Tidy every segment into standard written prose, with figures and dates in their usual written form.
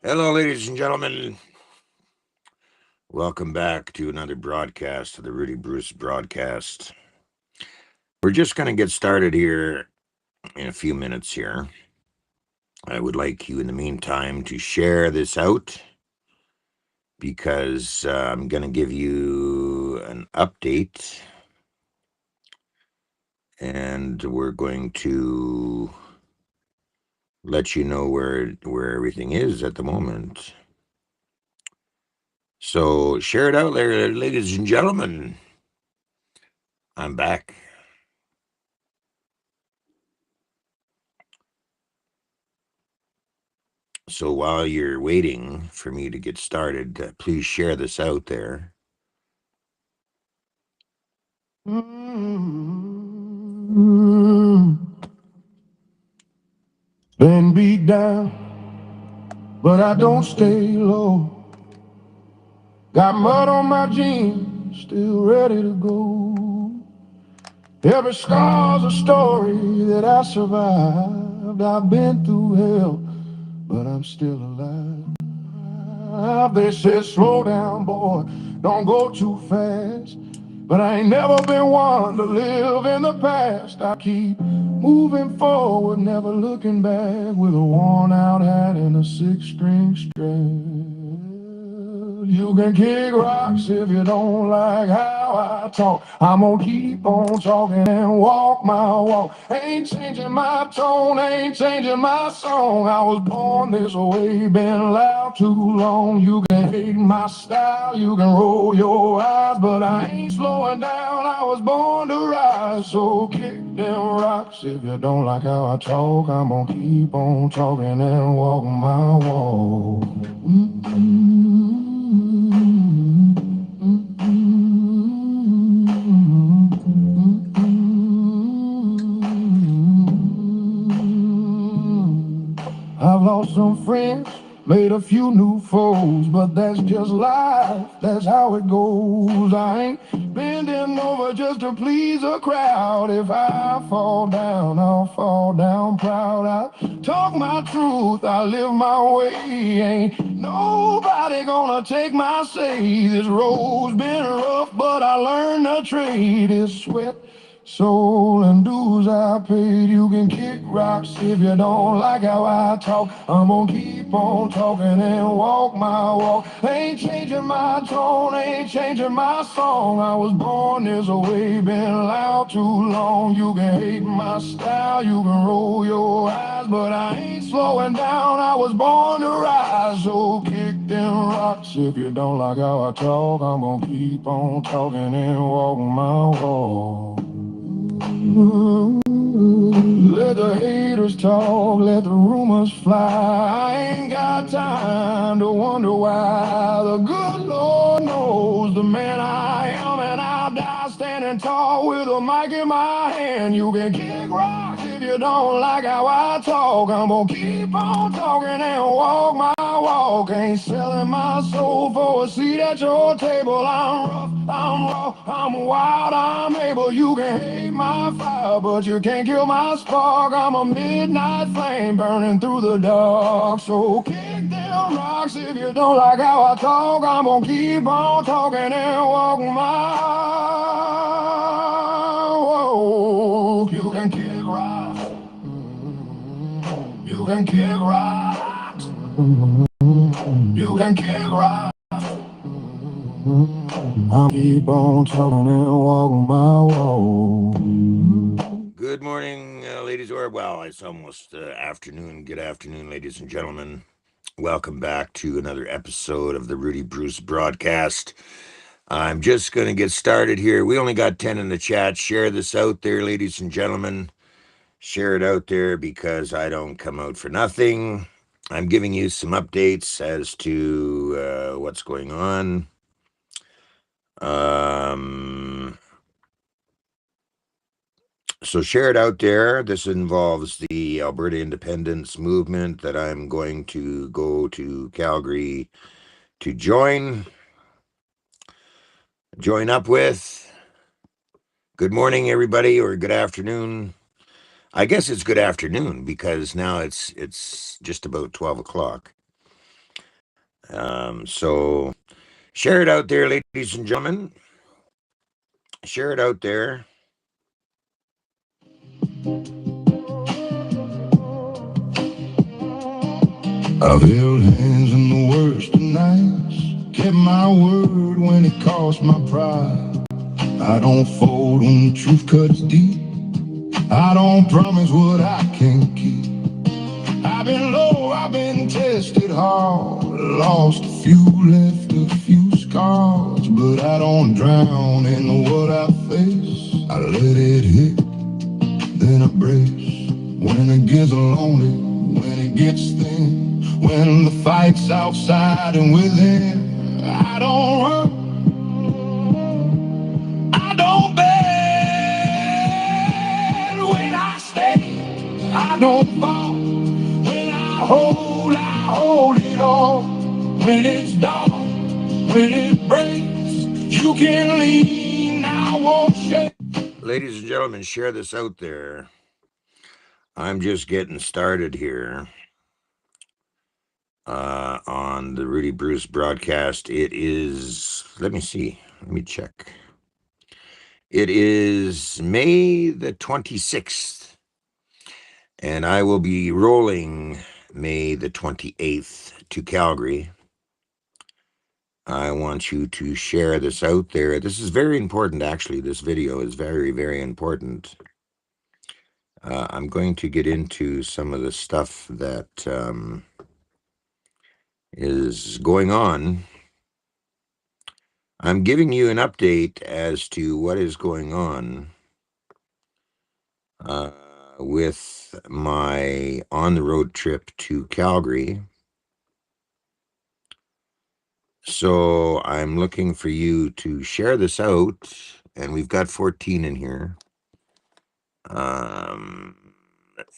Hello, ladies and gentlemen. Welcome back to another broadcast of the Rudy Bruce broadcast. We're just going to get started here in a few minutes here. I would like you in the meantime to share this out because I'm going to give you an update and we're going to let you know where everything is at the moment. So share it out there, ladies and gentlemen. I'm back. So while you're waiting for me to get started, please share this out there. Been beat down, but I don't stay low. Got mud on my jeans, still ready to go. Every scar's a story that I survived. I've been through hell, but I'm still alive. They said, slow down, boy, don't go too fast. But I ain't never been one to live in the past. I keep moving forward, never looking back, with a worn out hat and a six-string strap. You can kick rocks if you don't like how I talk. I'm gonna keep on talking and walk my walk. Ain't changing my tone, ain't changing my song. I was born this way, been loud too long. You can hate my style, you can roll your eyes, but I ain't slowing down. I was born to rise, so kick them rocks if you don't like how I talk. I'm gonna keep on talking and walk my walk. I've lost some friends, made a few new foes, but that's just life, that's how it goes. I ain't bending over just to please a crowd. If I fall down, I'll fall down proud. I talk my truth, I live my way. Ain't nobody gonna take my say. This road's been rough, but I learned to trade. It's sweat, soul, and dues I paid. You can kick rocks if you don't like how I talk. I'm gonna keep on talking and walk my walk. Ain't changing my tone, ain't changing my song. I was born this way, been loud too long. You can hate my style, you can roll your eyes, but I ain't slowing down. I was born to rise, so kick them rocks if you don't like how I talk. I'm gonna keep on talking and walk my walk. Let the haters talk, let the rumors fly. I ain't got time to wonder why. The good Lord knows the man I am, and I'll die standing tall with a mic in my hand. You can kick rocks if you don't like how I talk. I'm gonna keep on talking and walk my walk. Ain't selling my soul for a seat at your table. I'm rough, I'm raw, I'm wild, I'm able. You can hate my fire, but you can't kill my spark. I'm a midnight flame burning through the dark. So kick them rocks if you don't like how I talk. I'm gonna keep on talking and walk my can kick rocks. You can kick rocks. I'll keep on talking and walk my walk. Good morning, ladies, or well, it's almost afternoon. Good afternoon, ladies and gentlemen. Welcome back to another episode of the Rudy Bruce broadcast. I'm just going to get started here. We only got 10 in the chat. Share this out there, ladies and gentlemen. Share it out there because I don't come out for nothing. I'm giving you some updates as to what's going on. So share it out there. This involves the Alberta independence movement that I'm going to go to Calgary to join up with. Good morning, everybody, or good afternoon. I guess it's good afternoon because now it's just about 12 o'clock. So share it out there, ladies and gentlemen. Share it out there. I've held hands in the worst of nights, kept my word when it cost my pride. I don't fold when the truth cuts deep. I don't promise what I can't keep. I've been low, I've been tested hard, lost a few, left a few scars, but I don't drown in what I face. I let it hit, then I brace. When it gets lonely, when it gets thin, when the fight's outside and within, I don't run, I don't bend. When I stay, I don't fall. When I hold it all. When it's dark, when it breaks, you can lean, I won't shake. Ladies and gentlemen, share this out there. I'm just getting started here on the Rudy Bruce broadcast. It is, let me see, let me check. It is May the 26th, and I will be rolling May the 28th to Calgary. I want you to share this out there. This is very important, actually. This video is very, very important. I'm going to get into some of the stuff that is going on. I'm giving you an update as to what is going on with my on-the-road trip to Calgary. So I'm looking for you to share this out, and we've got 14 in here. Let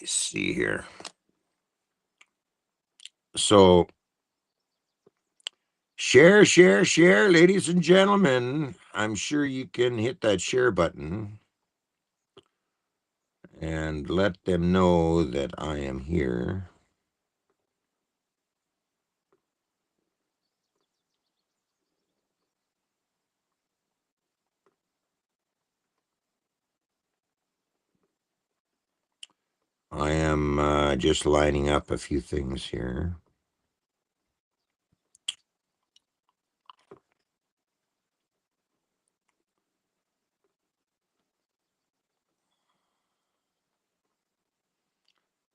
me see here. So share, ladies and gentlemen. I'm sure you can hit that share button and let them know that I am here. I am just lining up a few things here.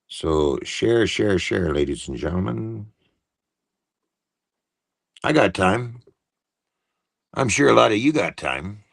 So share, ladies and gentlemen. I got time. I'm sure a lot of you got time.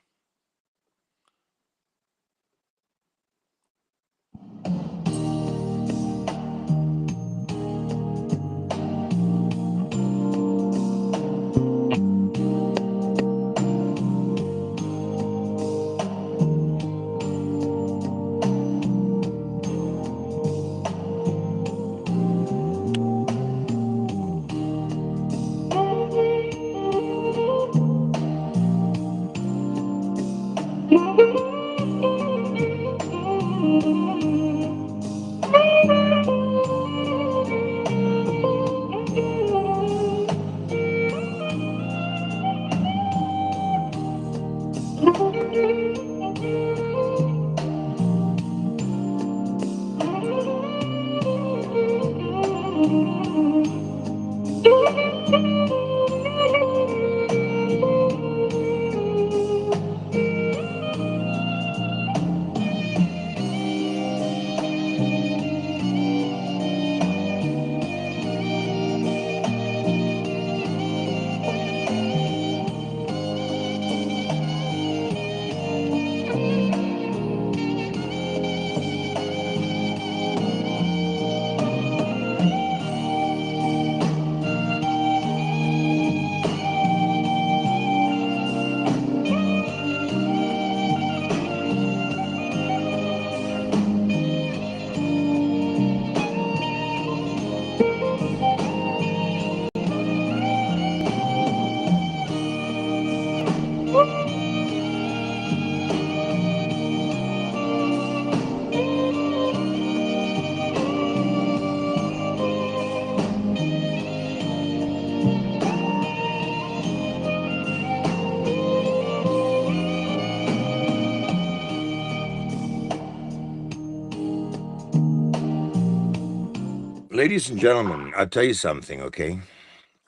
Ladies and gentlemen, I'll tell you something, okay?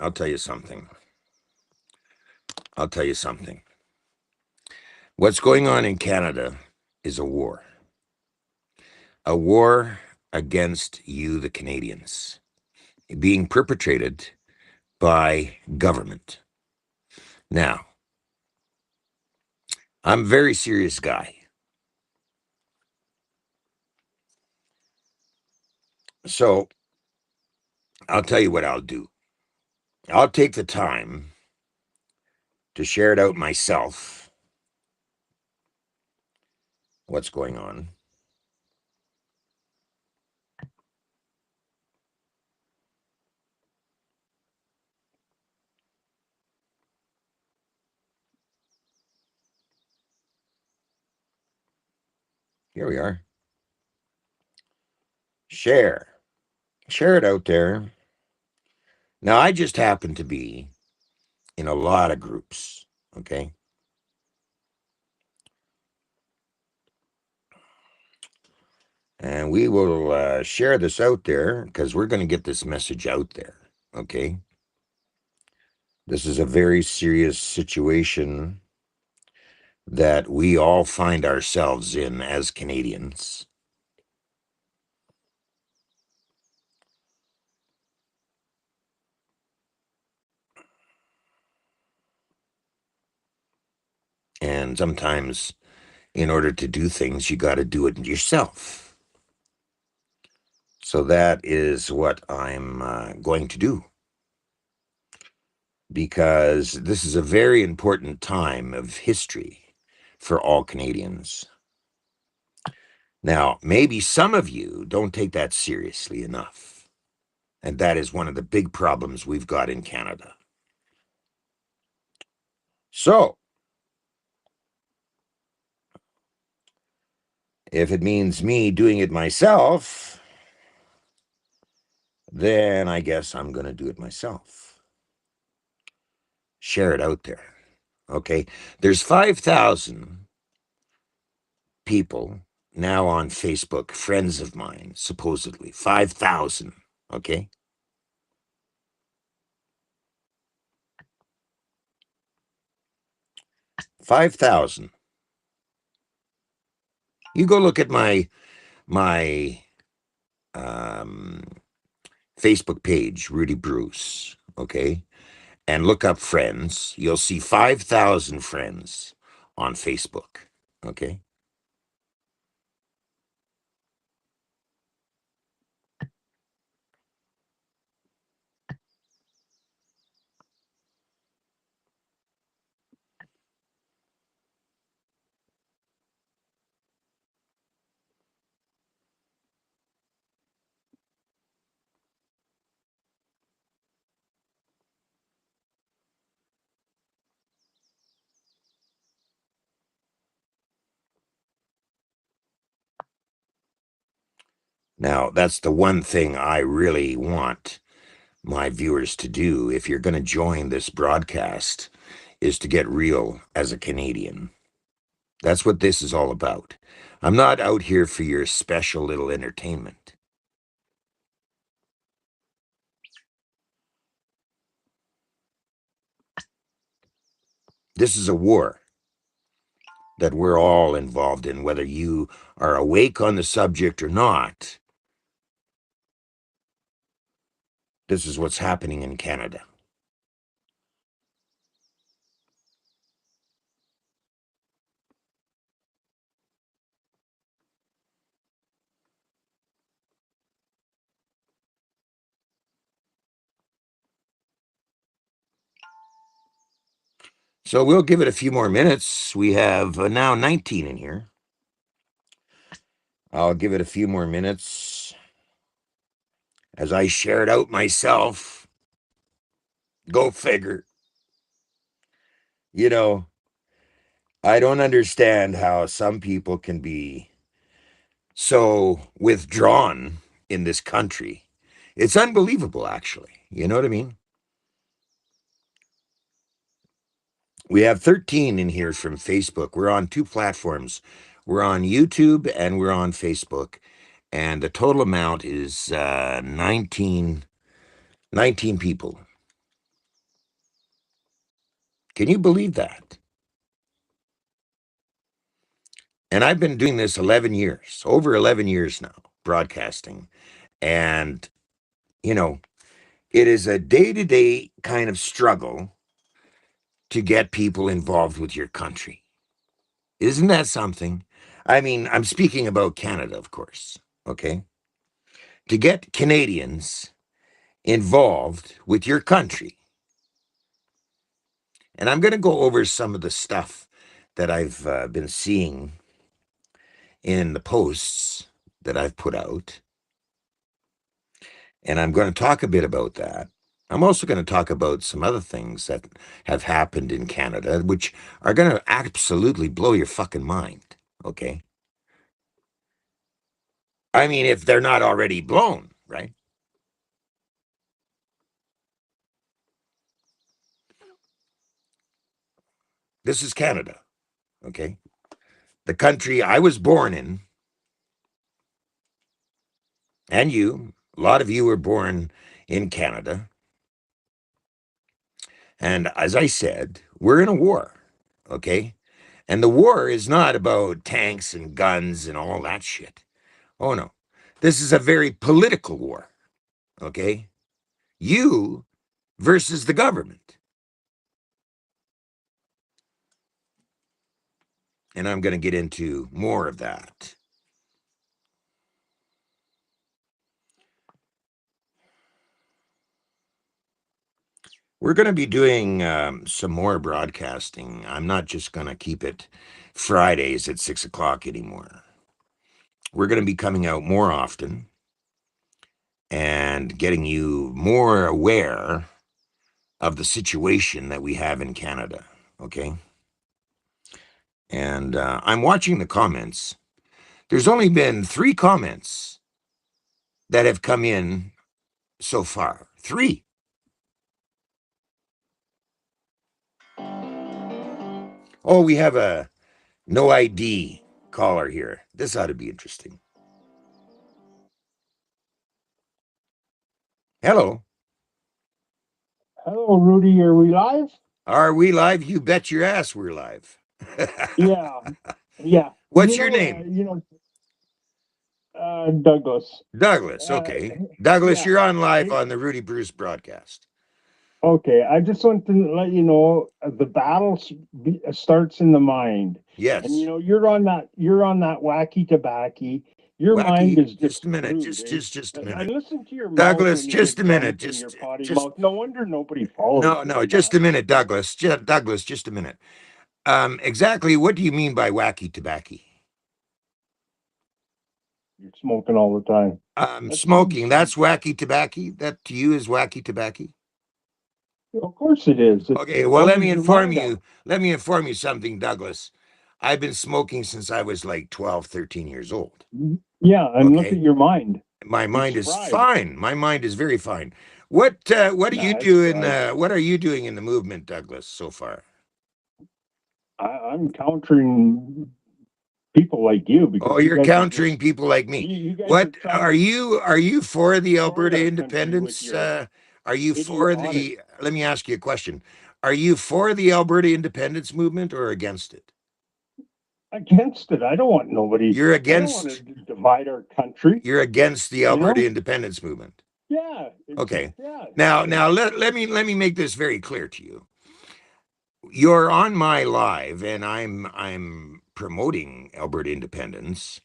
I'll tell you something. I'll tell you something. What's going on in Canada is a war against you, the Canadians, being perpetrated by government. Now, I'm a very serious guy. So I'll tell you what I'll do. I'll take the time to share it out myself, what's going on. Here we are. Share. Share it out there. Now, I just happen to be in a lot of groups, okay? And we will share this out there because we're going to get this message out there, okay? This is a very serious situation that we all find ourselves in as Canadians. And sometimes, in order to do things, you got to do it yourself. So that is what I'm going to do. Because this is a very important time of history for all Canadians. Now, maybe some of you don't take that seriously enough. And that is one of the big problems we've got in Canada. So, if it means me doing it myself, then I guess I'm going to do it myself. Share it out there. Okay? There's 5,000 people now on Facebook, friends of mine, supposedly. 5,000. Okay? 5,000. You go look at my um, Facebook page, Rudy Bruce, okay, and look up friends. You'll see 5,000 friends on Facebook, okay. Now, that's the one thing I really want my viewers to do if you're going to join this broadcast is to get real as a Canadian. That's what this is all about. I'm not out here for your special little entertainment. This is a war that we're all involved in, whether you are awake on the subject or not. This is what's happening in Canada. So we'll give it a few more minutes. We have now 19 in here. I'll give it a few more minutes as I share it out myself. Go figure. You know, I don't understand how some people can be so withdrawn in this country. It's unbelievable, actually. You know what I mean? We have 13 in here from Facebook. We're on two platforms. We're on YouTube and we're on Facebook. and the total amount is 19 people. Can you believe that? And I've been doing this 11 years, over 11 years now, broadcasting. And, you know, it is a day to day kind of struggle to get people involved with your country. Isn't that something? I mean, I'm speaking about Canada, of course, okay? To get Canadians involved with your country. And I'm going to go over some of the stuff that I've been seeing in the posts that I've put out. And I'm going to talk a bit about that. I'm also going to talk about some other things that have happened in Canada, which are going to absolutely blow your fucking mind. Okay. I mean, if they're not already blown, right? This is Canada. Okay. The country I was born in, and a lot of you were born in Canada. And as I said, we're in a war. Okay. And the war is not about tanks and guns and all that shit. Oh, no. This is a very political war. Okay. You versus the government. And I'm going to get into more of that. We're going to be doing some more broadcasting. I'm not just going to keep it Fridays at 6 o'clock anymore. We're going to be coming out more often and getting you more aware of the situation that we have in Canada. Okay. And I'm watching the comments. There's only been 3 comments that have come in so far. 3. Oh, we have a no ID caller here. This ought to be interesting. Hello. Hello, Rudy. Are we live? Are we live? You bet your ass we're live. Yeah, yeah. What's your name? Douglas. Douglas. Uh, Okay. Douglas, yeah. you're on live Hey, on the Rudy Bruce broadcast. okay. I just want to let you know the starts in the mind, and Yes. you're on that. You're on that wacky tobacco. Your mind Wacky. is Just just a minute. crude, Just eh? just just a And minute. listen to your mouth Douglas, when you just get a minute. drunk in your potty Just mouth. No wonder nobody follows no, you, no, just man. a minute, Douglas. Douglas, just a minute. Exactly what do you mean by wacky tobacco? You're smoking all the time. That's weed Smoking, that's smoke. wacky tobacco. That to you is wacky tobacco. Of course it is. It Okay, well buzzes your mind out. let me inform you something, Douglas. I've been smoking since I was like 12, 13 years old. Yeah, and look at Okay. your mind. My It's mind is fried. fine. My mind is very fine. What are you Nah, it's doing? fried. What are you doing in the movement, Douglas, so far? I'm countering people like you Oh, because you you're guys are countering just people like me. you guys are What trying are you to for the destroy Alberta our country with independence? your Are you for idiotic the let me ask you a question. Are you for the Alberta independence movement or against it? against it. I don't want nobody. You're I don't want to against divide our country. you're against the You Alberta know? independence movement. Yeah. It's Okay. yeah. Now let me make this very clear to you. You're on my live and I'm promoting Alberta independence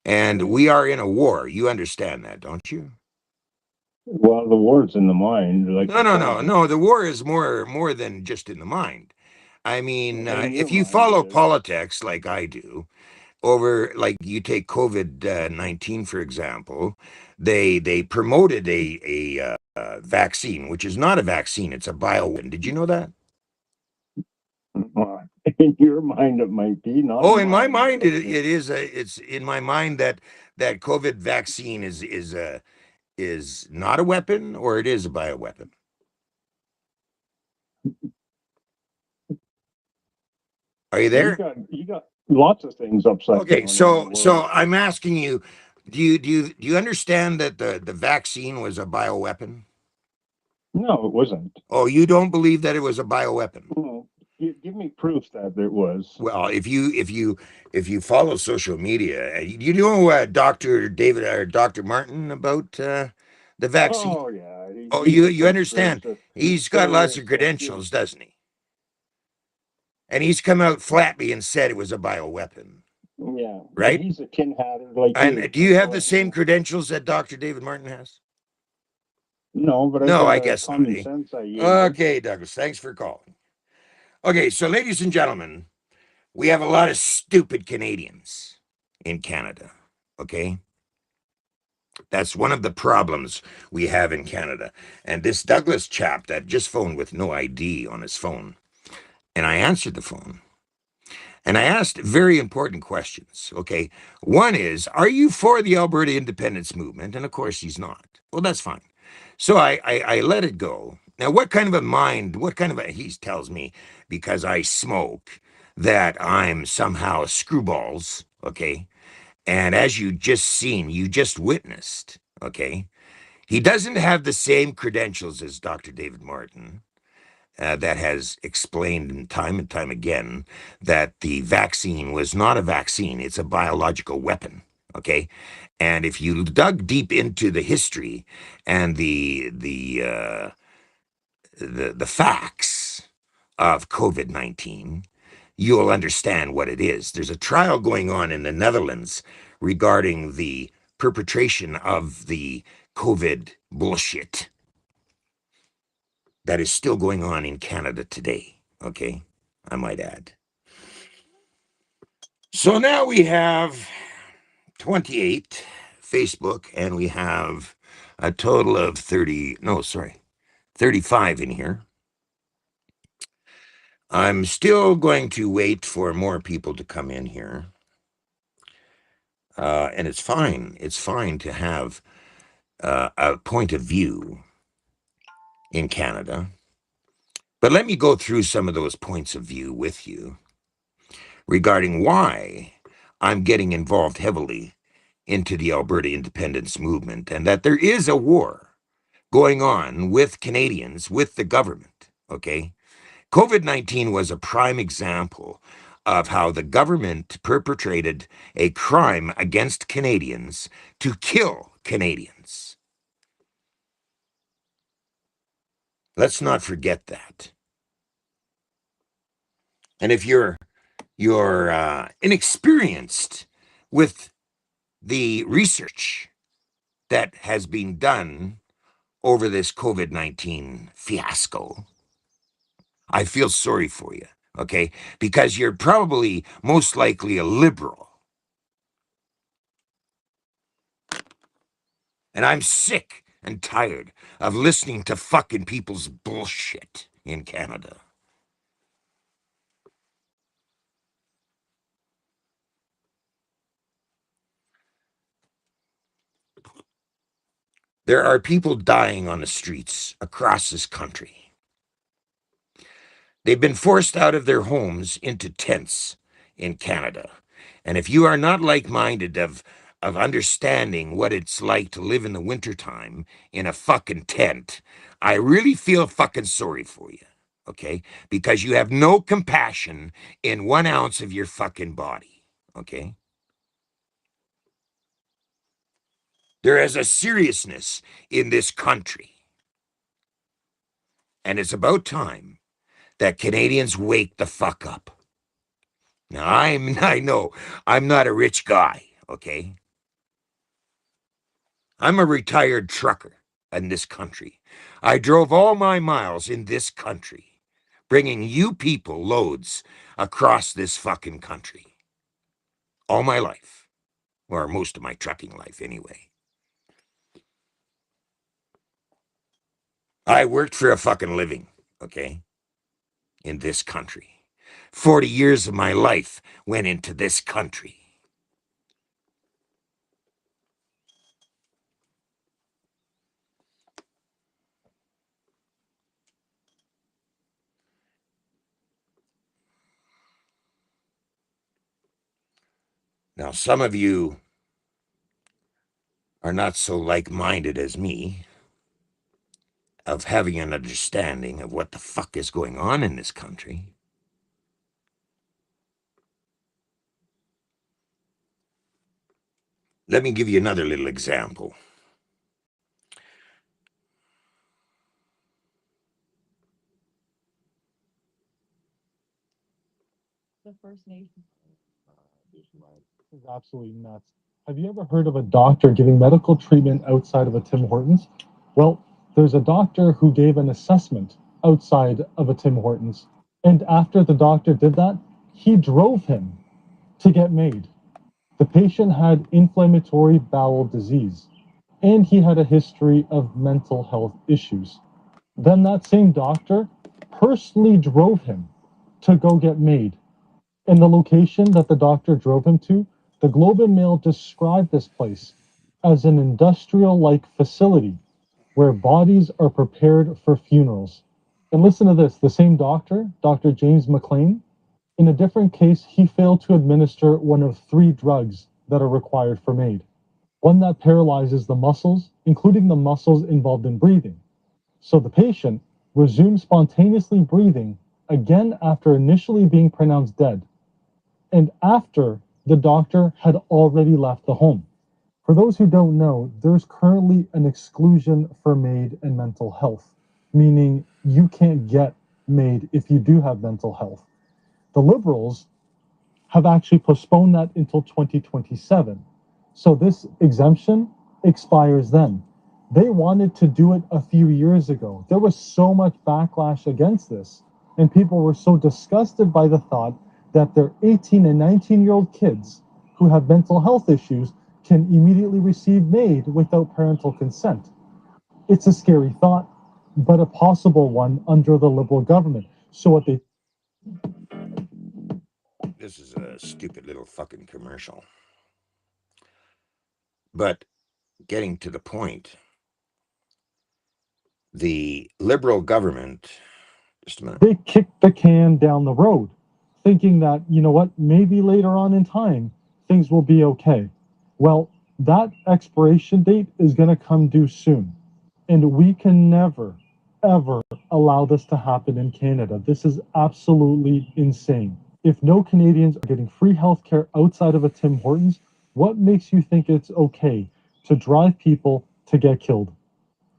and Right. we are in a war. You understand that, don't you? Well, the war's in the mind, like No, I no, told no, you. no. The war is more than just in the mind. I mean, In your if you mind, it follow is. politics like I do, over like you take COVID 19 for example, they promoted a vaccine, which is not a vaccine; it's a bioweapon. Did you know that? Well, in your mind, it might be, not Oh, in in my mine. mind, But it is a. It's in my mind that COVID vaccine is not a weapon or it is a bioweapon. Are you there? you got lots of things upside Okay, down in the so world. I'm asking you, Do you understand that the vaccine was a bioweapon? No, it wasn't. Oh, you don't believe that it was a bioweapon? No, give me proof that it was. Well, if you follow social media, you know Dr. David or Dr. Martin about the vaccine. Oh yeah, Oh, he you disapproves understand? of He's got lots of serious stuff. Yeah. credentials, doesn't he? And he's come out flatly and said it was a bioweapon, Yeah, but right? he's a tin hatter like you. And do you have the So same credentials that Dr. David Martin has? no, but I No, got I a guess not, common eh? sense idea. Okay, Douglas, thanks for calling. Okay, so ladies and gentlemen, we have a lot of stupid Canadians in Canada, okay? That's one of the problems we have in Canada. And this Douglas chap that just phoned with no ID on his phone, and I answered the phone, and I asked very important questions. Okay. One is, are you for the Alberta independence movement? And of course, he's not. Well, that's fine. So I let it go. Now, what kind of a mind, what kind of a, he tells me because I smoke that I'm somehow screwballs. Okay. And as you just seen, you just witnessed. Okay. He doesn't have the same credentials as Dr. David Martin that has explained time and time again that the vaccine was not a vaccine, it's a biological weapon. Okay. And if you dug deep into the history and the facts of COVID-19, you'll understand what it is. There's a trial going on in the Netherlands regarding the perpetration of the COVID bullshit that is still going on in Canada today. Okay, I might add. So now we have 28 Facebook, and we have a total of 30, no, sorry, 35 in here. I'm still going to wait for more people to come in here. And it's fine. It's fine to have a point of view in Canada. But let me go through some of those points of view with you regarding why I'm getting involved heavily into the Alberta independence movement and that there is a war going on with Canadians, with the government. Okay. COVID-19 was a prime example of how the government perpetrated a crime against Canadians to kill Canadians. Let's not forget that. And if you're inexperienced with the research that has been done over this COVID-19 fiasco, I feel sorry for you, okay? Because you're probably most likely a liberal. And I'm sick and tired of listening to fucking people's bullshit in Canada. There are people dying on the streets across this country. They've been forced out of their homes into tents in Canada. And if you are not like-minded of understanding what it's like to live in the wintertime in a fucking tent, I really feel fucking sorry for you. Okay? Because you have no compassion in 1 ounce of your fucking body. Okay? There is a seriousness in this country. And it's about time that Canadians wake the fuck up. Now, I know I'm not a rich guy, okay? I'm a retired trucker in this country. I drove all my miles in this country, bringing you people loads across this fucking country. All my life, or most of my trucking life anyway. I worked for a fucking living, okay, in this country. 40 years of my life went into this country. Now, some of you are not so like-minded as me, of having an understanding of what the fuck is going on in this country. Let me give you another little example. The First Nation. This is absolutely nuts. Have you ever heard of a doctor giving medical treatment outside of a Tim Hortons? Well, there's a doctor who gave an assessment outside of a Tim Hortons. And after the doctor did that, he drove him to get made. The patient had inflammatory bowel disease, and he had a history of mental health issues. Then that same doctor personally drove him to go get made. And the location that the doctor drove him to, the Globe and Mail described this place as an industrial-like facility where bodies are prepared for funerals. And listen to this, the same doctor, Dr. James McLean, in a different case, he failed to administer one of 3 drugs that are required for MAID. One that paralyzes the muscles, including the muscles involved in breathing. So the patient resumed spontaneously breathing again after initially being pronounced dead, and after the doctor had already left the home. For those who don't know, there's currently an exclusion for MAID and mental health, meaning you can't get MAID if you do have mental health. The Liberals have actually postponed that until 2027. So this exemption expires then. They wanted to do it a few years ago. There was so much backlash against this, and people were so disgusted by the thought that their 18 and 19-year-old kids who have mental health issues can immediately receive MAID without parental consent. It's a scary thought, but a possible one under the Liberal government. So what they... This is a stupid little fucking commercial. But getting to the point, the Liberal government, just a minute. They kicked the can down the road, thinking that, you know what, maybe later on in time, things will be okay. Well, that expiration date is going to come due soon. And we can never, ever allow this to happen in Canada. This is absolutely insane. If no Canadians are getting free healthcare outside of a Tim Hortons, what makes you think it's okay to drive people to get killed?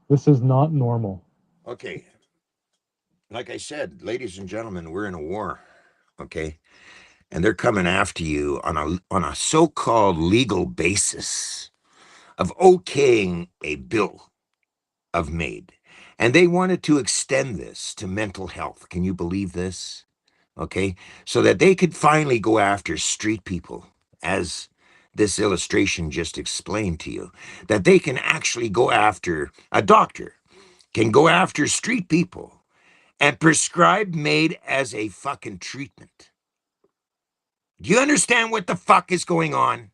This is not normal. Okay. Like I said, ladies and gentlemen, we're in a war, okay? And they're coming after you on a so-called legal basis of okaying a bill of MAID. And they wanted to extend this to mental health. Can you believe this? Okay? So that they could finally go after street people, as this illustration just explained to you. That they can actually go after, a doctor can go after street people and prescribe MAID as a fucking treatment. Do you understand what the fuck is going on?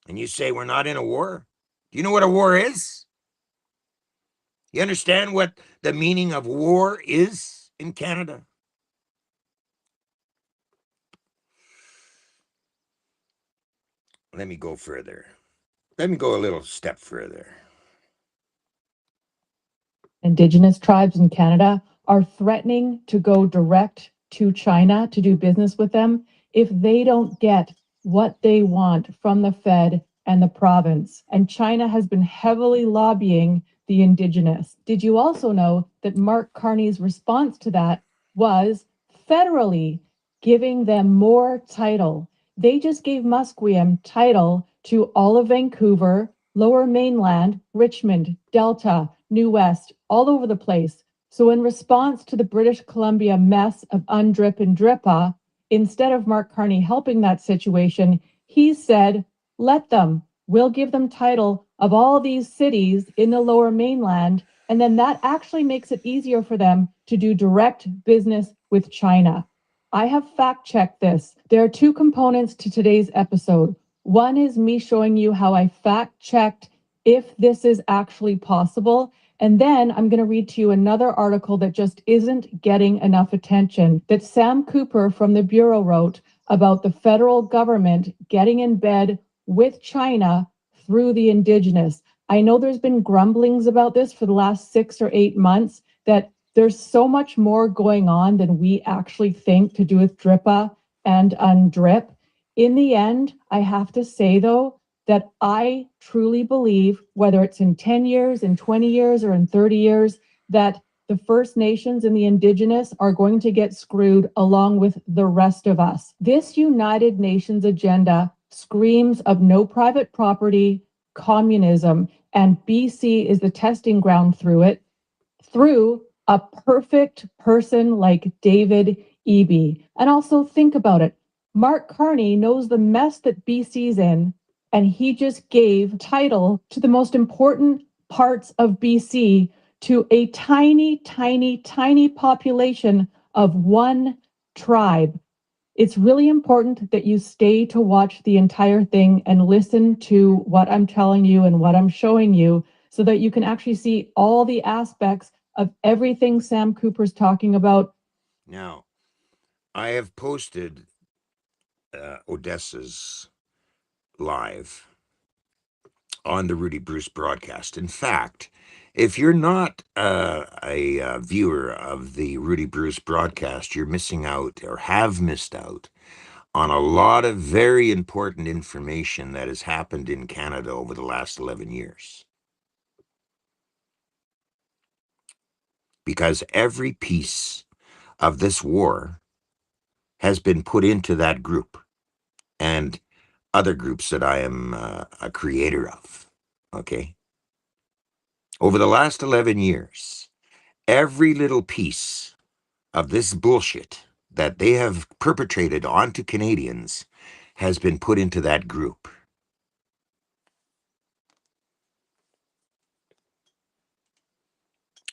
And you say we're not in a war? Do you know what a war is? You understand what the meaning of war is in Canada? Let me go further. Let me go a little step further. Indigenous tribes in Canada are threatening to go direct to China to do business with them if they don't get what they want from the Fed and the province. And China has been heavily lobbying the Indigenous. Did you also know that Mark Carney's response to that was federally giving them more title? They just gave Musqueam title to all of Vancouver, Lower Mainland, Richmond, Delta, New West, all over the place. So in response to the British Columbia mess of UNDRIP and DRIPA, instead of Mark Carney helping that situation, he said, let them. We'll give them title of all these cities in the Lower Mainland, and then that actually makes it easier for them to do direct business with China. I have fact-checked this. There are 2 components to today's episode. One is me showing you how I fact-checked if this is actually possible. And then I'm going to read to you another article that just isn't getting enough attention that Sam Cooper from the Bureau wrote about the federal government getting in bed with China through the indigenous. I know there's been grumblings about this for the last 6 or 8 months, that there's so much more going on than we actually think to do with DRIPA and UNDRIP. In the end, I have to say, though, that I truly believe, whether it's in 10 years, in 20 years, or in 30 years, that the First Nations and the Indigenous are going to get screwed along with the rest of us. This United Nations agenda screams of no private property, communism, and BC is the testing ground through it, through a perfect person like David Eby. And also think about it. Mark Carney knows the mess that BC's in, and he just gave title to the most important parts of BC to a tiny, tiny, tiny population of one tribe. It's really important that you stay to watch the entire thing and listen to what I'm telling you and what I'm showing you so that you can actually see all the aspects of everything Sam Cooper's talking about. Now, I have posted Odessa's live on the Rudy Bruce broadcast. In fact, if you're not a viewer of the Rudy Bruce broadcast, you're missing out or have missed out on a lot of very important information that has happened in Canada over the last 11 years. Because every piece of this war has been put into that group and other groups that I am a creator of. Okay. Over the last 11 years, every little piece of this bullshit that they have perpetrated onto Canadians has been put into that group.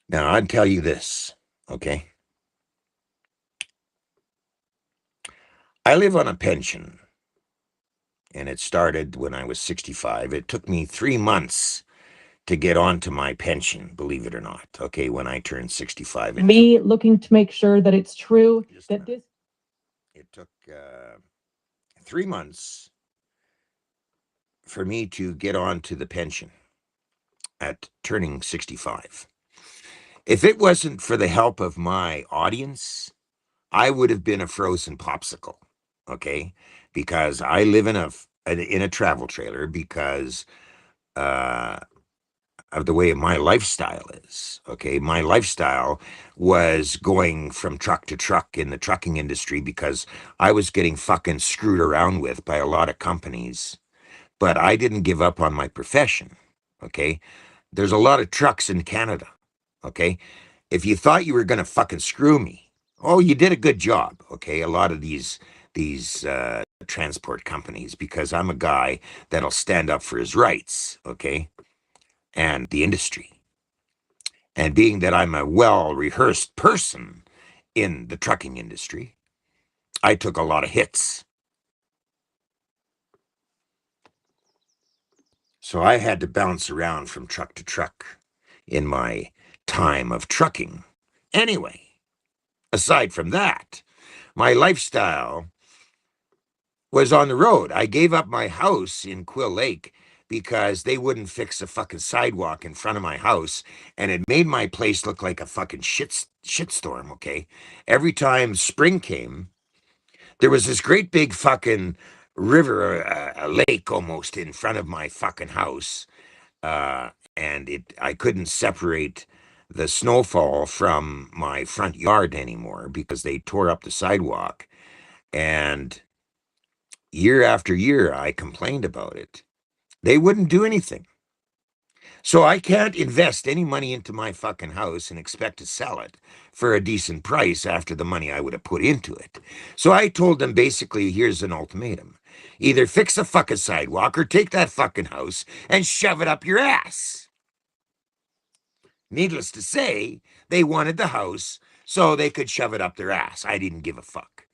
Now, I'd tell you this, okay? I live on a pension, and it started when I was 65. It took me 3 months to get onto my pension, believe it or not, okay, when I turned 65. Me looking to make sure that it's true that this. It took 3 months for me to get onto the pension at turning 65. If it wasn't for the help of my audience, I would have been a frozen popsicle, okay? Because I live in a travel trailer because of the way my lifestyle is, okay? My lifestyle was going from truck to truck in the trucking industry because I was getting fucking screwed around with by a lot of companies, but I didn't give up on my profession, okay? There's a lot of trucks in Canada, okay? If you thought you were going to fucking screw me, oh, you did a good job, okay? A lot of these transport companies, because I'm a guy that'll stand up for his rights, okay? And the industry. And being that I'm a well-rehearsed person in the trucking industry, I took a lot of hits. So I had to bounce around from truck to truck in my time of trucking. Anyway, aside from that, my lifestyle was on the road. I gave up my house in Quill Lake because they wouldn't fix a fucking sidewalk in front of my house, and it made my place look like a fucking shitstorm, okay? Every time spring came, there was this great big fucking river, a lake almost in front of my fucking house, and I couldn't separate the snowfall from my front yard anymore because they tore up the sidewalk. And year after year, I complained about it. They wouldn't do anything. So I can't invest any money into my fucking house and expect to sell it for a decent price after the money I would have put into it. So I told them basically, here's an ultimatum. Either fix a fucking sidewalk or take that fucking house and shove it up your ass. Needless to say, they wanted the house so they could shove it up their ass. I didn't give a fuck.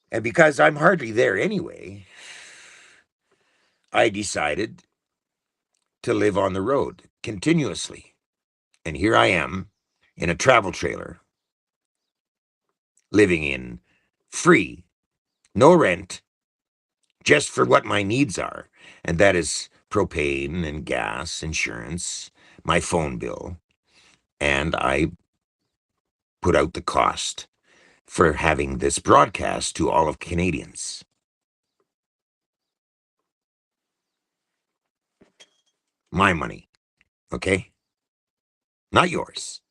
And because I'm hardly there anyway, I decided to live on the road continuously. And here I am in a travel trailer, living in free, no rent, just for what my needs are. And that is propane and gas, insurance, my phone bill. And I put out the cost for having this broadcast to all of Canadians. My money, okay? Not yours.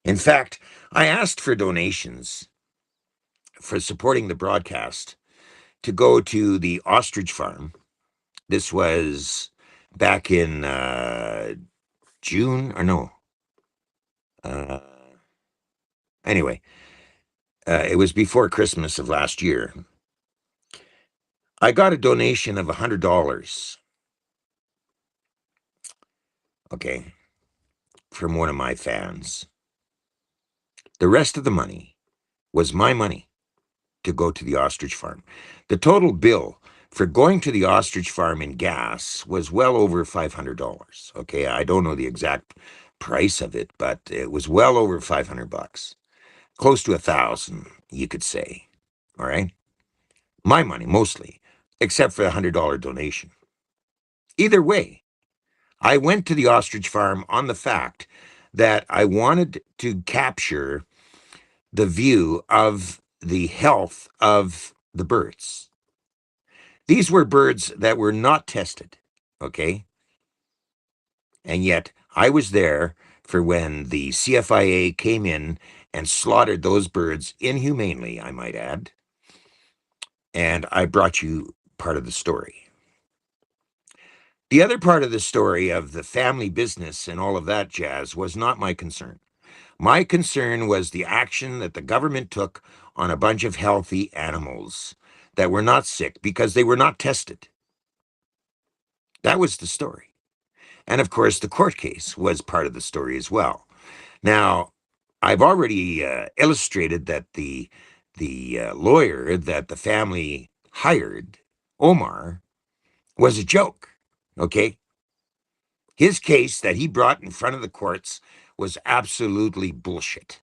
In fact, I asked for donations for supporting the broadcast to go to the ostrich farm. This was back in June, or no. Uh, anyway, it was before Christmas of last year. I got a donation of $100, okay, from one of my fans. The rest of the money was my money to go to the ostrich farm. The total bill for going to the ostrich farm in gas was well over $500. Okay, I don't know the exact price of it, but it was well over $500, close to 1,000, you could say. All right, my money mostly, except for a $100 donation. Either way, I went to the ostrich farm on the fact that I wanted to capture the view of the health of the birds. These were birds that were not tested, okay? And yet I was there for when the CFIA came in and slaughtered those birds inhumanely, I might add. And I brought you part of the story. The other part of the story of the family business and all of that jazz was not my concern. My concern was the action that the government took on a bunch of healthy animals that were not sick because they were not tested. That was the story. And of course, the court case was part of the story as well. Now, I've already illustrated that the lawyer that the family hired, Omar, was a joke. Okay, his case that he brought in front of the courts was absolutely bullshit.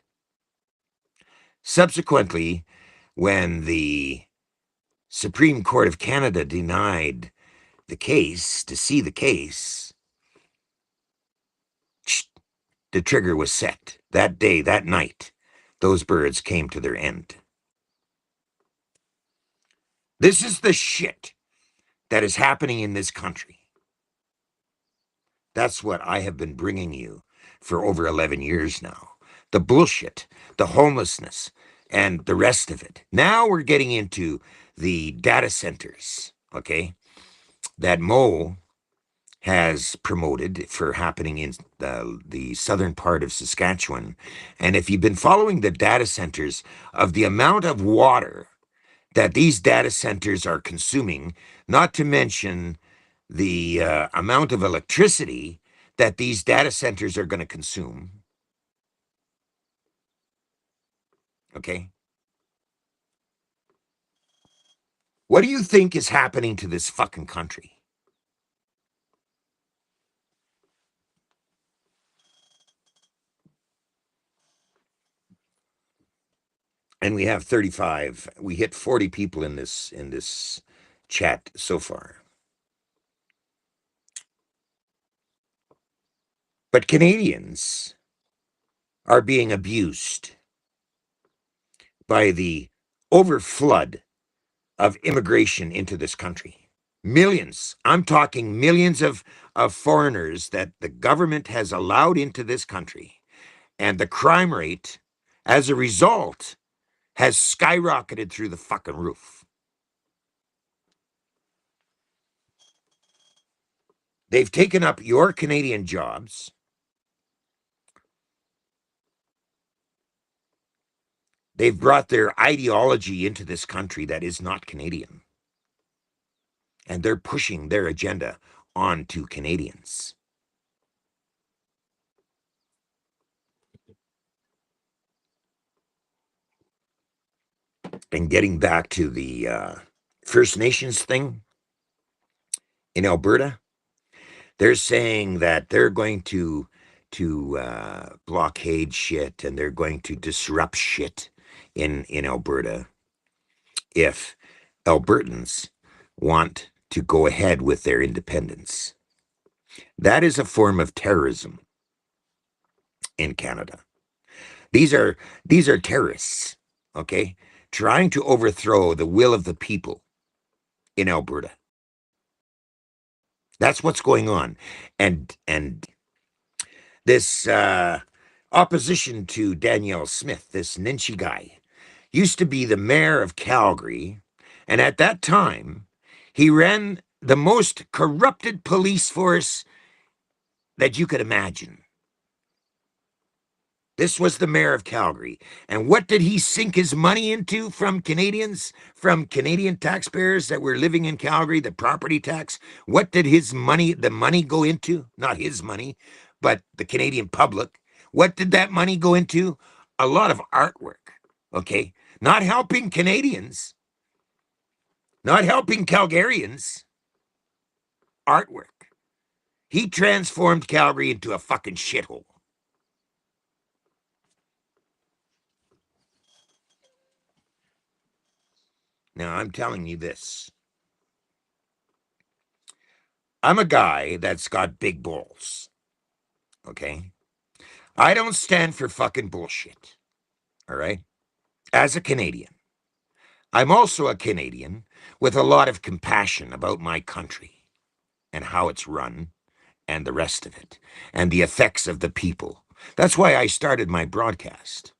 Subsequently, when the Supreme Court of Canada denied the case to see the case, the trigger was set. That day, that night, those birds came to their end. This is the shit that is happening in this country. That's what I have been bringing you for over 11 years now. The bullshit, the homelessness, and the rest of it. Now we're getting into the data centers, okay, that Mo has promoted for happening in the southern part of Saskatchewan. And if you've been following the data centers of the amount of water that these data centers are consuming, not to mention the amount of electricity that these data centers are going to consume, okay? What do you think is happening to this fucking country? And we have 35. We hit 40 people in this chat so far. But Canadians are being abused by the overflood of immigration into this country. Millions, I'm talking millions of foreigners that the government has allowed into this country. And the crime rate, as a result, has skyrocketed through the fucking roof. They've taken up your Canadian jobs. They've brought their ideology into this country that is not Canadian. And they're pushing their agenda onto Canadians. And getting back to the First Nations thing, in Alberta, they're saying that they're going to blockade shit and they're going to disrupt shit in Alberta if Albertans want to go ahead with their independence. That is a form of terrorism in Canada. These are terrorists, okay, trying to overthrow the will of the people in Alberta. That's what's going on. And this opposition to Danielle Smith, this Ninchi guy, used to be the mayor of Calgary, and at that time, he ran the most corrupted police force that you could imagine. This was the mayor of Calgary. And what did he sink his money into from Canadians, from Canadian taxpayers that were living in Calgary, the property tax? What did the money go into? Not his money, but the Canadian public. What did that money go into? A lot of artwork, okay? Not helping Canadians, not helping Calgarians, artwork. He transformed Calgary into a fucking shithole. Now, I'm telling you this. I'm a guy that's got big balls, okay? I don't stand for fucking bullshit, all right? As a Canadian, I'm also a Canadian with a lot of compassion about my country and how it's run and the rest of it and the effects of the people. That's why I started my broadcast.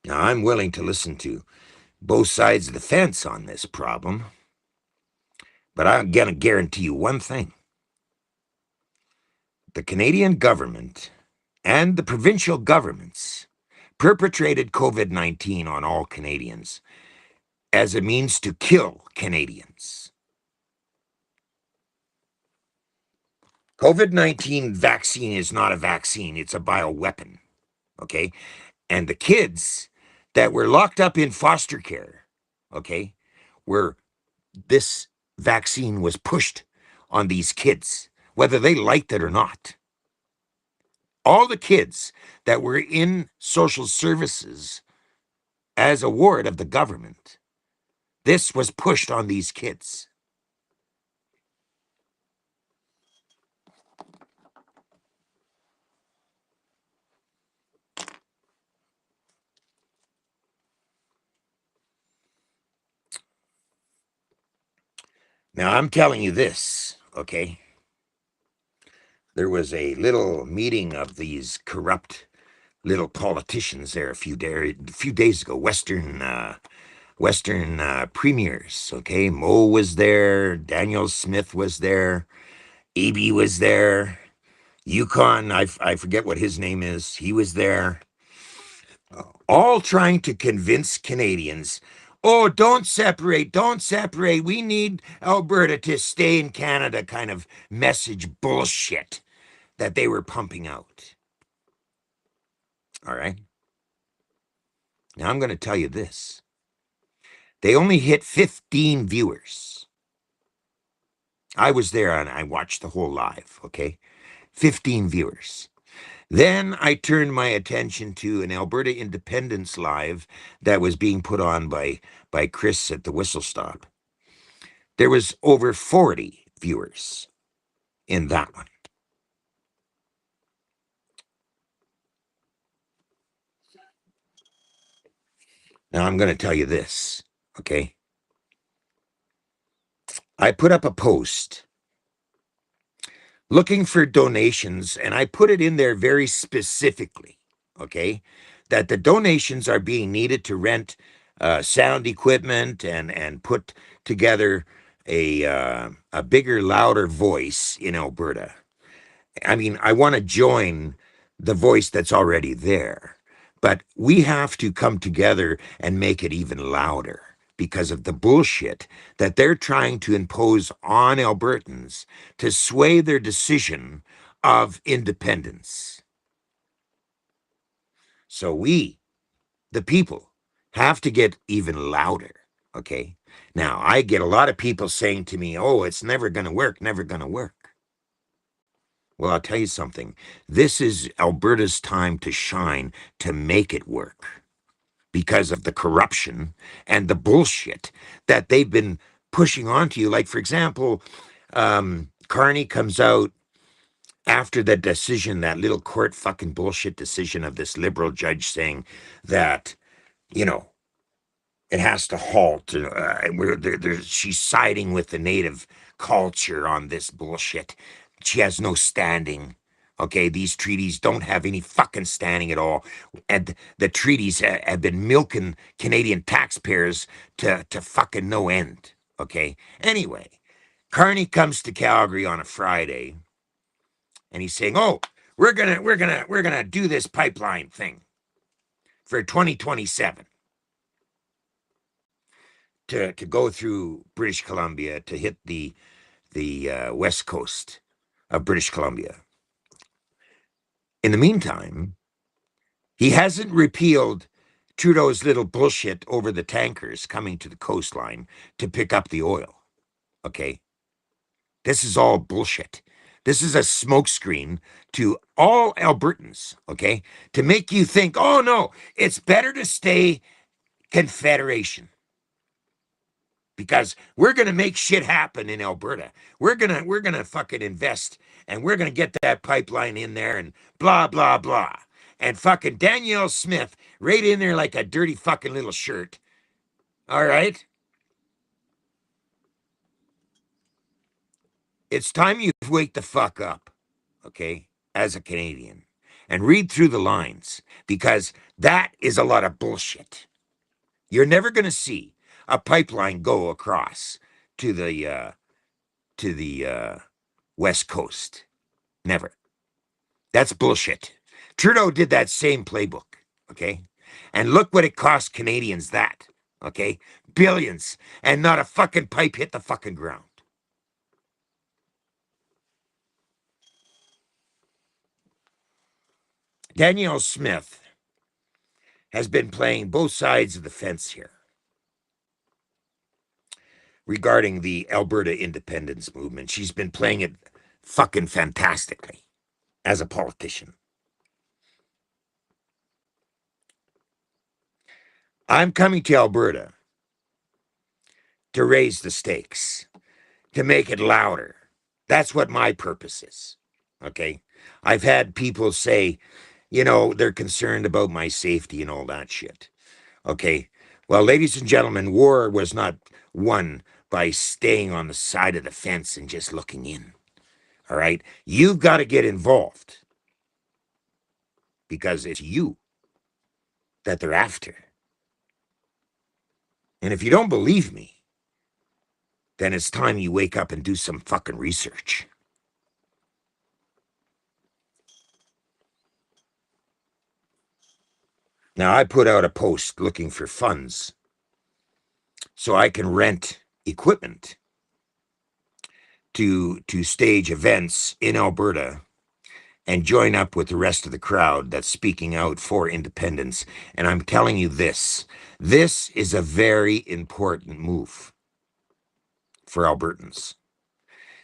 Now, I'm willing to listen to both sides of the fence on this problem, but I'm going to guarantee you one thing. The Canadian government and the provincial governments perpetrated COVID-19 on all Canadians as a means to kill Canadians. COVID-19 vaccine is not a vaccine, it's a bioweapon, okay? And the kids that were locked up in foster care, okay, where this vaccine was pushed on these kids, whether they liked it or not. All the kids that were in social services as a ward of the government, this was pushed on these kids. Now, I'm telling you this, okay? There was a little meeting of these corrupt little politicians there a few days ago, Western premiers, okay? Mo was there, Daniel Smith was there, AB was there, Yukon, I forget what his name is, he was there. All trying to convince Canadians, oh, don't separate. We need Alberta to stay in Canada kind of message bullshit that they were pumping out. All right. Now I'm going to tell you this. They only hit 15 viewers. I was there and I watched the whole live, okay? 15 viewers. Then I turned my attention to an Alberta Independence Live that was being put on by Chris at the Whistle Stop. There was over 40 viewers in that one. Now I'm going to tell you this, okay? I put up a post looking for donations, and I put it in there very specifically, okay? That the donations are being needed to rent sound equipment and put together a bigger, louder voice in Alberta. I mean, I want to join the voice that's already there, but we have to come together and make it even louder because of the bullshit that they're trying to impose on Albertans to sway their decision of independence. So we, the people, have to get even louder, okay? Now, I get a lot of people saying to me, oh, it's never going to work, never going to work. Well, I'll tell you something. This is Alberta's time to shine, to make it work, because of the corruption and the bullshit that they've been pushing onto you. Like, for example, Carney comes out after the decision, that little court fucking bullshit decision of this liberal judge saying that, you know, it has to halt. She's siding with the native culture on this bullshit. She has no standing. Okay, these treaties don't have any fucking standing at all. And the treaties have been milking Canadian taxpayers to fucking no end. Okay, anyway, Carney comes to Calgary on a Friday, and he's saying, "Oh, we're gonna do this pipeline thing for 2027 to go through British Columbia to hit the west coast of British Columbia." In the meantime, he hasn't repealed Trudeau's little bullshit over the tankers coming to the coastline to pick up the oil. Okay, this is all bullshit. This is a smokescreen to all Albertans, okay, to make you think, oh no, it's better to stay Confederation, because we're gonna make shit happen in Alberta. We're gonna fucking invest, and we're gonna get that pipeline in there, and blah blah blah. And fucking Danielle Smith right in there like a dirty fucking little shirt. All right, it's time you wake the fuck up, okay, as a Canadian, and read through the lines, because that is a lot of bullshit. You're never gonna see a pipeline go across to the West Coast. Never. That's bullshit. Trudeau did that same playbook, okay? And look what it cost Canadians that, okay? Billions, and not a fucking pipe hit the fucking ground. Danielle Smith has been playing both sides of the fence here regarding the Alberta independence movement. She's been playing it fucking fantastically as a politician. I'm coming to Alberta to raise the stakes, to make it louder. That's what my purpose is. Okay. I've had people say, you know, they're concerned about my safety and all that shit. Okay. Well, ladies and gentlemen, war was not won by staying on the side of the fence and just looking in. All right. You've got to get involved, because it's you that they're after. And if you don't believe me, then it's time you wake up and do some fucking research. Now, I put out a post looking for funds so I can rent equipment to stage events in Alberta and join up with the rest of the crowd that's speaking out for independence. And I'm telling you this is a very important move for Albertans,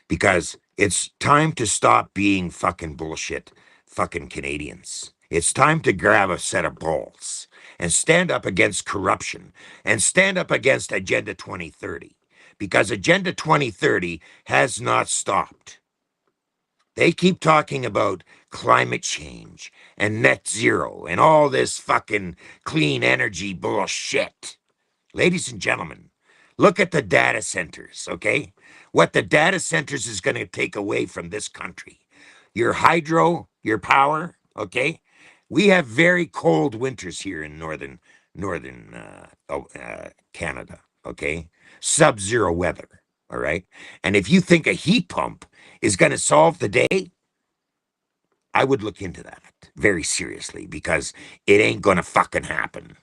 because it's time to stop being fucking bullshit fucking Canadians. It's time to grab a set of balls and stand up against corruption and stand up against Agenda 2030, because Agenda 2030 has not stopped. They keep talking about climate change and net zero and all this fucking clean energy bullshit. Ladies and gentlemen, look at the data centers, okay? What the data centers is going to take away from this country. Your hydro, your power, okay? We have very cold winters here in northern Canada, okay? Sub-zero weather, all right? And if you think a heat pump is going to solve the day, I would look into that very seriously, because it ain't going to fucking happen.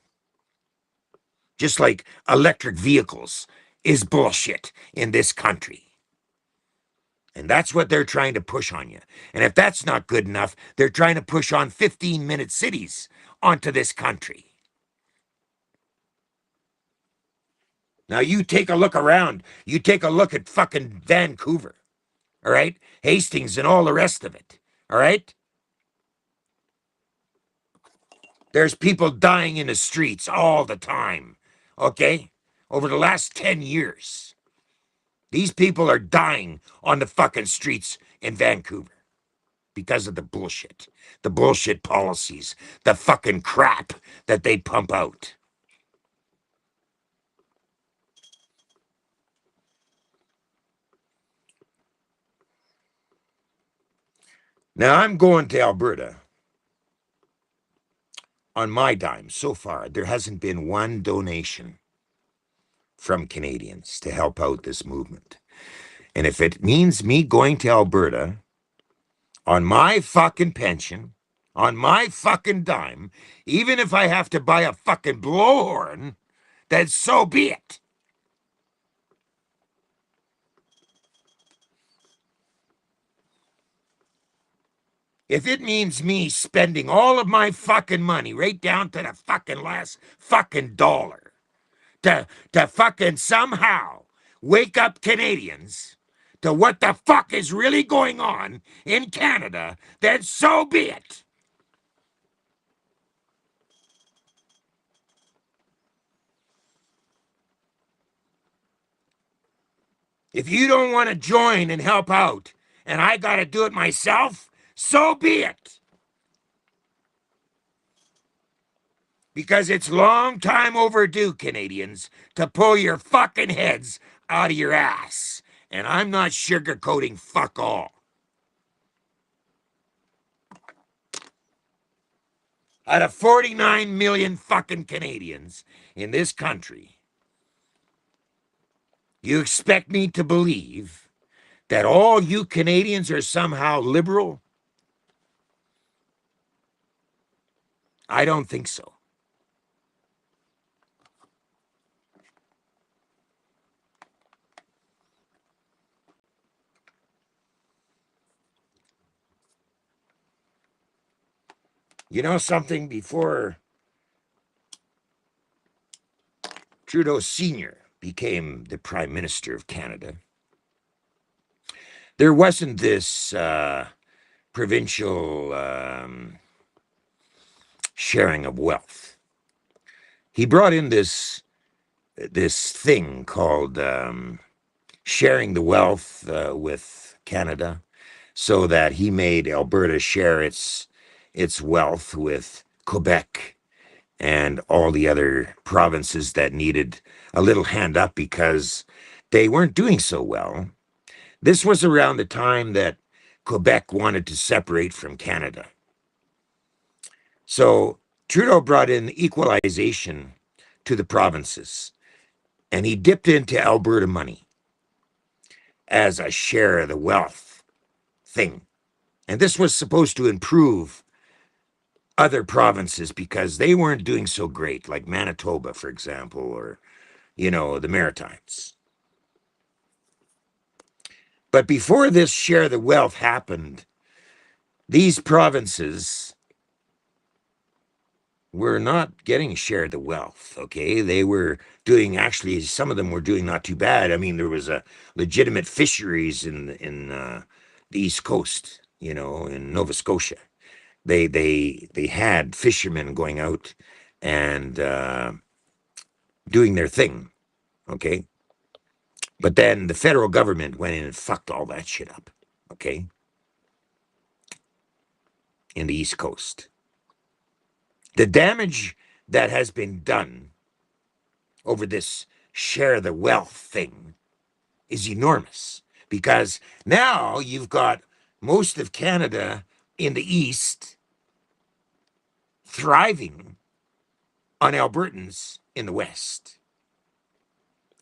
Just like electric vehicles is bullshit in this country. And that's what they're trying to push on you. And if that's not good enough, they're trying to push on 15-minute cities onto this country. Now you take a look around. You take a look at fucking Vancouver, all right? Hastings and all the rest of it, all right? There's people dying in the streets all the time, okay? Over the last 10 years. These people are dying on the fucking streets in Vancouver because of the bullshit policies, the fucking crap that they pump out. Now I'm going to Alberta on my dime. So far, there hasn't been one donation from Canadians to help out this movement. And if it means me going to Alberta on my fucking pension, on my fucking dime, even if I have to buy a fucking blowhorn, then so be it. If it means me spending all of my fucking money right down to the fucking last fucking dollar to fucking somehow wake up Canadians to what the fuck is really going on in Canada, then so be it. If you don't want to join and help out, and I got to do it myself, so be it. Because it's long time overdue, Canadians, to pull your fucking heads out of your ass. And I'm not sugarcoating fuck all. Out of 49 million fucking Canadians in this country, you expect me to believe that all you Canadians are somehow liberal? I don't think so. You know something? Before Trudeau Sr. became the Prime Minister of Canada, there wasn't this provincial sharing of wealth. He brought in this thing called sharing the wealth with Canada, so that he made Alberta share its wealth with Quebec and all the other provinces that needed a little hand up because they weren't doing so well. This was around the time that Quebec wanted to separate from Canada. So Trudeau brought in equalization to the provinces, and he dipped into Alberta money as a share of the wealth thing. And this was supposed to improve other provinces because they weren't doing so great, like Manitoba, for example, or, the Maritimes. But before this share the wealth happened, these provinces were not getting shared the wealth, okay? They were doing, actually, some of them were doing not too bad. I mean, there was a legitimate fisheries in the East Coast, in Nova Scotia. They had fishermen going out and doing their thing, okay? But then the federal government went in and fucked all that shit up, okay? In the East Coast. The damage that has been done over this share the wealth thing is enormous, because now you've got most of Canada in the East thriving on Albertans in the West.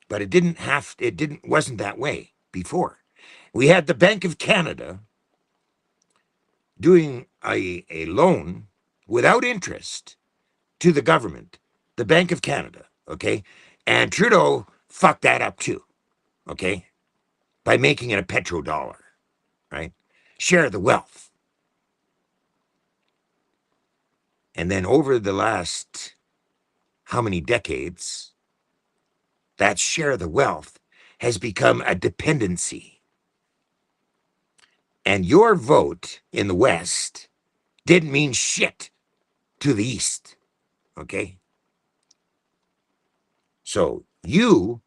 But wasn't that way before. We had the Bank of Canada doing a loan without interest to the government, the Bank of Canada, okay? And Trudeau fucked that up too, okay? By making it a petrodollar, right? Share the wealth. And then over the last how many decades, that share of the wealth has become a dependency. And your vote in the West didn't mean shit to the East. Okay? So you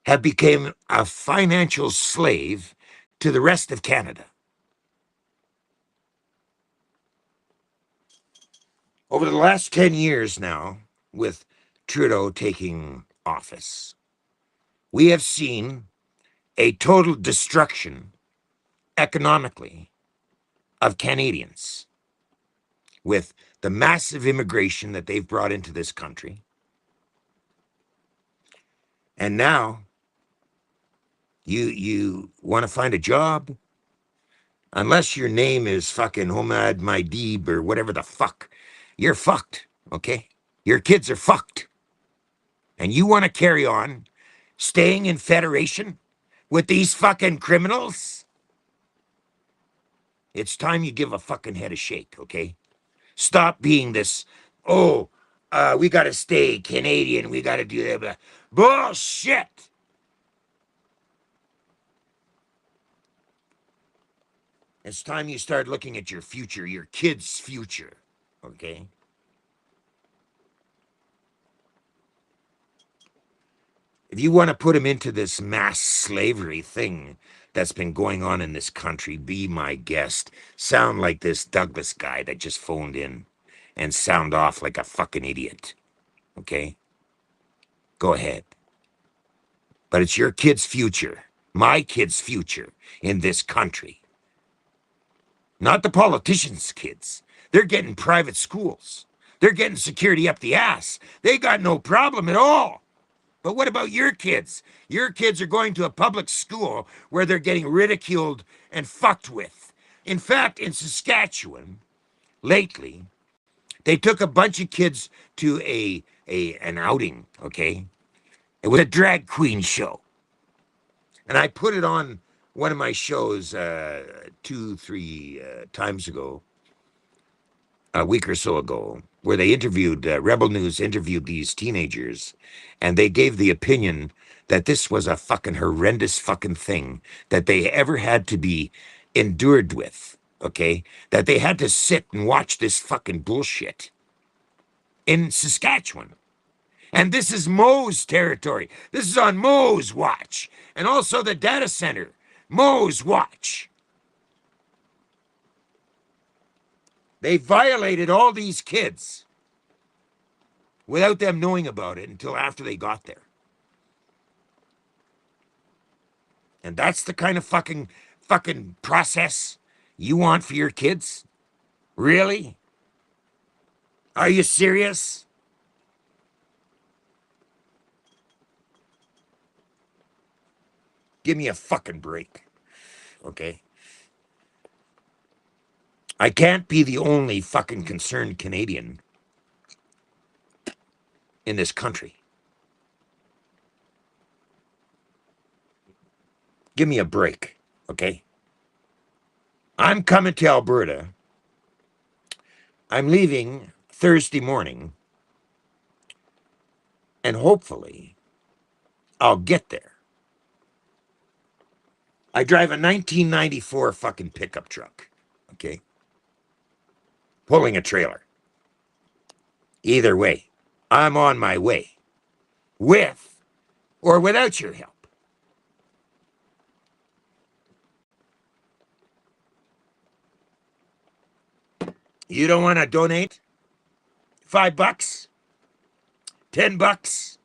have become a financial slave to the rest of Canada. Over the last 10 years now, with Trudeau taking office, we have seen a total destruction economically of Canadians with the massive immigration that they've brought into this country. And now you want to find a job, unless your name is fucking Homad Maidib or whatever the fuck, you're fucked, okay? Your kids are fucked. And you want to carry on staying in federation with these fucking criminals? It's time you give a fucking head a shake, okay? Stop being this, we got to stay Canadian, we got to do that. Blah. Bullshit! It's time you start looking at your future, your kids' future, okay? If you want to put them into this mass slavery thing that's been going on in this country, be my guest. Sound like this Douglas guy that just phoned in and sound off like a fucking idiot, okay? Go ahead. But it's your kid's future, my kid's future in this country. Not the politicians' kids. They're getting private schools. They're getting security up the ass. They got no problem at all. But what about your kids? Your kids are going to a public school where they're getting ridiculed and fucked with. In fact, in Saskatchewan, lately, they took a bunch of kids to an outing, okay? It was a drag queen show. And I put it on one of my shows 2-3 times ago, a week or so ago, where they interviewed, Rebel News interviewed these teenagers, and they gave the opinion that this was a fucking horrendous fucking thing that they ever had to be endured with, okay? That they had to sit and watch this fucking bullshit in Saskatchewan. And this is Mo's territory. This is on Mo's watch. And also the data center, Mo's watch. They violated all these kids without them knowing about it until after they got there. And that's the kind of fucking process you want for your kids? Really? Are you serious? Give me a fucking break, okay? I can't be the only fucking concerned Canadian in this country. Give me a break, okay? I'm coming to Alberta. I'm leaving Thursday morning, and hopefully I'll get there. I drive a 1994 fucking pickup truck, okay? Pulling a trailer. Either way, I'm on my way, with or without your help. You don't want to donate $5, $10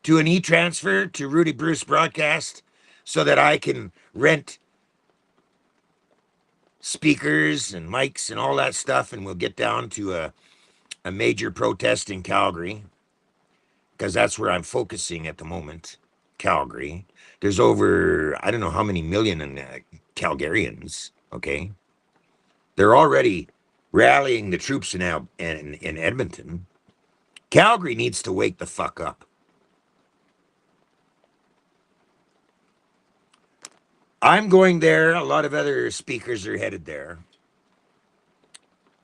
to an e-transfer to Rudy Bruce Broadcast so that I can rent speakers and mics and all that stuff, and we'll get down to a major protest in Calgary, because that's where I'm focusing at the moment, Calgary. There's over, I don't know how many million Calgarians, okay? They're already rallying the troops in Edmonton. Calgary needs to wake the fuck up. I'm going there. A lot of other speakers are headed there,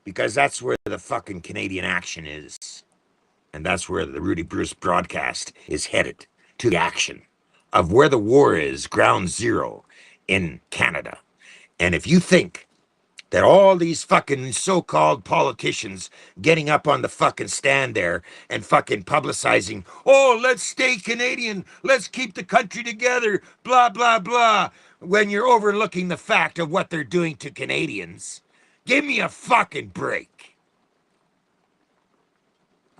because that's where the fucking Canadian action is. And that's where the Rudy Bruce broadcast is headed, to the action of where the war is, ground zero in Canada. And if you think that all these fucking so-called politicians getting up on the fucking stand there and fucking publicizing, oh, let's stay Canadian, let's keep the country together, blah, blah, blah, when you're overlooking the fact of what they're doing to Canadians, give me a fucking break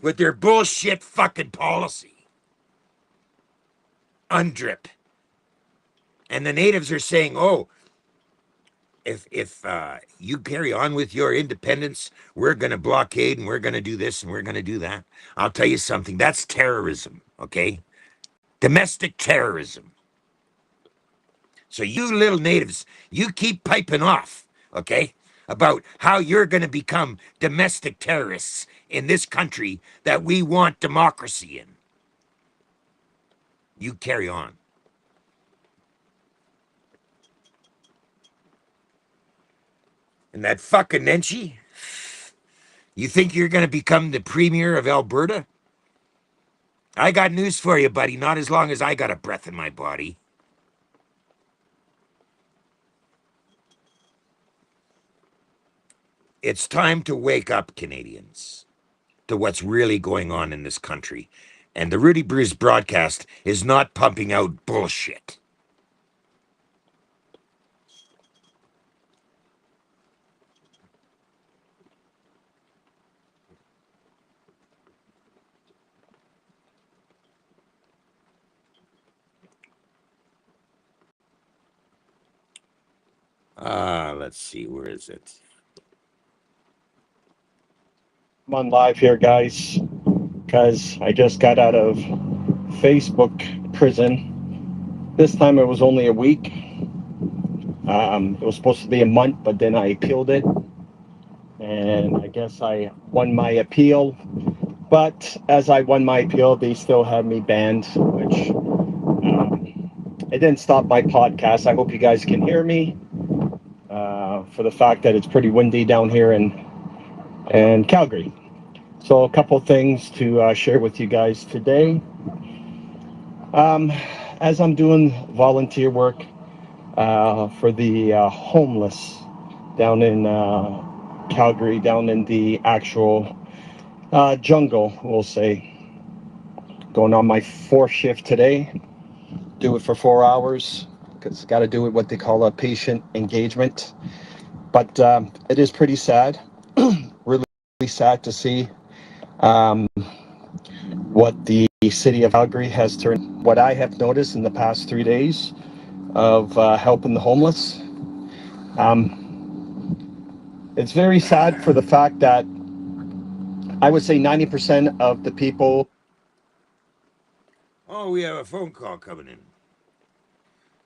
with their bullshit fucking policy. UNDRIP. And the natives are saying, oh, if you carry on with your independence, we're going to blockade and we're going to do this and we're going to do that. I'll tell you something. That's terrorism, okay? Domestic terrorism. So you little natives, you keep piping off, okay, about how you're going to become domestic terrorists in this country that we want democracy in. You carry on. And that fucking Nenshi, you think you're going to become the premier of Alberta? I got news for you, buddy. Not as long as I got a breath in my body. It's time to wake up, Canadians, to what's really going on in this country. And the Rudy Bruce broadcast is not pumping out bullshit. Let's see, where is it? I'm on live here, guys, because I just got out of Facebook prison. This time it was only a week. It was supposed to be a month, but then I appealed it. And I guess I won my appeal. But as I won my appeal, they still had me banned, which it didn't stop my podcast. I hope you guys can hear me for the fact that it's pretty windy down here in Calgary. So a couple things to share with you guys today. As I'm doing volunteer work for the homeless down in Calgary, down in the actual jungle, we'll say. Going on my fourth shift today. Do it for 4 hours because got to do it what they call a patient engagement. But it is pretty sad, really sad to see what the city of Calgary has turned. What I have noticed in the past 3 days of helping the homeless. It's very sad for the fact that I would say 90% of the people. Oh, we have a phone call coming in.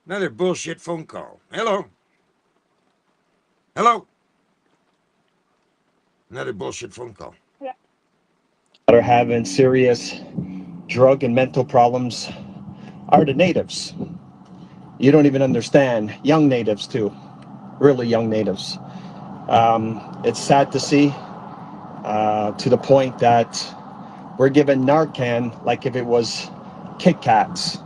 Another bullshit phone call. Hello? Hello? Another bullshit phone call. That are having serious drug and mental problems are the natives. You don't even understand. Young natives, too. Really young natives. It's sad to see to the point that we're given Narcan like if it was Kit Kats.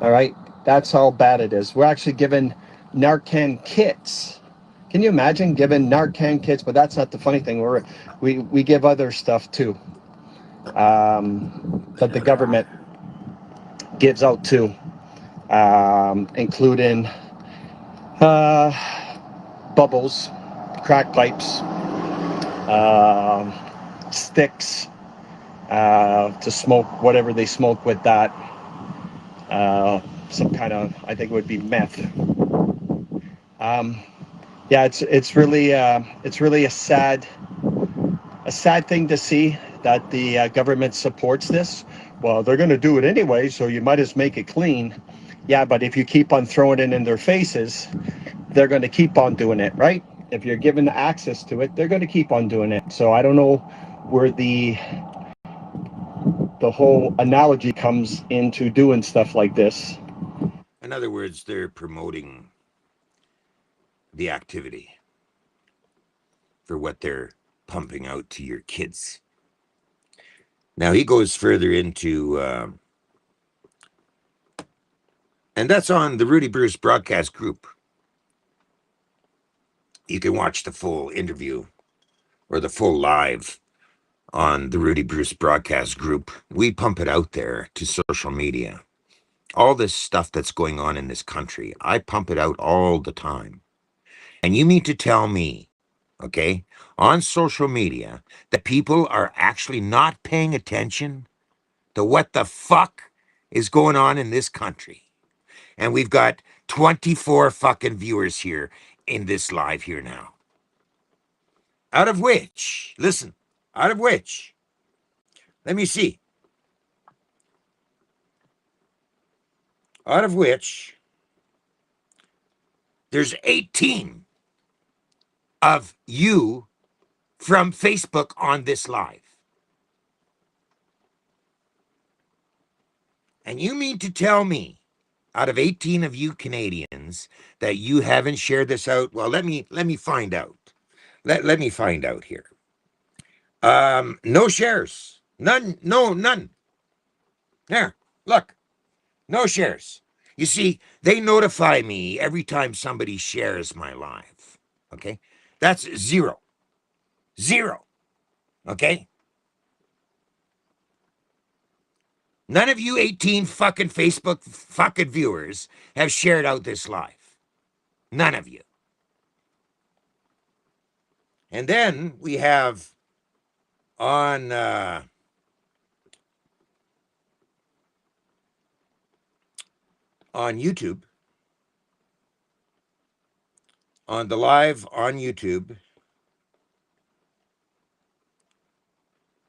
All right? That's how bad it is. We're actually given Narcan kits. Can you imagine giving Narcan kits? But that's not the funny thing. We give other stuff too that the government gives out too, including bubbles, crack pipes, sticks to smoke whatever they smoke with that. Some kind of, I think it would be meth. Yeah, it's really a sad thing to see that the government supports this. Well, they're going to do it anyway, so you might as well make it clean. Yeah, but if you keep on throwing it in their faces, they're going to keep on doing it, right? If you're given access to it, they're going to keep on doing it. So I don't know where the whole analogy comes into doing stuff like this. In other words, they're promoting the activity for what they're pumping out to your kids. Now he goes further into, and that's on the Rudy Bruce broadcast group. You can watch the full interview or the full live on the Rudy Bruce broadcast group. We pump it out there to social media. All this stuff that's going on in this country, I pump it out all the time. And you mean to tell me, okay, on social media, that people are actually not paying attention to what the fuck is going on in this country? And we've got 24 fucking viewers here in this live here now. Out of which, listen, out of which, let me see. Out of which, there's 18 of you from Facebook on this live. And you mean to tell me, out of 18 of you Canadians, that you haven't shared this out? Well, let me find out. Let me find out here. No shares. None. No, none. There. Look. No shares. You see, they notify me every time somebody shares my live. Okay? That's zero. Zero. Okay? None of you 18 fucking Facebook fucking viewers have shared out this live. None of you. And then we have on YouTube, on the live on YouTube,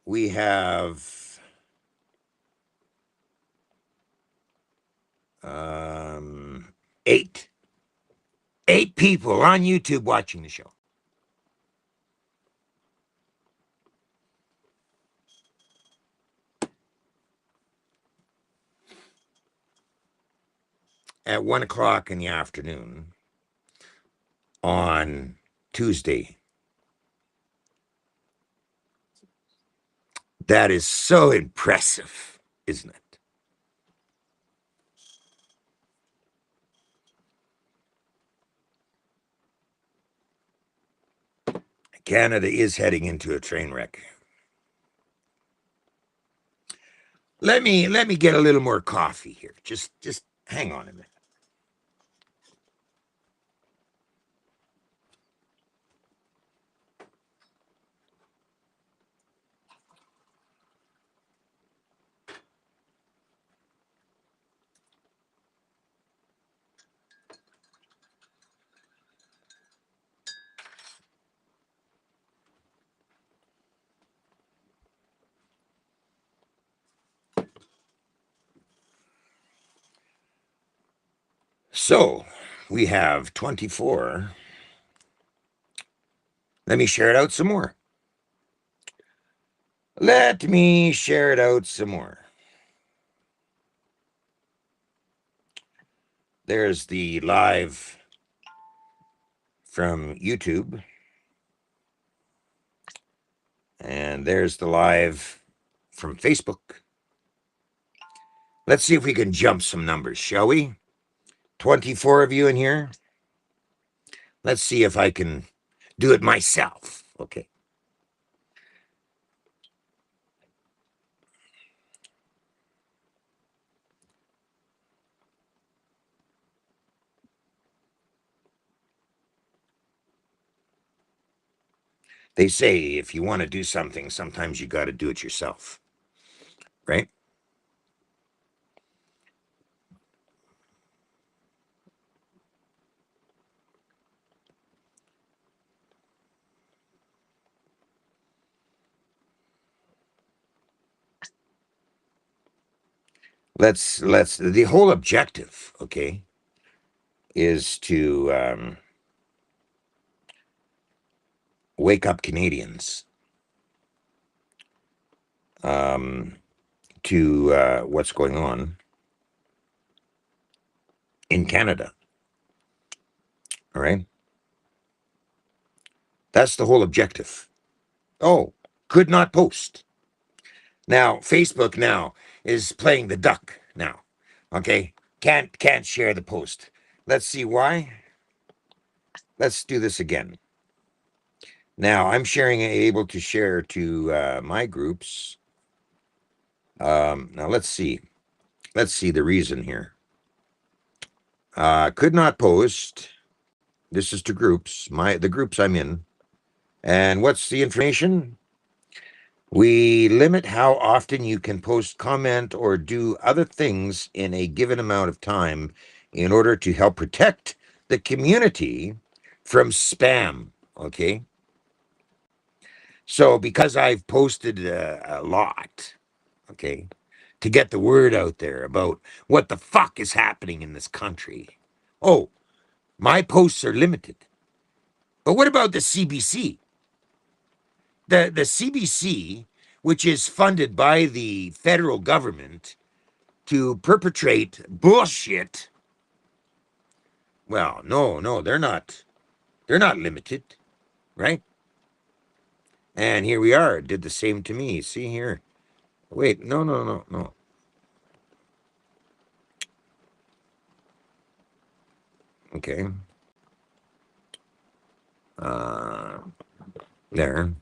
we have eight people on YouTube watching the show. At 1 o'clock in the afternoon on Tuesday. That is so impressive, isn't it? Canada is heading into a train wreck. Let me get a little more coffee here. Just hang on a minute. So, we have 24. Let me share it out some more. Let me share it out some more. There's the live from YouTube. And there's the live from Facebook. Let's see if we can jump some numbers, shall we? 24 of you in here. Let's see if I can do it myself. Okay. They say if you want to do something, sometimes you got to do it yourself. Right? Let's the whole objective, okay, is to wake up Canadians to what's going on in Canada. All right. That's the whole objective. Oh, could not post. Now, Facebook now is playing the duck now. Okay? Can't share the post. Let's see why. Let's do this again. Now, I'm able to share to my groups. Now, let's see. Let's see the reason here. Could not post. This is to groups, the groups I'm in. And what's the information? We limit how often you can post, comment, or do other things in a given amount of time in order to help protect the community from spam. Okay. So because I've posted a lot, okay, to get the word out there about what the fuck is happening in this country. Oh, my posts are limited. But what about the CBC? The CBC, which is funded by the federal government to perpetrate bullshit. Well, no, they're not. They're not limited, right? And here we are. It did the same to me. See here. Wait, no. Okay. There.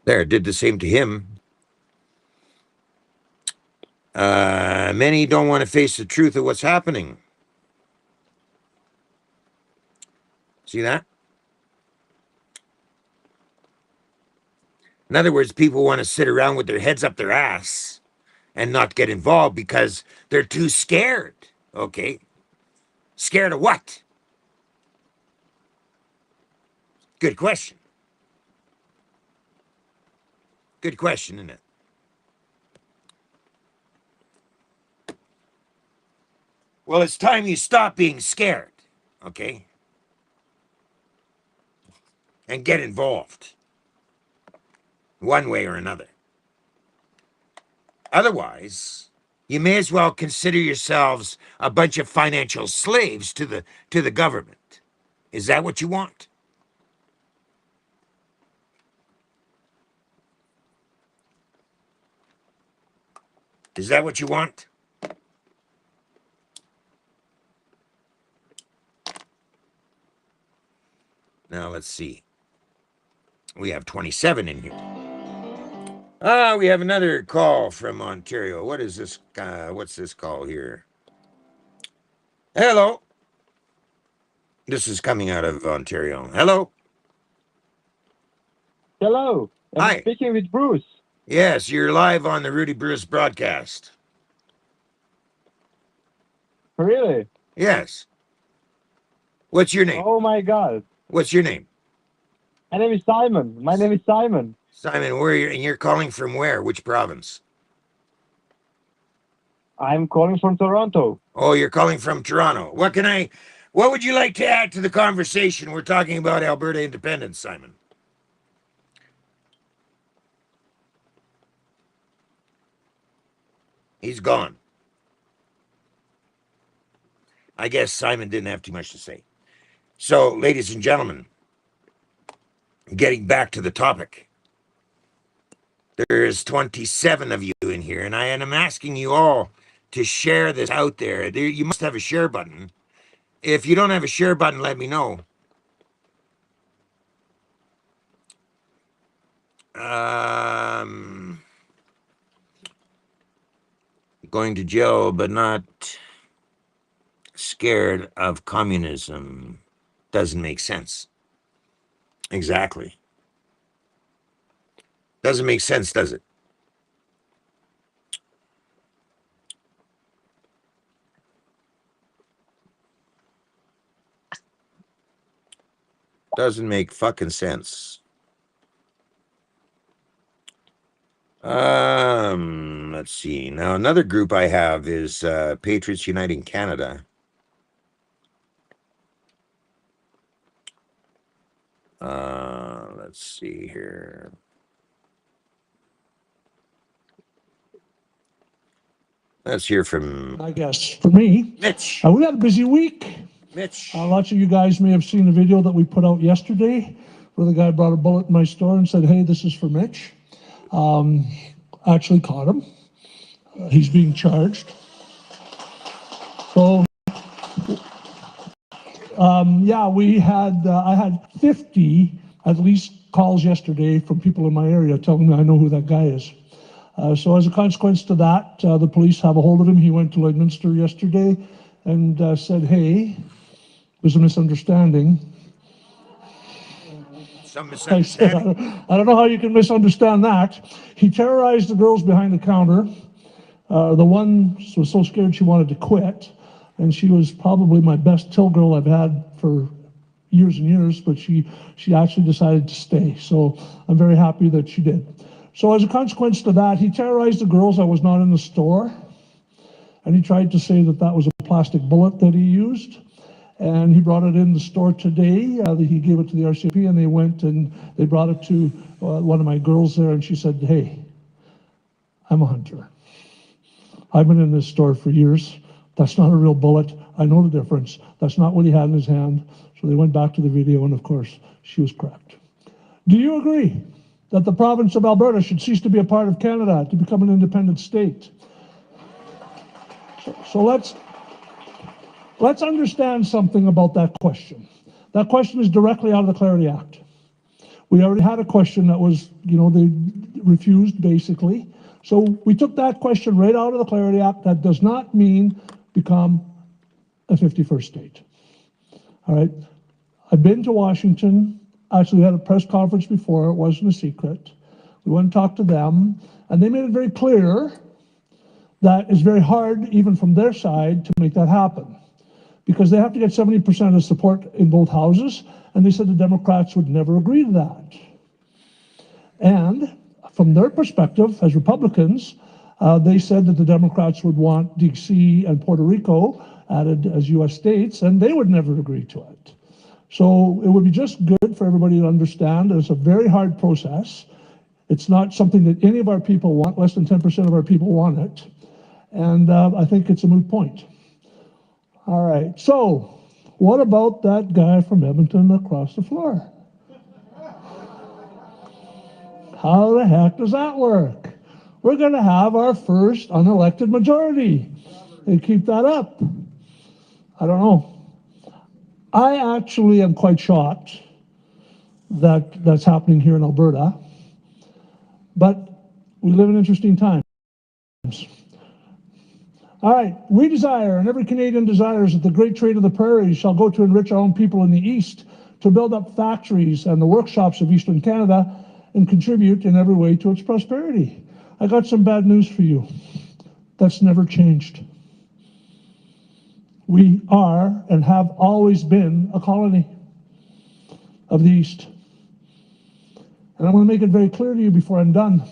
There, it did the same to him. Many don't want to face the truth of what's happening. See that? In other words, people want to sit around with their heads up their ass and not get involved because they're too scared. Okay. Scared of what? Good question. Good question, isn't it? Well, it's time you stop being scared, okay? And get involved one way or another. Otherwise, you may as well consider yourselves a bunch of financial slaves to the government. Is that what you want? Is that what you want? Now, let's see. We have 27 in here. We have another call from Ontario. What is this? What's this call here? Hello. This is coming out of Ontario. Hello. Hello. I'm speaking with Bruce. Yes, you're live on the Rudy Bruce broadcast. Really? Yes. What's your name? Oh my God. What's your name? My name is Simon. My name is Simon. Simon, you're calling from where? Which province? I'm calling from Toronto. Oh, you're calling from Toronto. What would you like to add to the conversation? We're talking about Alberta independence, Simon. He's gone. I guess Simon didn't have too much to say. So, ladies and gentlemen, getting back to the topic, there's 27 of you in here, and I am asking you all to share this out there. You must have a share button. If you don't have a share button, let me know. Going to jail, but not scared of communism doesn't make sense. Exactly. Doesn't make sense, does it? Doesn't make fucking sense. Let's see. Now, another group I have is Patriots Uniting Canada. Let's see here. Let's hear from, I guess, for me. Mitch. We had a busy week. Mitch. Lots of you guys may have seen the video that we put out yesterday where the guy brought a bullet in my store and said, hey, this is for Mitch. actually caught him. He's being charged. So, yeah, I had 50 at least calls yesterday from people in my area telling me I know who that guy is. So as a consequence to that, the police have a hold of him. He went to Lloydminster yesterday and said, hey, there's a misunderstanding. Some misunderstanding? I don't know how you can misunderstand that. He terrorized the girls behind the counter. The one was so scared she wanted to quit, and she was probably my best till girl I've had for years and years, but she actually decided to stay. So I'm very happy that she did. So as a consequence to that, he terrorized the girls. I was not in the store, and he tried to say that that was a plastic bullet that he used. And he brought it in the store today. He gave it to the RCMP, and they went and they brought it to one of my girls there, and she said, hey, I'm a hunter. I've been in this store for years. That's not a real bullet. I know the difference. That's not what he had in his hand. So they went back to the video, and of course, she was correct. Do you agree that the province of Alberta should cease to be a part of Canada to become an independent state? So let's understand something about that question. That question is directly out of the Clarity Act. We already had a question that was, they refused basically. So we took that question right out of the Clarity Act. That does not mean become a 51st state. All right. I've been to Washington. Actually, we had a press conference before. It wasn't a secret. We went and talked to them, and they made it very clear that it's very hard, even from their side, to make that happen, because they have to get 70% of support in both houses, and they said the Democrats would never agree to that. And from their perspective, as Republicans, they said that the Democrats would want DC and Puerto Rico added as U.S. states, and they would never agree to it. So it would be just good for everybody to understand that it's a very hard process. It's not something that any of our people want. Less than 10% of our people want it. And I think it's a moot point. All right, so what about that guy from Edmonton across the floor? How the heck does that work? We're going to have our first unelected majority. They keep that up. I don't know. I actually am quite shocked that that's happening here in Alberta, but we live in interesting times. All right, we desire, and every Canadian desires, that the great trade of the prairies shall go to enrich our own people in the East, to build up factories and the workshops of Eastern Canada, and contribute in every way to its prosperity. I got some bad news for you. That's never changed. We are and have always been a colony of the East. And I want to make it very clear to you before I'm done.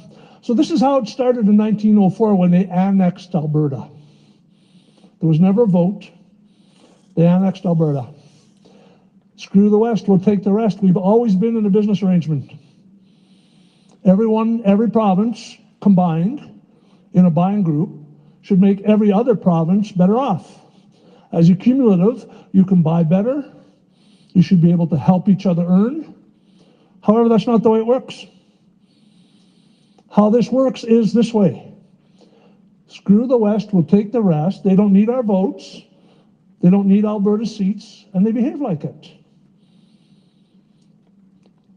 So this is how it started in 1904 when they annexed Alberta. There was never a vote. They annexed Alberta. Screw the West, we'll take the rest. We've always been in a business arrangement. Every province combined in a buying group should make every other province better off. As a cumulative, you can buy better. You should be able to help each other earn. However, that's not the way it works. How this works is this way. Screw the West, we'll take the rest. They don't need our votes. They don't need Alberta seats, and they behave like it.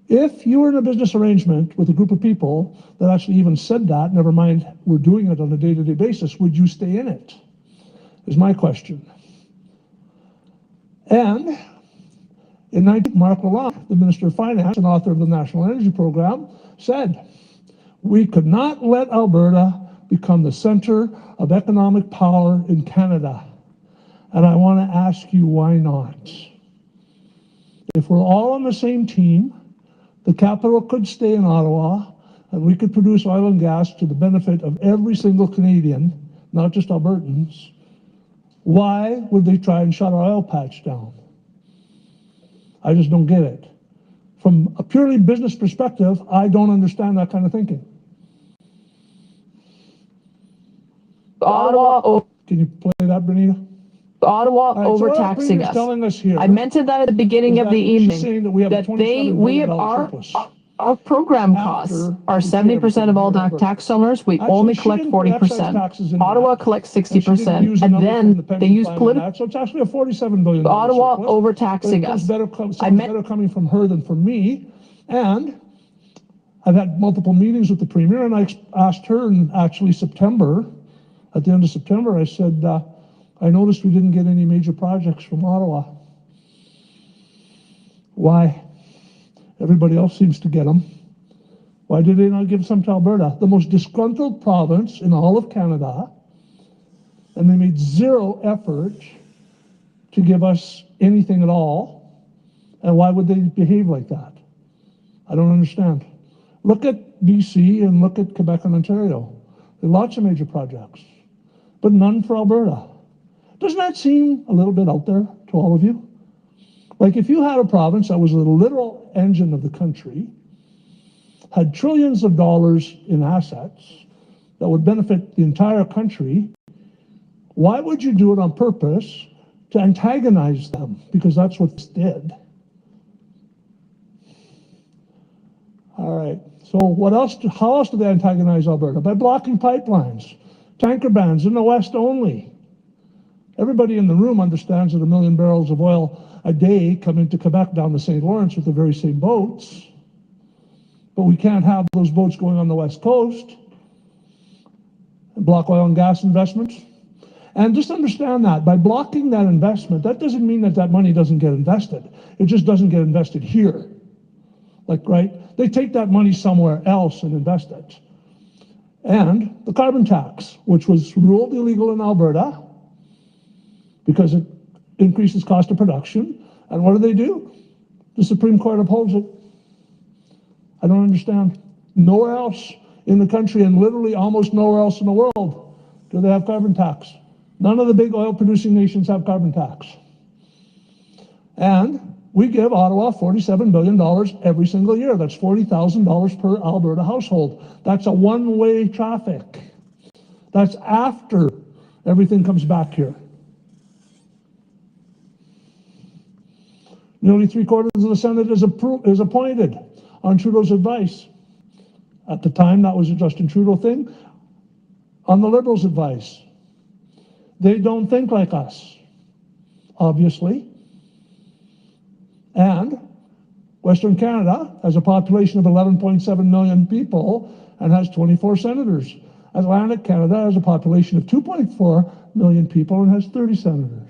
If you were in a business arrangement with a group of people that actually even said that, never mind we're doing it on a day-to-day basis, would you stay in it? Is my question. And in 19, Mark Lalonde, the Minister of Finance and author of the National Energy Program, said, we could not let Alberta become the center of economic power in Canada. And I want to ask you, why not? If we're all on the same team, the capital could stay in Ottawa, and we could produce oil and gas to the benefit of every single Canadian, not just Albertans. Why would they try and shut our oil patch down? I just don't get it. From a purely business perspective, I don't understand that kind of thinking. Ottawa. Can you play that, Benita? Ottawa Right, overtaxing so telling us here I mentioned that at the beginning of the evening. Saying that we have a $27 billion surplus. Our program costs are 70% of all tax dollars. We only collect 40%. Ottawa collects 60%, and then they use political. So it's actually a $47 billion. Ottawa overtaxing us. Better coming from her than from me, and I've had multiple meetings with the Premier, and I asked her in actually September, at the end of September, I said, I noticed we didn't get any major projects from Ottawa. Why? Everybody else seems to get them. Why did they not give some to Alberta? The most disgruntled province in all of Canada, and they made zero effort to give us anything at all. And why would they behave like that? I don't understand. Look at BC and look at Quebec and Ontario. There are lots of major projects, but none for Alberta. Doesn't that seem a little bit out there to all of you? Like if you had a province that was the literal engine of the country, had trillions of dollars in assets that would benefit the entire country, why would you do it on purpose to antagonize them? Because that's what this did. All right, so what else? How else do they antagonize Alberta? By blocking pipelines, tanker bans in the West only. Everybody in the room understands that 1 million barrels of oil a day come into Quebec down the St. Lawrence with the very same boats. But we can't have those boats going on the West Coast and block oil and gas investments. And just understand that by blocking that investment, that doesn't mean that that money doesn't get invested. It just doesn't get invested here. Like, right? They take that money somewhere else and invest it. And the carbon tax, which was ruled illegal in Alberta because it increases cost of production. And what do? The Supreme Court upholds it. I don't understand. Nowhere else in the country, and literally almost nowhere else in the world, do they have carbon tax. None of the big oil producing nations have carbon tax. And we give Ottawa $47 billion every single year. That's $40,000 per Alberta household. That's a one-way traffic. That's after everything comes back here. Nearly 3/4 of the Senate is appointed on Trudeau's advice. At the time, that was a Justin Trudeau thing. On the Liberals' advice. They don't think like us, obviously. And Western Canada has a population of 11.7 million people and has 24 senators. Atlantic Canada has a population of 2.4 million people and has 30 senators.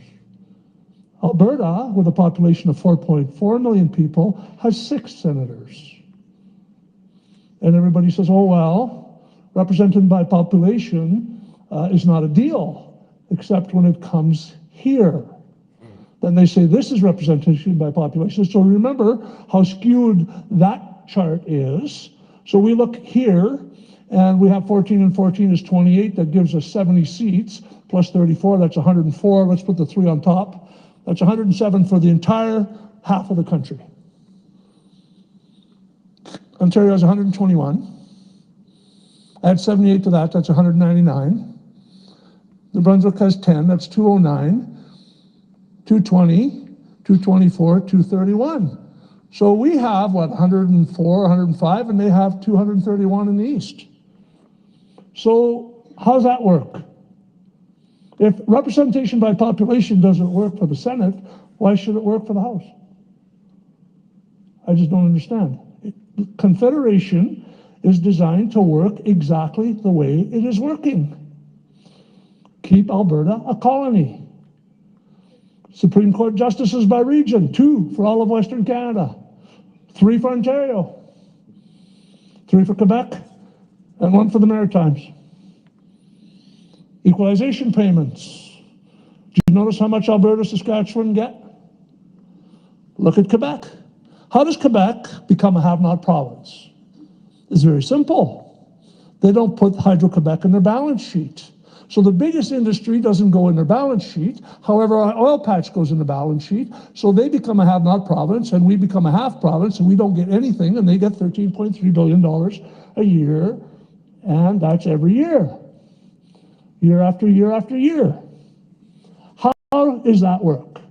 Alberta, with a population of 4.4 million people, has 6 senators. And everybody says, oh, well, represented by population is not a deal, except when it comes here. Then they say this is representation by population. So remember how skewed that chart is. So we look here, and we have 14 and 14 is 28. That gives us 70 seats, plus 34, that's 104. Let's put the 3 on top. That's 107 for the entire half of the country. Ontario has 121. Add 78 to that, that's 199. New Brunswick has 10, that's 209. 220, 224, 231. So we have, what, 104, 105, and they have 231 in the East. So how does that work? If representation by population doesn't work for the Senate, why should it work for the House? I just don't understand. Confederation is designed to work exactly the way it is working. Keep Alberta a colony. Supreme Court justices by region, 2 for all of Western Canada, 3 for Ontario, 3 for Quebec, and 1 for the Maritimes. Equalization payments. Do you notice how much Alberta, Saskatchewan get? Look at Quebec. How does Quebec become a have-not province? It's very simple. They don't put Hydro-Quebec in their balance sheet. So the biggest industry doesn't go in their balance sheet. However, our oil patch goes in the balance sheet. So they become a have-not province, and we become a half province, and we don't get anything, and they get $13.3 billion a year, and that's every year. Year after year after year. How does that work?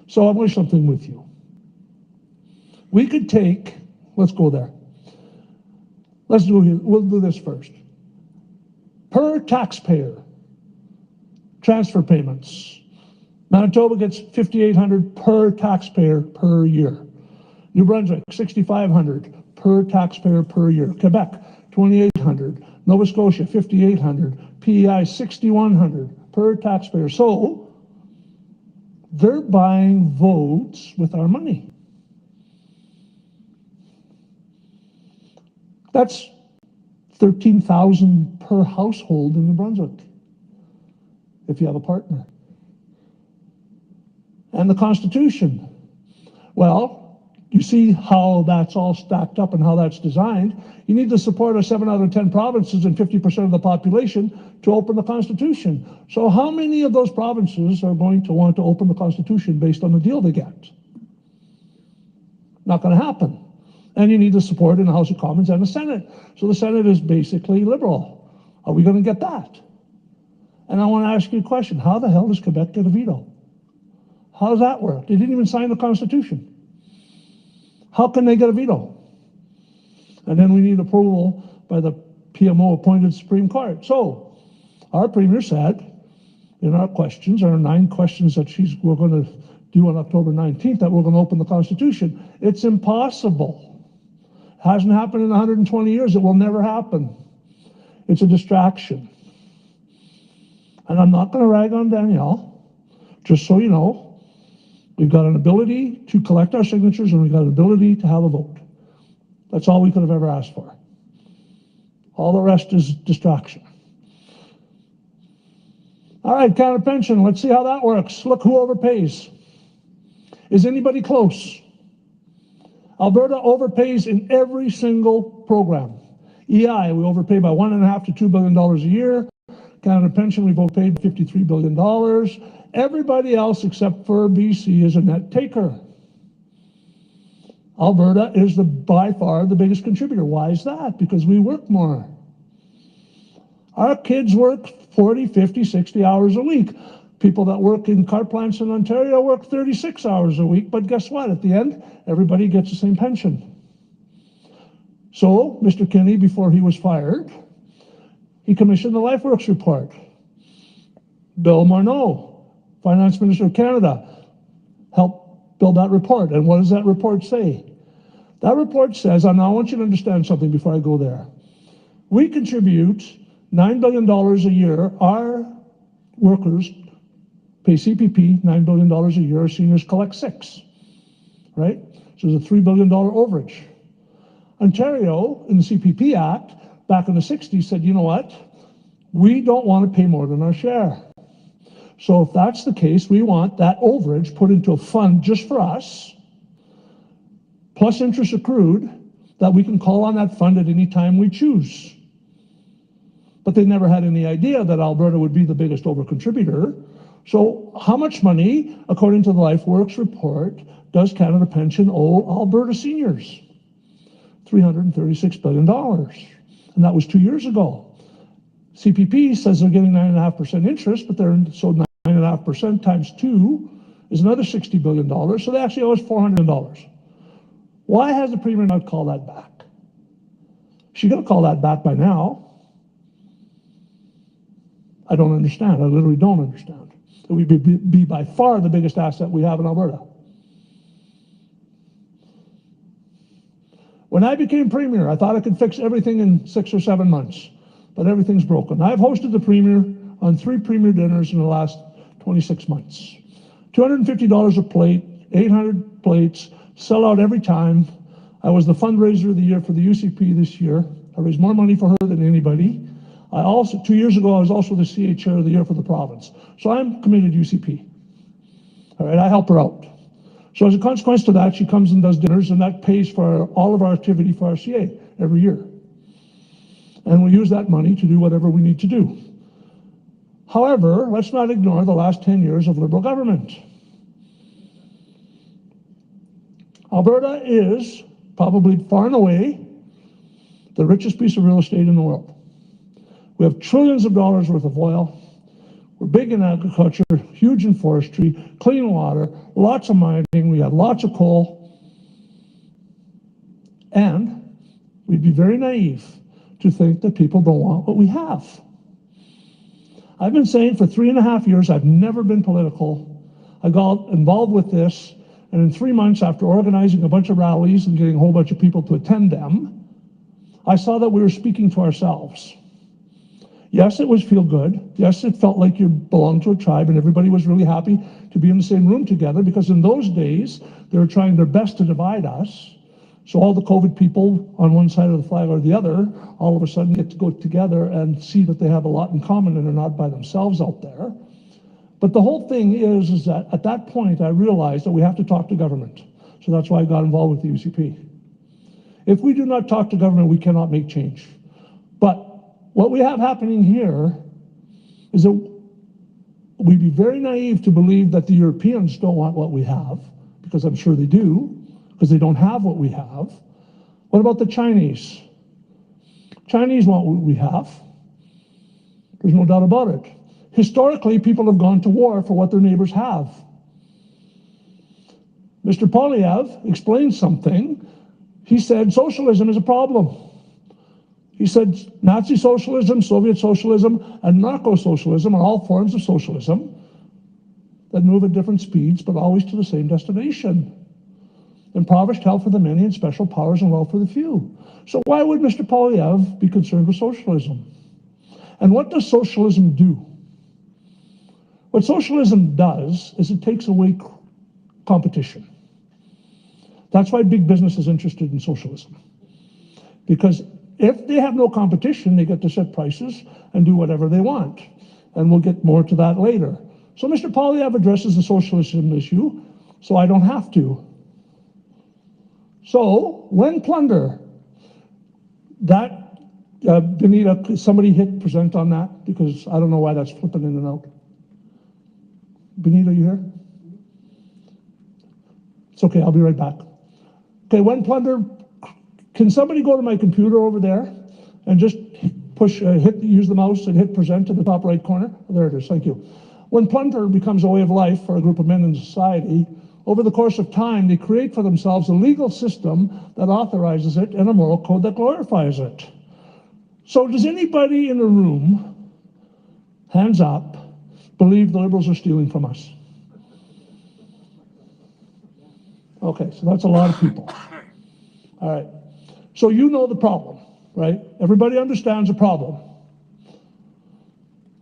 So I wish something with you. We could take, let's go there. We'll do this first. Per taxpayer, transfer payments. Manitoba gets $5,800 per taxpayer per year. New Brunswick, $6,500 per taxpayer per year. Quebec, $2,800. Nova Scotia, $5,800. PEI, $6,100 per taxpayer. So they're buying votes with our money. That's $13,000 per household in New Brunswick, if you have a partner. And the Constitution. Well, you see how that's all stacked up and how that's designed. You need the support of 7 out of 10 provinces and 50% of the population to open the Constitution. So how many of those provinces are going to want to open the Constitution based on the deal they get? Not going to happen. And you need the support in the House of Commons and the Senate. So the Senate is basically liberal. Are we going to get that? And I want to ask you a question. How the hell does Quebec get a veto? How does that work? They didn't even sign the Constitution. How can they get a veto? And then we need approval by the PMO-appointed Supreme Court. So our Premier said in our questions, our 9 questions that we're going to do on October 19th, that we're going to open the Constitution. It's impossible. Hasn't happened in 120 years. It will never happen. It's a distraction. And I'm not going to rag on Danielle, just so you know. We've got an ability to collect our signatures and we've got an ability to have a vote. That's all we could have ever asked for. All the rest is distraction. All right, Canada Pension, let's see how that works. Look who overpays. Is anybody close? Alberta overpays in every single program. EI, we overpay by $1.5 to $2 billion a year. Canada Pension, we've overpaid $53 billion. Everybody else except for BC is a net taker. Alberta is by far the biggest contributor. Why is that? Because we work more. Our kids work 40, 50, 60 hours a week. People that work in car plants in Ontario work 36 hours a week, but guess what? At the end, everybody gets the same pension. So, Mr. Kinney, before he was fired, he commissioned the LifeWorks report. Bill Morneau, Finance Minister of Canada, helped build that report. And what does that report say? That report says, and I want you to understand something before I go there. We contribute $9 billion a year. Our workers pay CPP $9 billion a year. Our seniors collect $6 billion, right? So there's a $3 billion overage. Ontario, in the CPP Act, back in the 60s, said, you know what? We don't want to pay more than our share. So if that's the case, we want that overage put into a fund just for us, plus interest accrued, that we can call on that fund at any time we choose. But they never had any idea that Alberta would be the biggest over-contributor. So how much money, according to the LifeWorks report, does Canada Pension owe Alberta seniors? $336 billion. And that was 2 years ago. CPP says they're getting 9.5% interest, but so 9.5% times 2 is another $60 billion. So they actually owe us $400 billion. Why has the Premier not called that back? She's going to call that back by now. I don't understand. I literally don't understand. It would be by far the biggest asset we have in Alberta. When I became Premier, I thought I could fix everything in 6 or 7 months, but everything's broken. I've hosted the Premier on 3 Premier dinners in the last 26 months. $250 a plate, 800 plates, sell out every time. I was the fundraiser of the year for the UCP this year. I raised more money for her than anybody. 2 years ago, I was also the CA Chair of the year for the province. So I'm committed to UCP. All right, I help her out. So as a consequence to that, she comes and does dinners, and that pays for all of our activity for our CA every year. And we use that money to do whatever we need to do. However, let's not ignore the last 10 years of Liberal government. Alberta is probably far and away the richest piece of real estate in the world. We have trillions of dollars worth of oil. We're big in agriculture, huge in forestry, clean water, lots of mining. We have lots of coal. And we'd be very naive to think that people don't want what we have. I've been saying for 3.5 years, I've never been political. I got involved with this, and in 3 months after organizing a bunch of rallies and getting a whole bunch of people to attend them, I saw that we were speaking to ourselves. Yes, it was feel good. Yes, it felt like you belonged to a tribe and everybody was really happy to be in the same room together, because in those days, they were trying their best to divide us. So all the COVID people on one side of the flag or the other, all of a sudden get to go together and see that they have a lot in common and are not by themselves out there. But the whole thing is that at that point, I realized that we have to talk to government. So that's why I got involved with the UCP. If we do not talk to government, we cannot make change. But what we have happening here is that we'd be very naive to believe that the Europeans don't want what we have, because I'm sure they do, because they don't have what we have. What about the Chinese? Chinese want what we have. There's no doubt about it. Historically, people have gone to war for what their neighbors have. Mr. Polyev explained something. He said socialism is a problem. He said Nazi socialism, Soviet socialism, and narco-socialism are all forms of socialism that move at different speeds, but always to the same destination. Impoverished health for the many and special powers and wealth for the few. So why would Mr. Polyev be concerned with socialism? And what does socialism do? What socialism does is it takes away competition. That's why big business is interested in socialism. Because if they have no competition, they get to set prices and do whatever they want. And we'll get more to that later. So Mr. Polyev addresses the socialism issue, so I don't have to. So when plunder, that, Benita, somebody hit present on that, because I don't know why that's flipping in and out. Benita, you here? It's okay, I'll be right back. Okay, when plunder, can somebody go to my computer over there and just push, use the mouse and hit present to the top right corner? There it is, thank you. When plunder becomes a way of life for a group of men in society, over the course of time, they create for themselves a legal system that authorizes it and a moral code that glorifies it. So does anybody in the room, hands up, believe the Liberals are stealing from us? Okay, so that's a lot of people. All right, so you know the problem, right? Everybody understands the problem.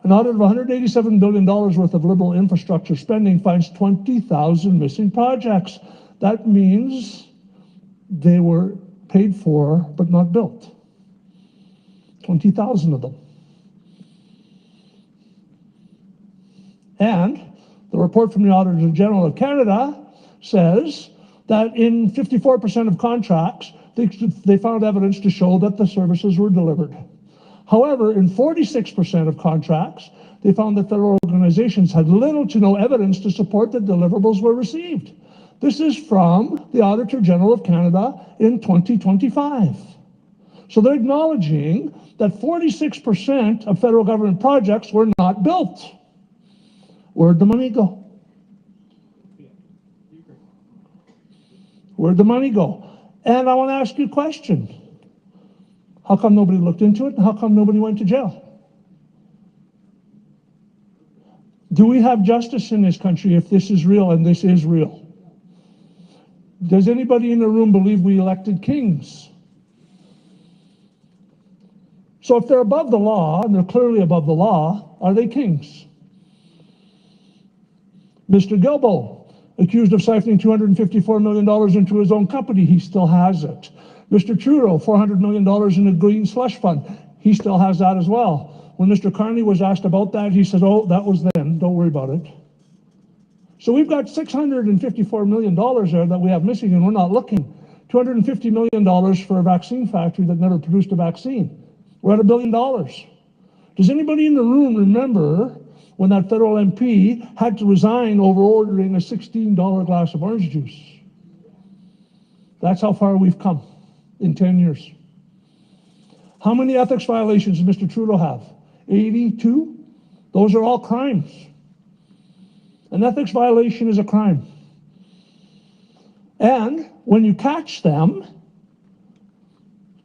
An audit of $187 billion worth of Liberal infrastructure spending finds 20,000 missing projects. That means they were paid for but not built. 20,000 of them. And the report from the Auditor General of Canada says that in 54% of contracts, they found evidence to show that the services were delivered. However, in 46% of contracts, they found that federal organizations had little to no evidence to support that deliverables were received. This is from the Auditor General of Canada in 2025. So they're acknowledging that 46% of federal government projects were not built. Where'd the money go? Where'd the money go? And I want to ask you a question. How come nobody looked into it, and how come nobody went to jail? Do we have justice in this country if this is real, and this is real? Does anybody in the room believe we elected kings? So if they're above the law, and they're clearly above the law, are they kings? Mr. Guilbeault, accused of siphoning $254 million into his own company, he still has it. Mr. Trudeau, $400 million in a green slush fund. He still has that as well. When Mr. Carney was asked about that, he said, oh, that was then, don't worry about it. So we've got $654 million there that we have missing, and we're not looking. $250 million for a vaccine factory that never produced a vaccine. We're at $1 billion. Does anybody in the room remember when that federal MP had to resign over ordering a $16 glass of orange juice? That's how far we've come in 10 years. How many ethics violations does Mr. Trudeau have? 82? Those are all crimes. An ethics violation is a crime. And when you catch them,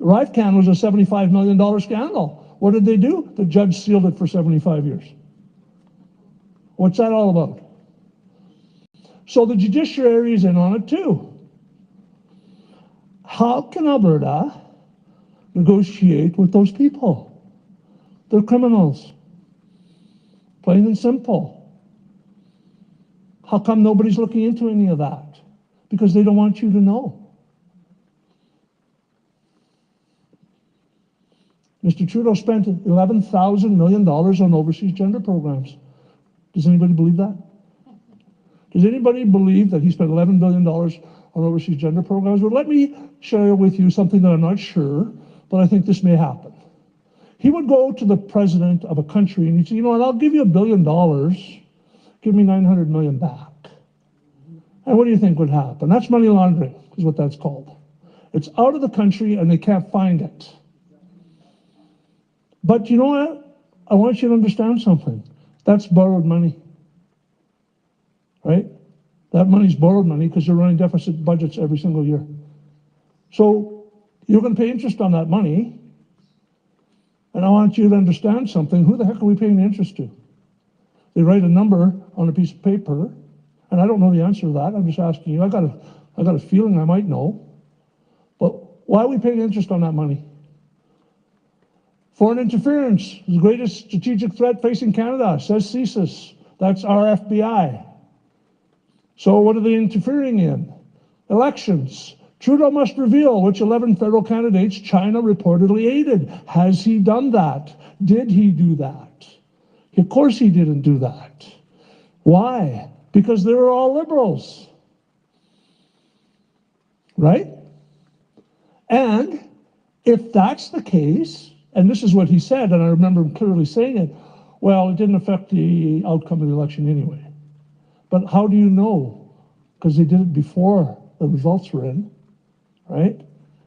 RiveCan was a $75 million scandal. What did they do? The judge sealed it for 75 years. What's that all about? So the judiciary is in on it too. How can Alberta negotiate with those people? They're criminals. Plain and simple. How come nobody's looking into any of that? Because they don't want you to know. Mr. Trudeau spent $11,000 million on overseas gender programs. Does anybody believe that? Does anybody believe that he spent $11 billion on overseas gender programs? Well, let me share with you something that I'm not sure, but I think this may happen. He would go to the president of a country and he'd say, you know what, I'll give you $1 billion, give me $900 million back. And what do you think would happen? That's money laundering, is what that's called. It's out of the country and they can't find it. But you know what? I want you to understand something. That's borrowed money, right? That money's borrowed money because they're running deficit budgets every single year. So you're going to pay interest on that money. And I want you to understand something. Who the heck are we paying the interest to? They write a number on a piece of paper, and I don't know the answer to that. I'm just asking you. I got a feeling I might know. But why are we paying interest on that money? Foreign interference is the greatest strategic threat facing Canada, says CSIS. That's our FBI. So what are they interfering in? Elections. Trudeau must reveal which 11 federal candidates China reportedly aided. Has he done that? Did he do that? Of course he didn't do that. Why? Because they were all liberals. Right? And if that's the case, and this is what he said, and I remember him clearly saying it, well, it didn't affect the outcome of the election anyway. But how do you know? Because they did it before the results were in, right?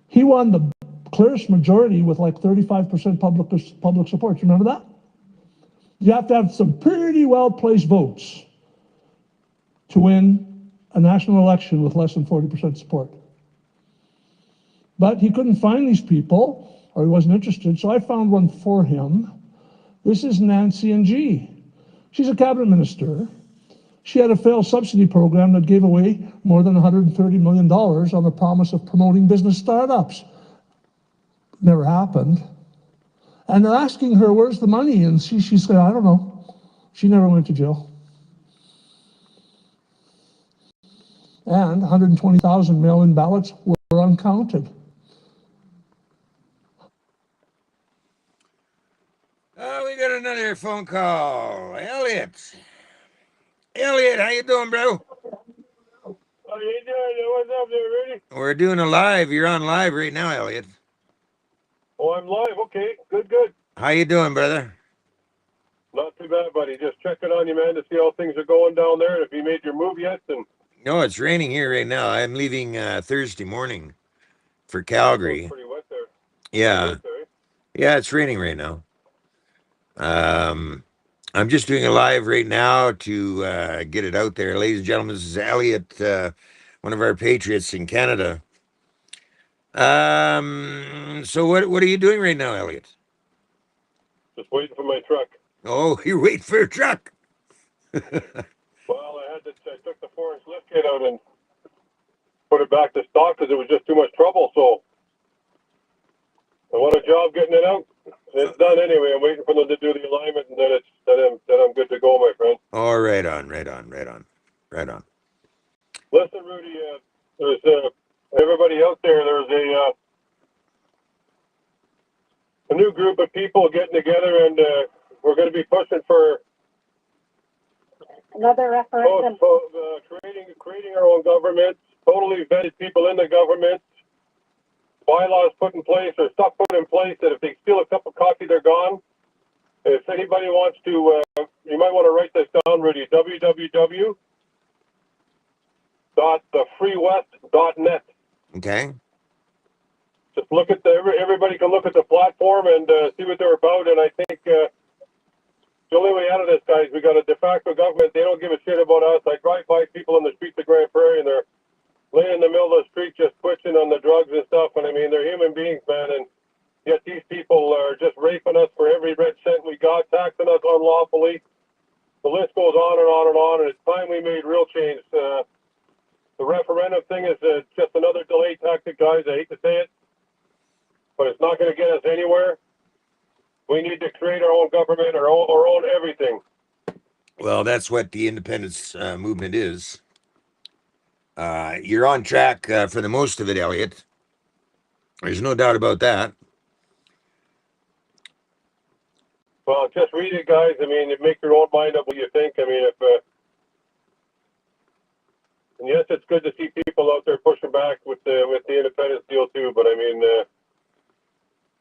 He won the clearest majority with like 35% public support. You remember that? You have to have some pretty well-placed votes to win a national election with less than 40% support. But he couldn't find these people, or he wasn't interested, so I found one for him. This is Nancy Ng. She's a cabinet minister. She had a failed subsidy program that gave away more than $130 million on the promise of promoting business startups. Never happened. And they're asking her, where's the money? And she said, I don't know. She never went to jail. And 120,000 mail-in ballots were uncounted. Oh, we got another phone call. Elliot, how you doing, bro? How you doing? What's up there, Rudy? We're doing a live. You're on live right now, Elliot. Oh, I'm live. Okay, good. How you doing, brother? Not too bad, buddy. Just checking on you, man, to see how things are going down there, and if you made your move yet. And No, it's raining here right now. I'm leaving Thursday morning for it's Calgary. pretty wet there. Yeah, Wet there, eh? yeah, it's raining right now. I'm just doing a live right now to get it out there. Ladies and gentlemen, this is Elliot, one of our patriots in Canada. So what are you doing right now, Elliot? Just waiting for my truck. Oh, you're waiting for a truck. Well, I took the 4-inch lift kit out and put it back to stock because it was just too much trouble. So I want a job getting it out. It's done anyway. I'm waiting for them to do the alignment, and then I'm good to go, my friend. Oh, right on. Listen, Rudy, there's everybody out there. There's a new group of people getting together, and we're going to be pushing for another referendum. Creating our own government, totally vetted people in the government, bylaws put in place or stuff put in place that if they steal a cup of coffee, they're gone. If anybody wants to, you might want to write this down, Rudy, www.thefreewest.net. Okay. Just look at everybody can look at the platform and see what they're about, and I think the only way out of this, guys, we got a de facto government. They don't give a shit about us. I drive by people in the streets of Grand Prairie, and they're laying in the middle of the street just twitching on the drugs and stuff. And I mean, they're human beings, man. And yet these people are just raping us for every red cent we got, taxing us unlawfully. The list goes on and on and on. And it's time we made real change. The referendum thing is just another delay tactic, guys. I hate to say it, but it's not going to get us anywhere. We need to create our own government, our own everything. Well, that's what the independence movement is. You're on track for the most of it, Elliot. There's no doubt about that. Well, just read it, guys. I mean, make your own mind up what you think. I mean, and yes, it's good to see people out there pushing back with the independence deal too. But I mean,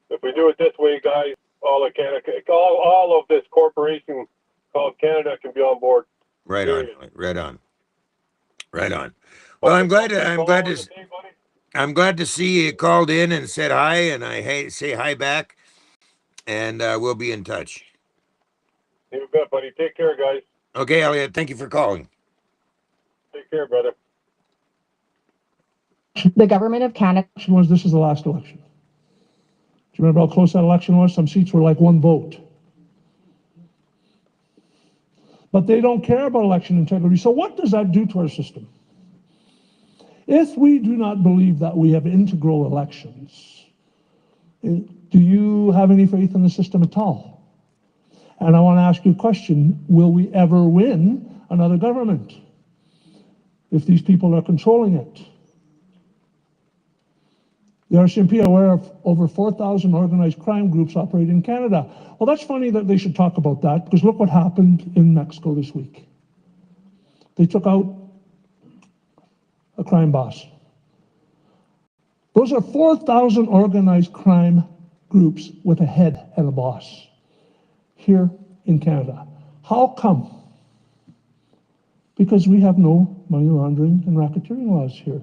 if we do it this way, guys, all of this corporation called Canada can be on board. Right Period. on. Right on. Right on. Well, I'm glad to see you called in and said hi, and I say hi back, and we'll be in touch. You bet, buddy. Take care, guys. Okay, Elliot. Thank you for calling. Take care, brother. The government of Canada. This is the last election. Do you remember how close that election was? Some seats were like one vote. But they don't care about election integrity. So what does that do to our system? If we do not believe that we have integral elections, do you have any faith in the system at all? And I want to ask you a question. Will we ever win another government if these people are controlling it? The RCMP are aware of over 4,000 organized crime groups operating in Canada. Well, that's funny that they should talk about that, because look what happened in Mexico this week. They took out a crime boss. Those are 4,000 organized crime groups with a head and a boss here in Canada. How come? Because we have no money laundering and racketeering laws here.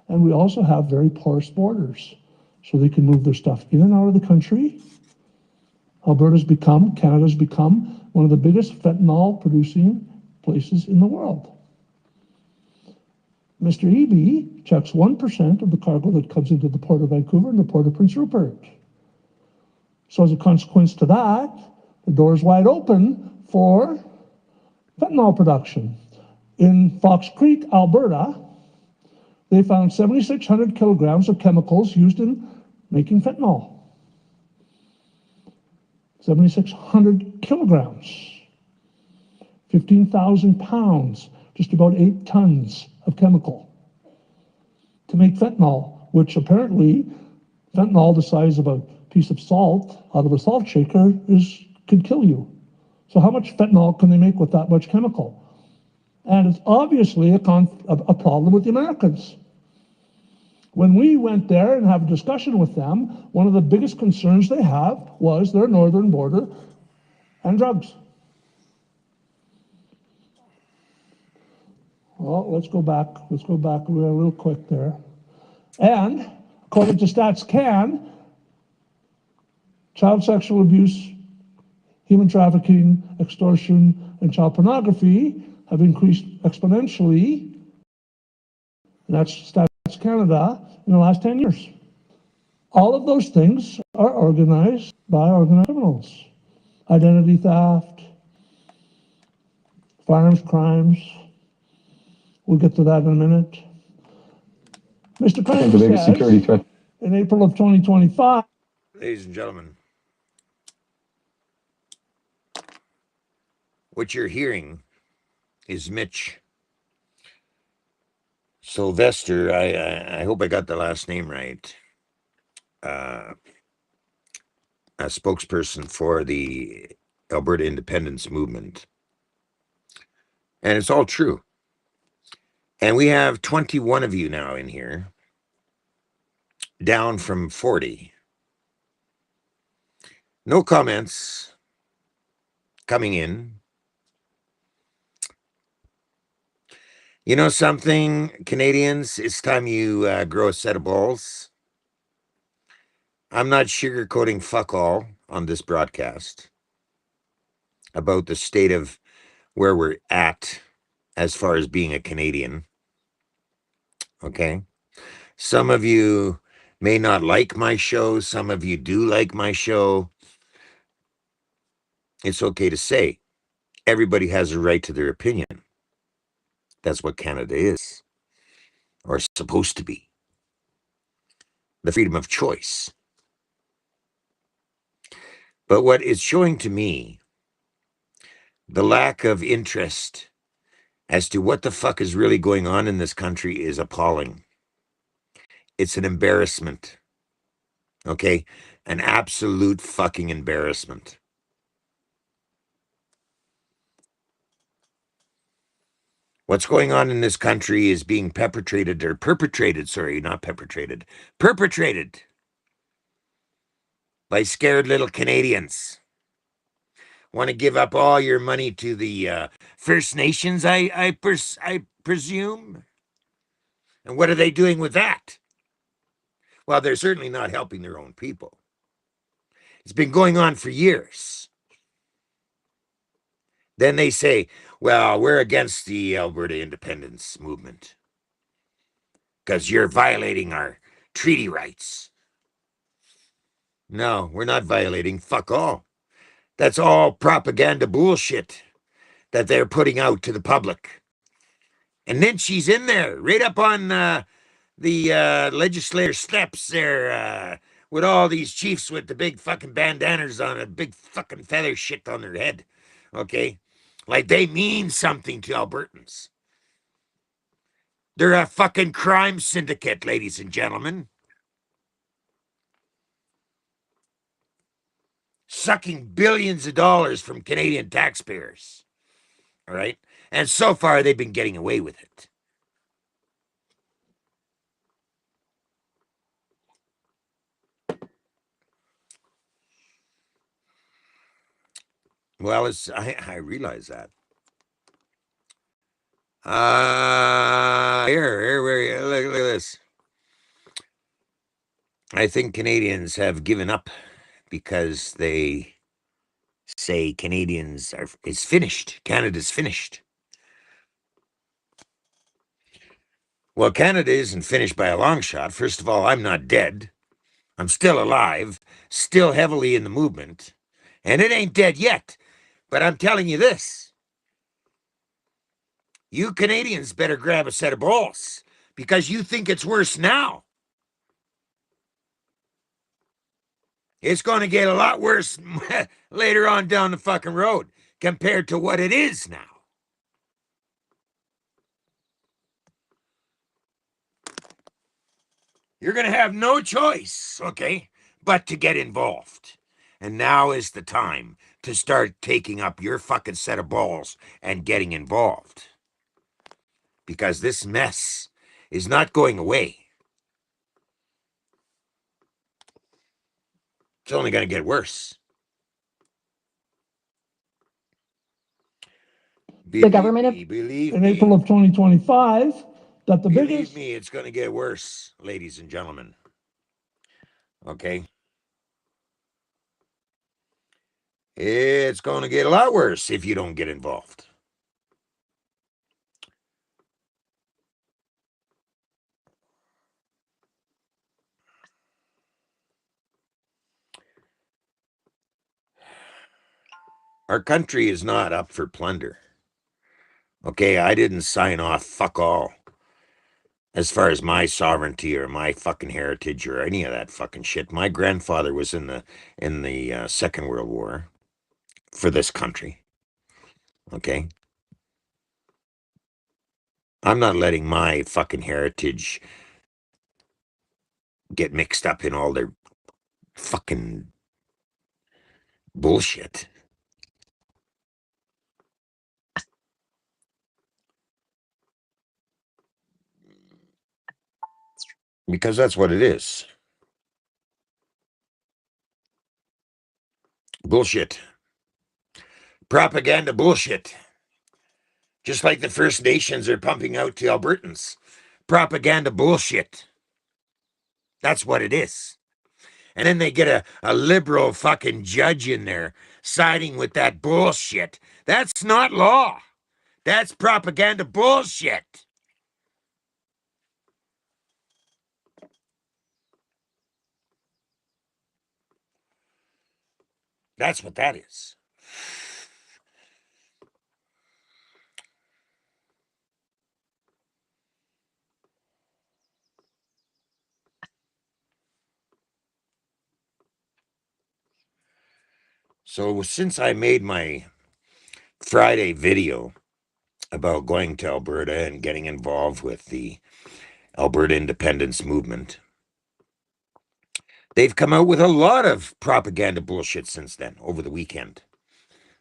And we also have very porous borders, so they can move their stuff in and out of the country. Canada's become one of the biggest fentanyl producing places in the world. Mr. Eby checks 1% of the cargo that comes into the Port of Vancouver and the Port of Prince Rupert. So as a consequence to that, the door is wide open for fentanyl production. In Fox Creek, Alberta, they found 7,600 kilograms of chemicals used in making fentanyl. 7,600 kilograms. 15,000 pounds, just about 8 tons of chemical to make fentanyl, which apparently fentanyl the size of a piece of salt out of a salt shaker could kill you. So how much fentanyl can they make with that much chemical? And it's obviously a problem with the Americans. When we went there and have a discussion with them, one of the biggest concerns they have was their northern border and drugs. Well, let's go back real quick there. And according to Stats Can, child sexual abuse, human trafficking, extortion, and child pornography have increased exponentially. And that's Stats Canada in the last 10 years. All of those things are organized by organized criminals. Identity theft, firearms crimes. We'll get to that in a minute. Mr. Crane the biggest security threat in April of 2025. Ladies and gentlemen, what you're hearing is Mitch Sylvester. I hope I got the last name right. A spokesperson for the Alberta independence movement. And it's all true. And we have 21 of you now in here, down from 40. No comments coming in. You know something, Canadians? It's time you grow a set of balls. I'm not sugarcoating fuck all on this broadcast about the state of where we're at as far as being a Canadian. Okay? Some of you may not like my show. Some of you do like my show. It's okay to say. Everybody has a right to their opinion. That's what Canada is, or supposed to be. The freedom of choice. But what it's showing to me, the lack of interest as to what the fuck is really going on in this country is appalling. It's an embarrassment. Okay? An absolute fucking embarrassment. What's going on in this country is being perpetrated by scared little Canadians. Want to give up all your money to the First Nations, I presume? And what are they doing with that? Well, they're certainly not helping their own people. It's been going on for years. Then they say, well, we're against the Alberta independence movement because you're violating our treaty rights. No, we're not violating. Fuck all. That's all propaganda bullshit that they're putting out to the public. And then she's in there, right up on the legislature steps there with all these chiefs with the big fucking bandanas on, a big fucking feather shit on their head. Okay? Like they mean something to Albertans. They're a fucking crime syndicate, ladies and gentlemen. Sucking billions of dollars from Canadian taxpayers. All right? And so far, they've been getting away with it. Well, I realize that. Here, look at this. I think Canadians have given up because they say it's finished. Canada's finished. Well, Canada isn't finished by a long shot. First of all, I'm not dead. I'm still alive, still heavily in the movement, and it ain't dead yet. But I'm telling you this. You Canadians better grab a set of balls because you think it's worse now. It's going to get a lot worse later on down the fucking road compared to what it is now. You're going to have no choice, okay, but to get involved. And now is the time to start taking up your fucking set of balls and getting involved. Because this mess is not going away. It's only going to get worse. The government of Believe in me, April of 2025 that the believe biggest me, it's going to get worse, ladies and gentlemen. Okay? It's going to get a lot worse if you don't get involved. Our country is not up for plunder. Okay, I didn't sign off fuck all as far as my sovereignty or my fucking heritage or any of that fucking shit. My grandfather was in the Second World War for this country. Okay? I'm not letting my fucking heritage get mixed up in all their fucking bullshit. Because that's what it is. Bullshit. Propaganda bullshit. Just like the First Nations are pumping out to Albertans. Propaganda bullshit. That's what it is. And then they get a liberal fucking judge in there siding with that bullshit. That's not law. That's propaganda bullshit. That's what that is. So since I made my Friday video about going to Alberta and getting involved with the Alberta independence movement, they've come out with a lot of propaganda bullshit since then, over the weekend.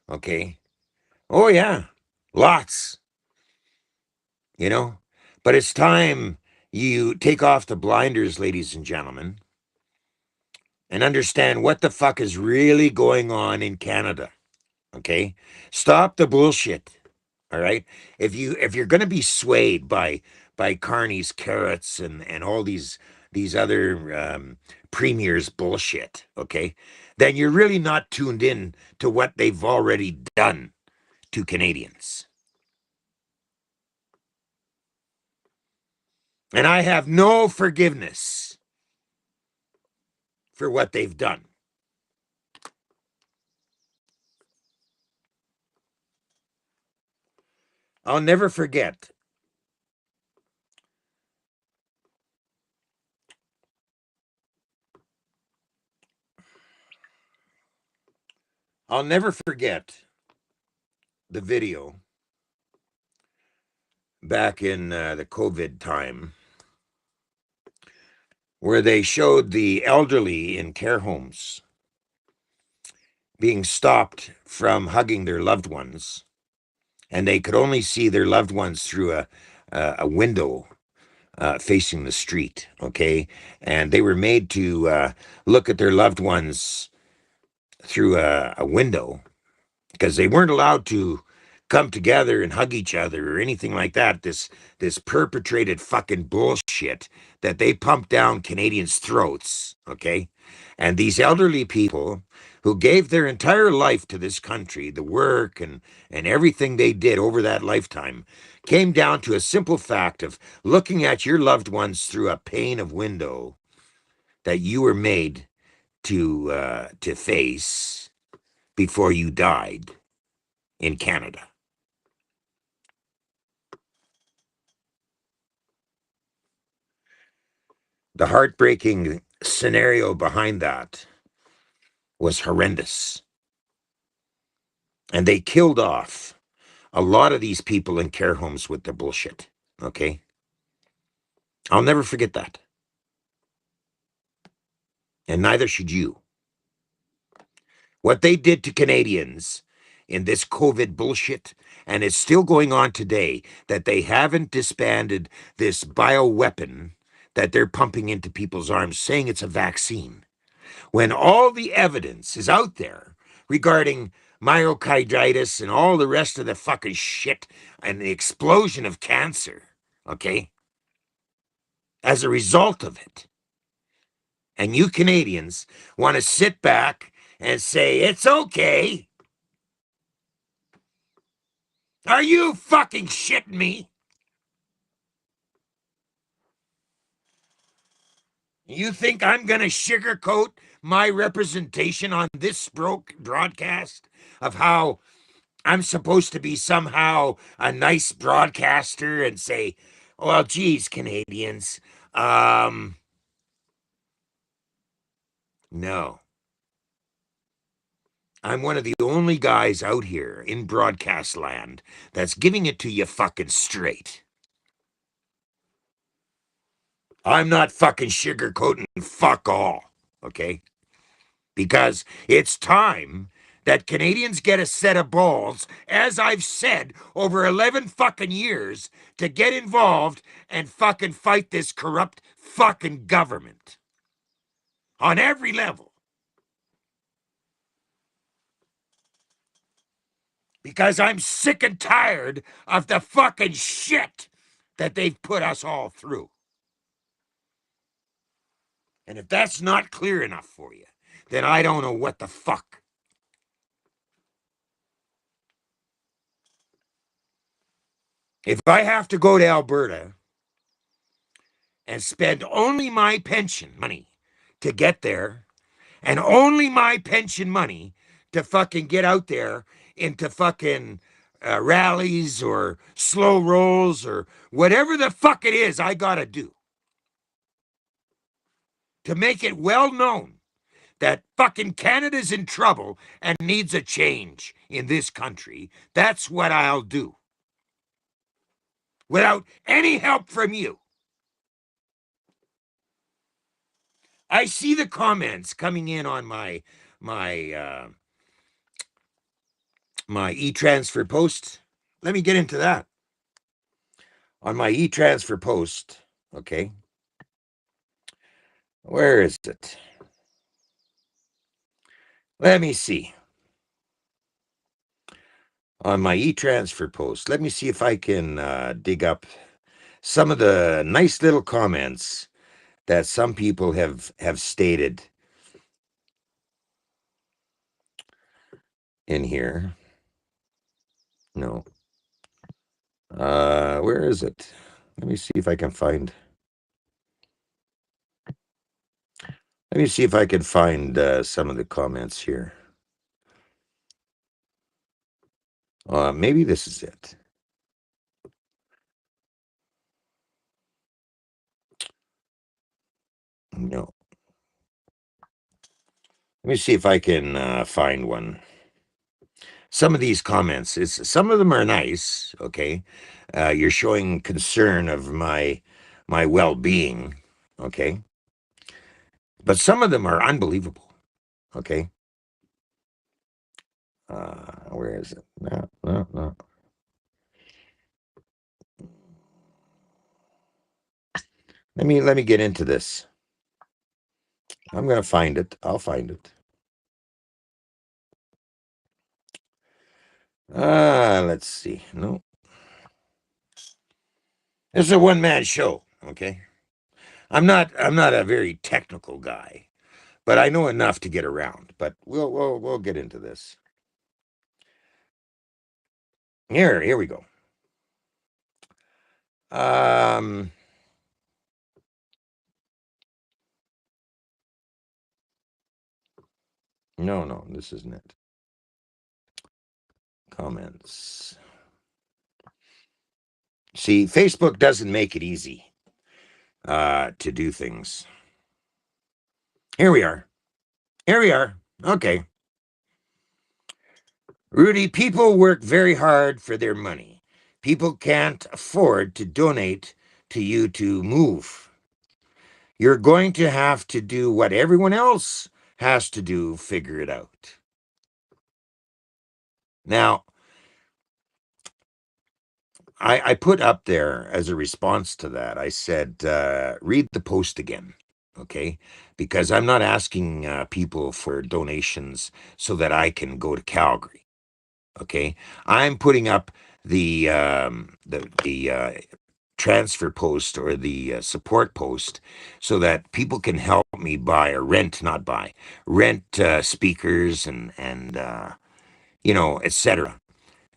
Okay? Oh, yeah. Lots. You know? But it's time you take off the blinders, ladies and gentlemen, and understand what the fuck is really going on in Canada. Okay? Stop the bullshit. All right? If you're going to be swayed by Carney's carrots and all these other premiers bullshit, okay? Then you're really not tuned in to what they've already done to Canadians. And I have no forgiveness for what they've done. I'll never forget the video back in the COVID time where they showed the elderly in care homes being stopped from hugging their loved ones, and they could only see their loved ones through a window facing the street, okay? And they were made to look at their loved ones through a window because they weren't allowed to come together and hug each other or anything like that. This perpetrated fucking bullshit that they pumped down Canadians' throats, okay? And these elderly people who gave their entire life to this country, the work and everything they did over that lifetime, came down to a simple fact of looking at your loved ones through a pane of window that you were made to face before you died in Canada. The heartbreaking scenario behind that was horrendous. And they killed off a lot of these people in care homes with their bullshit. Okay? I'll never forget that. And neither should you. What they did to Canadians in this COVID bullshit, and it's still going on today, that they haven't disbanded this bioweapon that they're pumping into people's arms, saying it's a vaccine, when all the evidence is out there regarding myocarditis and all the rest of the fucking shit and the explosion of cancer, okay, as a result of it. And you Canadians want to sit back and say, it's okay. Are you fucking shitting me? You think I'm going to sugarcoat my representation on this broadcast of how I'm supposed to be somehow a nice broadcaster and say, well, geez, Canadians, no. I'm one of the only guys out here in broadcast land that's giving it to you fucking straight. I'm not fucking sugarcoating fuck all, okay? Because it's time that Canadians get a set of balls, as I've said over 11 fucking years, to get involved and fucking fight this corrupt fucking government on every level. Because I'm sick and tired of the fucking shit that they've put us all through. And if that's not clear enough for you, then I don't know what the fuck. If I have to go to Alberta and spend only my pension money to get there, and only my pension money to fucking get out there into fucking rallies or slow rolls or whatever the fuck it is I gotta do to make it well known that fucking Canada's in trouble and needs a change in this country. That's what I'll do. Without any help from you. I see the comments coming in on my e-transfer post. Let me get into that. On my e-transfer post, okay. Where is it? Let me see. On my e-transfer post, let me see if I can dig up some of the nice little comments that some people have stated in here. No. Where is it? Let me see if I can find. Let me see if I can find some of the comments here. Maybe this is it. No. Let me see if I can find one. Some of these comments, some of them are nice. Okay, you're showing concern of my well-being. Okay, but some of them are unbelievable. Okay, where is it? No. Let me get into this. I'm gonna find it. I'll find it. Let's see. No, this is a one-man show. Okay, I'm not a very technical guy, but I know enough to get around. But we'll get into this. Here we go. No, this isn't it. Comments. See, Facebook doesn't make it easy to do things. Here we are. Okay. Rudy, people work very hard for their money. People can't afford to donate to you to move. You're going to have to do what everyone else has to do, figure it out. Now, I put up there as a response to that, I said, read the post again, okay? Because I'm not asking people for donations so that I can go to Calgary, okay? I'm putting up the transfer post or the support post so that people can help me buy or rent, not buy, rent speakers and etc.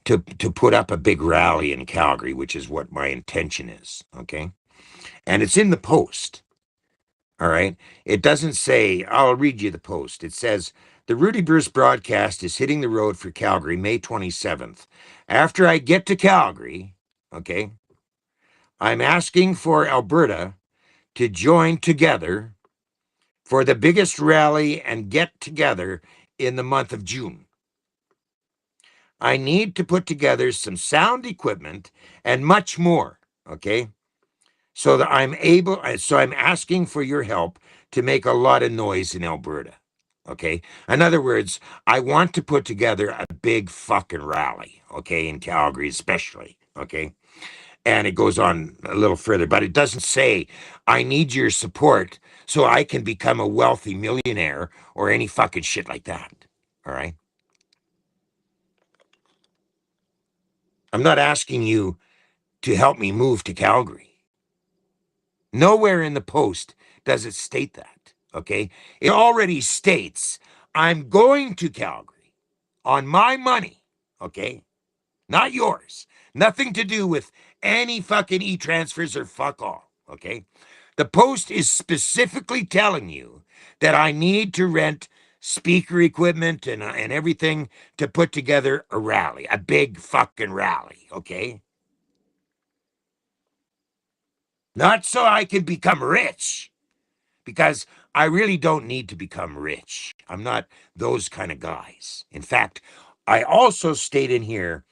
To put up a big rally in Calgary, which is what my intention is, okay? And it's in the post, all right? It doesn't say, I'll read you the post. It says, the Rudy Bruce broadcast is hitting the road for Calgary, May 27th. After I get to Calgary, okay, I'm asking for Alberta to join together for the biggest rally and get together in the month of June. I need to put together some sound equipment and much more, okay? So that I'm asking for your help to make a lot of noise in Alberta, okay? In other words, I want to put together a big fucking rally, okay, in Calgary especially, okay? And it goes on a little further, but it doesn't say, I need your support so I can become a wealthy millionaire or any fucking shit like that, all right? I'm not asking you to help me move to Calgary. Nowhere in the post does it state that, okay? It already states, I'm going to Calgary on my money, okay? Not yours. Nothing to do with any fucking e-transfers or fuck all, okay? The post is specifically telling you that I need to rent speaker equipment and everything to put together a rally, a big fucking rally, okay? Not so I could become rich, because I really don't need to become rich. I'm not those kind of guys. In fact, I also state in here,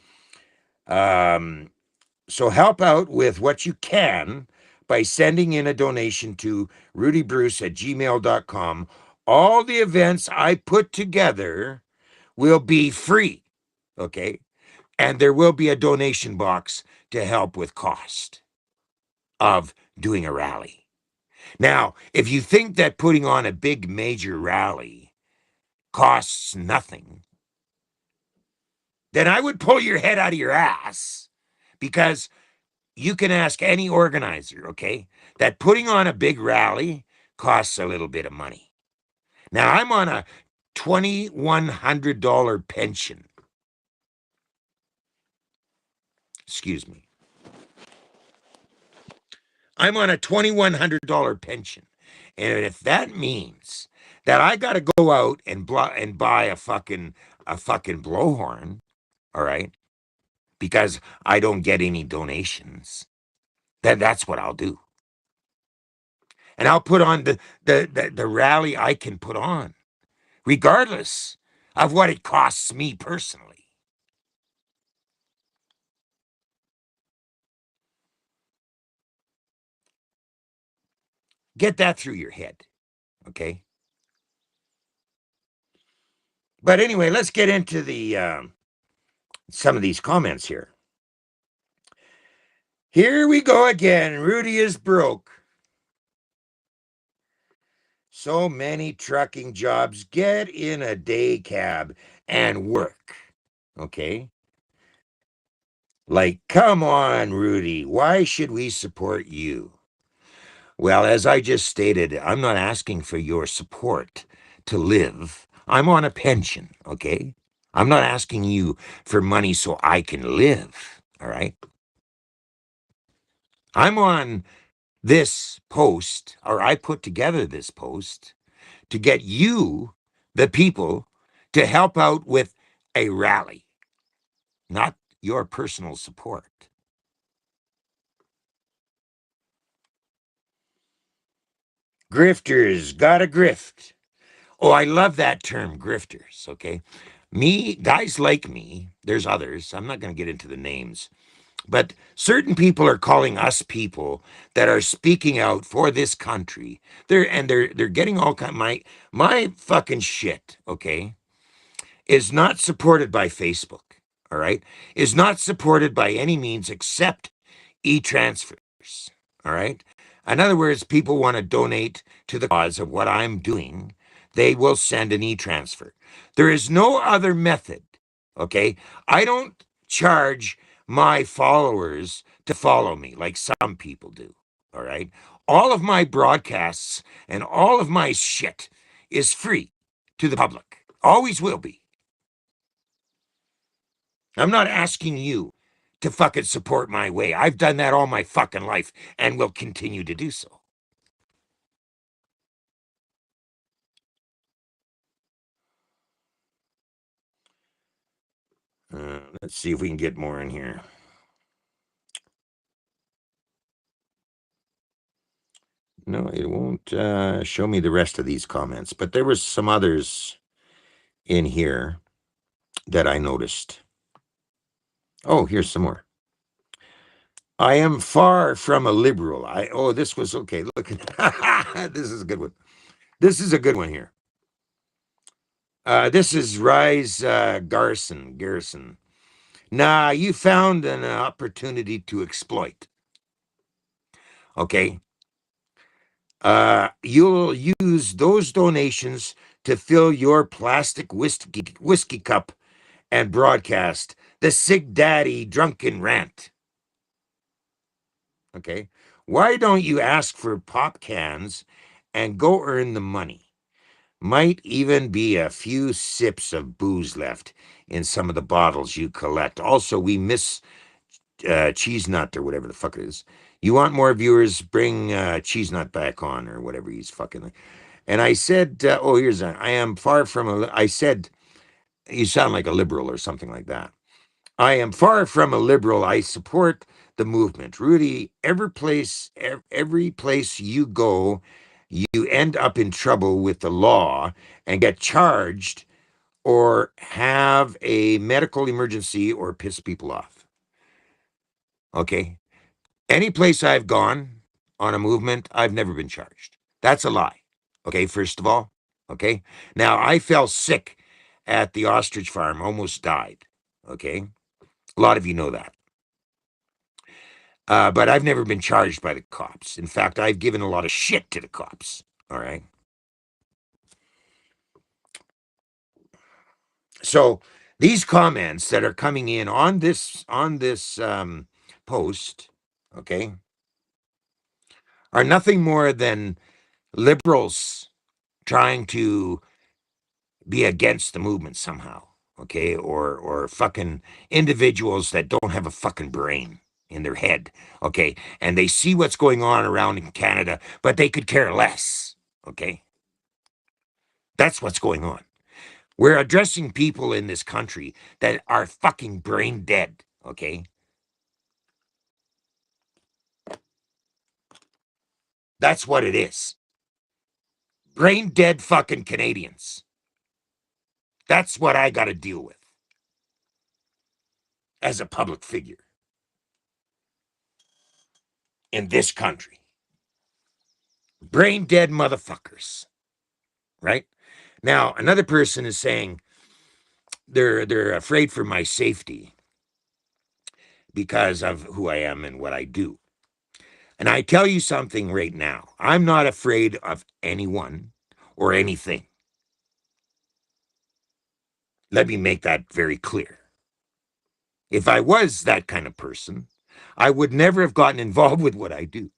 so help out with what you can by sending in a donation to rudybruce@gmail.com. All the events I put together will be free, okay? And there will be a donation box to help with cost of doing a rally. Now, if you think that putting on a big major rally costs nothing, then I would pull your head out of your ass, because you can ask any organizer, okay, that putting on a big rally costs a little bit of money. Now, I'm on a $2,100 pension. Excuse me. I'm on a $2,100 pension. And if that means that I got to go out and buy a fucking blowhorn, all right, because I don't get any donations, then that's what I'll do. And I'll put on the rally I can put on, regardless of what it costs me personally. Get that through your head, okay? But anyway, let's get into the some of these comments here. Here we go again. Rudy is broke. So many trucking jobs. Get in a day cab and work, okay? Like, come on, Rudy. Why should we support you? Well, as I just stated, I'm not asking for your support to live. I'm on a pension, okay? I'm not asking you for money so I can live, all right? I'm on this post, or I put together this post to get you, the people, to help out with a rally, not your personal support. Grifters gotta grift. Oh, I love that term, grifters, okay? Me, guys like me, there's others, I'm not going to get into the names, but certain people are calling us people that are speaking out for this country. They're getting all kind. My fucking shit, okay, is not supported by Facebook, all right? Is not supported by any means except e-transfers, all right? In other words, people want to donate to the cause of what I'm doing, they will send an e-transfer. There is no other method, okay? I don't charge my followers to follow me like some people do, all right? All of my broadcasts and all of my shit is free to the public. Always will be. I'm not asking you to fucking support my way. I've done that all my fucking life and will continue to do so. Let's see if we can get more in here. No, it won't show me the rest of these comments, but there was some others in here that I noticed. Oh, here's some more. I am far from a liberal. This was okay. Look, this is a good one. This is a good one here. This is Rise Garrison. Nah, you found an opportunity to exploit. Okay. You'll use those donations to fill your plastic whiskey cup and broadcast the Sig Daddy drunken rant. Okay. Why don't you ask for pop cans and go earn the money? Might even be a few sips of booze left in some of the bottles you collect. Also, we miss Cheese Nut or whatever the fuck it is. You want more viewers? Bring Cheese Nut back on or whatever he's fucking. And I said, I am far from I said, you sound like a liberal or something like that. I am far from a liberal. I support the movement. Rudy, every place you go, you end up in trouble with the law and get charged or have a medical emergency or piss people off. Okay? Any place I've gone on a movement, I've never been charged. That's a lie. Okay, first of all. Okay? Now, I fell sick at the ostrich farm, almost died. Okay? A lot of you know that. But I've never been charged by the cops. In fact, I've given a lot of shit to the cops. All right. So these comments that are coming in on this post, okay, are nothing more than liberals trying to be against the movement somehow, okay, or fucking individuals that don't have a fucking brain in their head, okay, and they see what's going on around in Canada, but they could care less, okay. That's what's going on. We're addressing people in this country that are fucking brain dead, okay? That's what it is. Brain dead fucking Canadians. That's what I got to deal with as a public figure in this country. Brain dead motherfuckers, right? Now, another person is saying they're afraid for my safety because of who I am and what I do. And I tell you something right now. I'm not afraid of anyone or anything. Let me make that very clear. If I was that kind of person, I would never have gotten involved with what I do.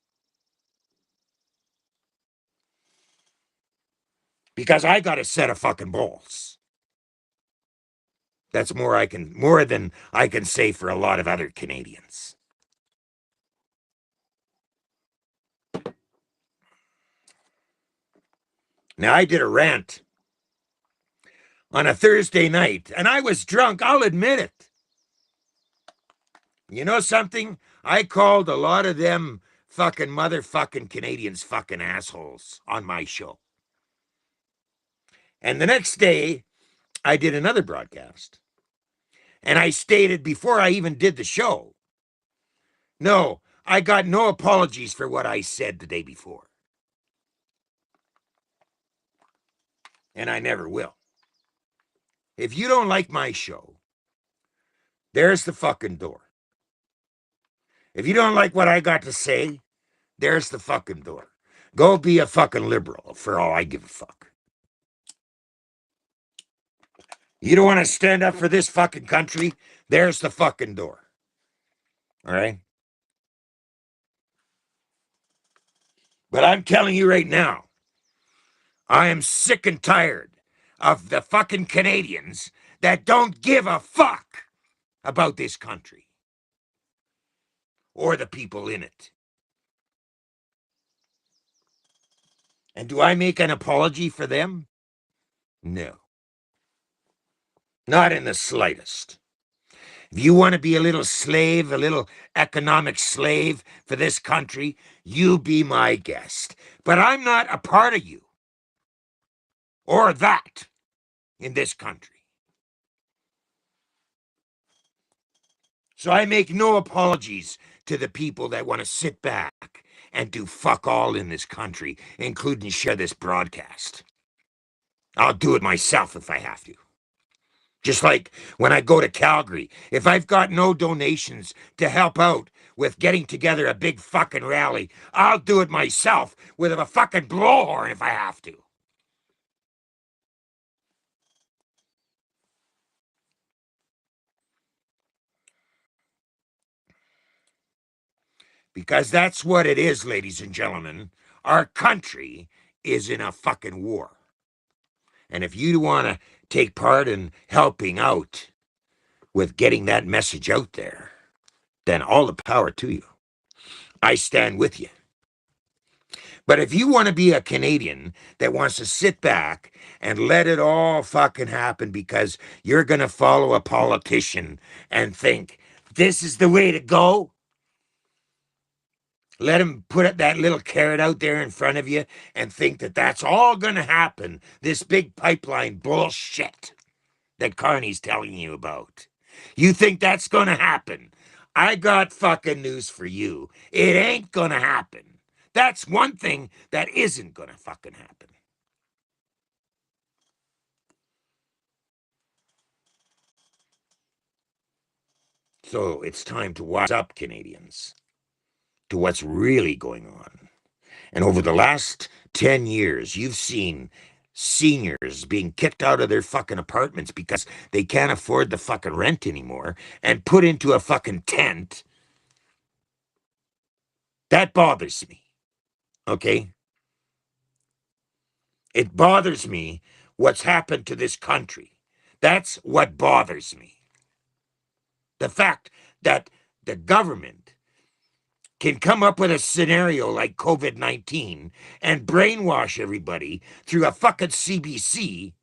Because I got a set of fucking balls. That's more than I can say for a lot of other Canadians. Now, I did a rant on a Thursday night, and I was drunk, I'll admit it. You know something? I called a lot of them fucking motherfucking Canadians fucking assholes on my show. And the next day, I did another broadcast. And I stated before I even did the show, no, I got no apologies for what I said the day before. And I never will. If you don't like my show, there's the fucking door. If you don't like what I got to say, there's the fucking door. Go be a fucking liberal for all I give a fuck. You don't want to stand up for this fucking country? There's the fucking door. All right? But I'm telling you right now, I am sick and tired of the fucking Canadians that don't give a fuck about this country or the people in it. And do I make an apology for them? No. Not in the slightest. If you want to be a little slave, a little economic slave for this country, you be my guest. But I'm not a part of you or that in this country. So I make no apologies to the people that want to sit back and do fuck all in this country, including share this broadcast. I'll do it myself if I have to. Just like when I go to Calgary, if I've got no donations to help out with getting together a big fucking rally, I'll do it myself with a fucking blowhorn if I have to. Because that's what it is, ladies and gentlemen. Our country is in a fucking war. And if you want to take part in helping out with getting that message out there, then all the power to you. I stand with you. But if you want to be a Canadian that wants to sit back and let it all fucking happen because you're going to follow a politician and think this is the way to go, let him put that little carrot out there in front of you and think that that's all going to happen. This big pipeline bullshit that Carney's telling you about. You think that's going to happen? I got fucking news for you. It ain't going to happen. That's one thing that isn't going to fucking happen. So it's time to wise up, Canadians, to what's really going on. And over the last 10 years, you've seen seniors being kicked out of their fucking apartments because they can't afford the fucking rent anymore and put into a fucking tent. That bothers me. Okay? It bothers me what's happened to this country. That's what bothers me. The fact that the government can come up with a scenario like COVID-19 and brainwash everybody through a fucking CBC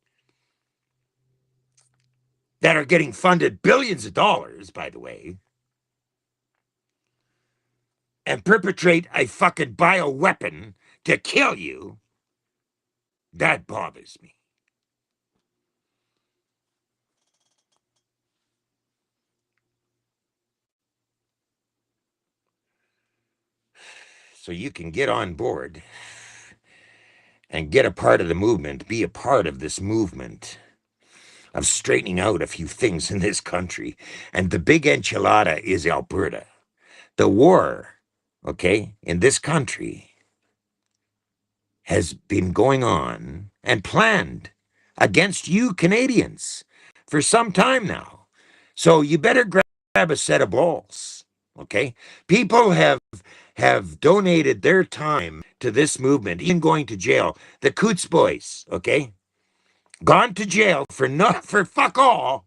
that are getting funded billions of dollars, by the way, and perpetrate a fucking bioweapon to kill you, that bothers me. So you can get on board and get a part of the movement, be a part of this movement of straightening out a few things in this country. And the big enchilada is Alberta. The war, okay, in this country has been going on and planned against you Canadians for some time now. So you better grab a set of balls, okay? People have donated their time to this movement, even going to jail. The Coots boys, okay? Gone to jail for fuck all,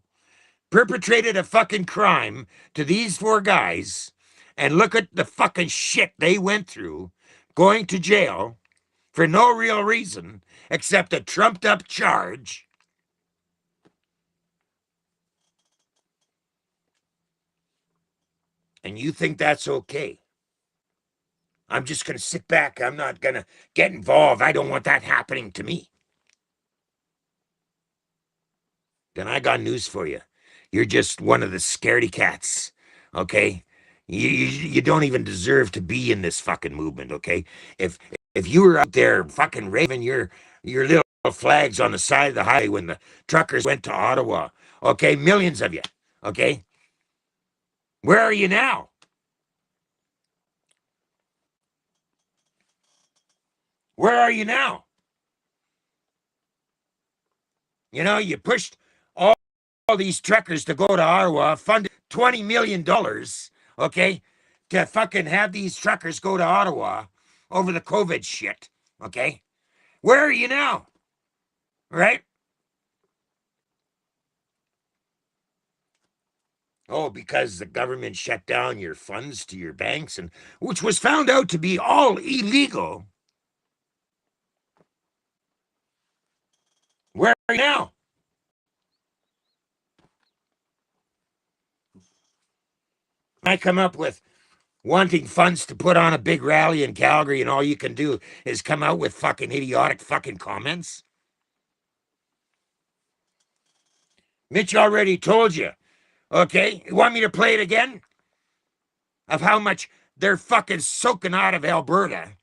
perpetrated a fucking crime to these four guys, and look at the fucking shit they went through going to jail for no real reason except a trumped up charge. And you think that's okay? I'm just going to sit back. I'm not going to get involved. I don't want that happening to me. Then I got news for you. You're just one of the scaredy cats, okay? You don't even deserve to be in this fucking movement, okay? If you were out there fucking raving your little flags on the side of the highway when the truckers went to Ottawa, okay? Millions of you, okay? Where are you now? Where are you now? You know, you pushed all these truckers to go to Ottawa, funded $20 million, okay, to fucking have these truckers go to Ottawa over the COVID shit, okay? Where are you now? Right? Oh, because the government shut down your funds to your banks, and which was found out to be all illegal. Where are you now? I come up with wanting funds to put on a big rally in Calgary, and all you can do is come out with fucking idiotic fucking comments. Mitch already told you, okay? You want me to play it again? Of how much they're fucking soaking out of Alberta.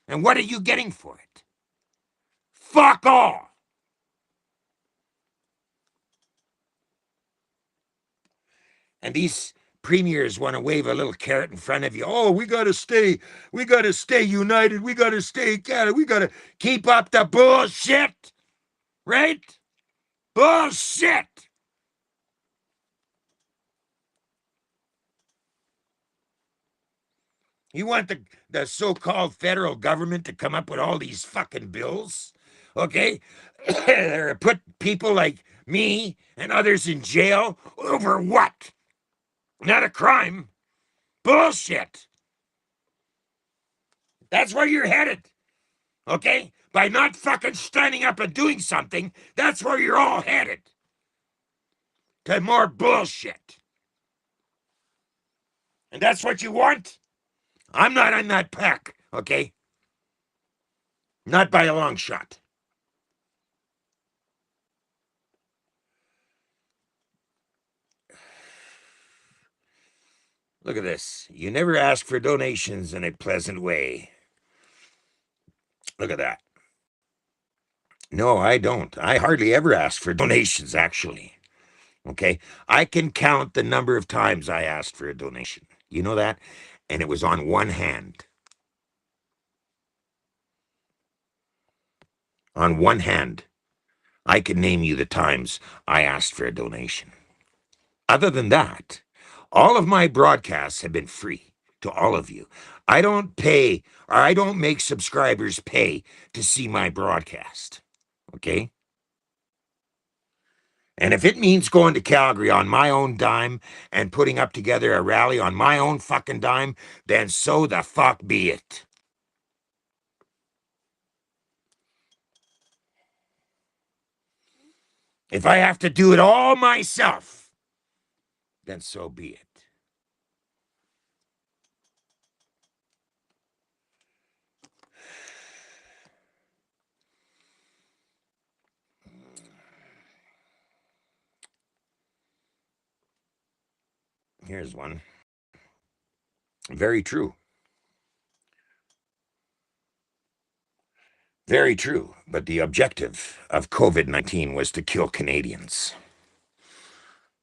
And what are you getting for it? Fuck all. And these premiers want to wave a little carrot in front of you. Oh, we got to stay united. We got to stay Canada. We got to keep up the bullshit. Right? Bullshit. You want the so-called federal government to come up with all these fucking bills? Okay? Put people like me and others in jail over what? Not a crime. Bullshit. That's where you're headed. Okay? By not fucking standing up and doing something, that's where you're all headed. To more bullshit. And that's what you want? I'm not on that pack, okay? Not by a long shot. Look at this. You never ask for donations in a pleasant way. Look at that. No, I don't. I hardly ever ask for donations, actually. Okay? I can count the number of times I asked for a donation. You know that? And it was on one hand. On one hand, I can name you the times I asked for a donation. Other than that, all of my broadcasts have been free to all of you. I don't pay, or I don't make subscribers pay to see my broadcast. Okay? And if it means going to Calgary on my own dime and putting up together a rally on my own fucking dime, then so the fuck be it. If I have to do it all myself, then so be it. Here's one. Very true. Very true. But the objective of COVID-19 was to kill Canadians.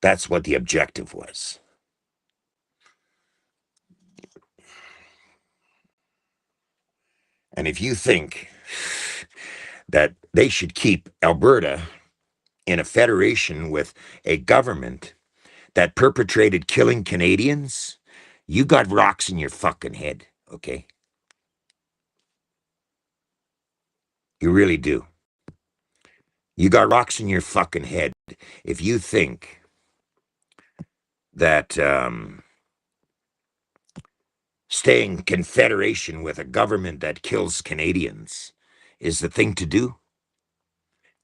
That's what the objective was. And if you think that they should keep Alberta in a federation with a government that perpetrated killing Canadians, you got rocks in your fucking head, okay? You really do. You got rocks in your fucking head if you think that staying confederation with a government that kills Canadians is the thing to do.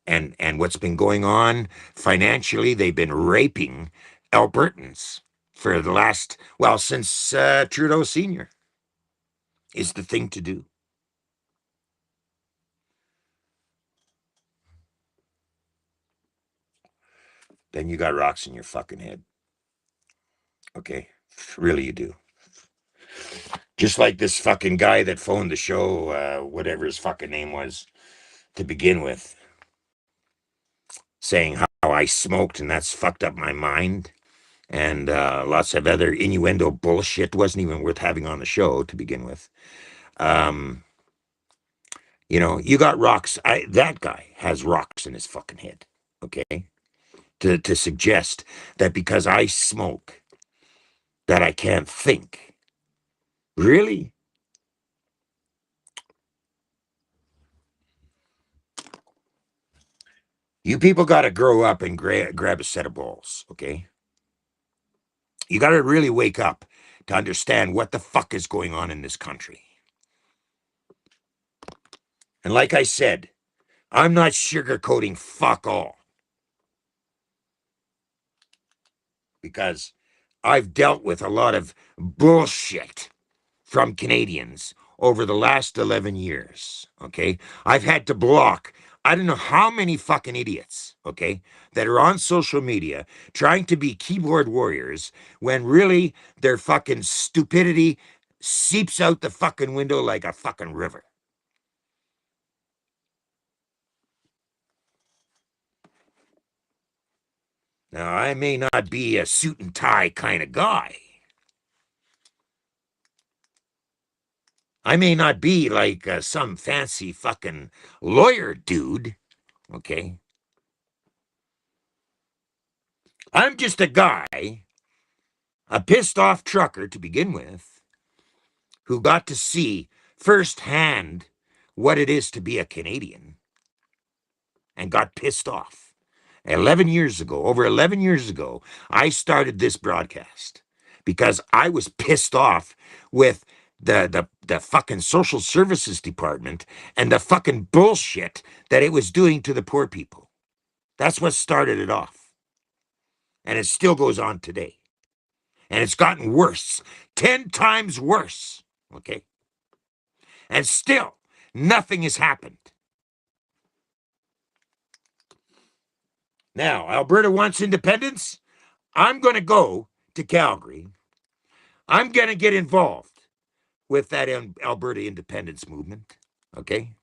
And what's been going on financially, they've been raping Albertans for the last, well, since Trudeau Sr. is the thing to do. Then you got rocks in your fucking head. Okay? Really, you do. Just like this fucking guy that phoned the show, whatever his fucking name was, to begin with, saying how I smoked and that's fucked up my mind, and lots of other innuendo bullshit. Wasn't even worth having on the show to begin with. You know, you got rocks. That guy has rocks in his fucking head, okay? To suggest that because I smoke, that I can't think. Really? You people got to grow up and grab a set of balls, okay? You got to really wake up to understand what the fuck is going on in this country. And like I said, I'm not sugarcoating fuck all. Because I've dealt with a lot of bullshit from Canadians over the last 11 years, okay? I've had to block, I don't know how many fucking idiots, okay, that are on social media trying to be keyboard warriors when really their fucking stupidity seeps out the fucking window like a fucking river. Now, I may not be a suit and tie kind of guy. I may not be like some fancy fucking lawyer dude, okay? I'm just a guy, a pissed off trucker to begin with, who got to see firsthand what it is to be a Canadian and got pissed off. 11 years ago, over 11 years ago, I started this broadcast because I was pissed off with the fucking social services department and the fucking bullshit that it was doing to the poor people. That's what started it off. And it still goes on today. And it's gotten worse, 10 times worse. Okay. And still, nothing has happened. Now, Alberta wants independence. I'm going to go to Calgary. I'm going to get involved with that Alberta independence movement. Okay.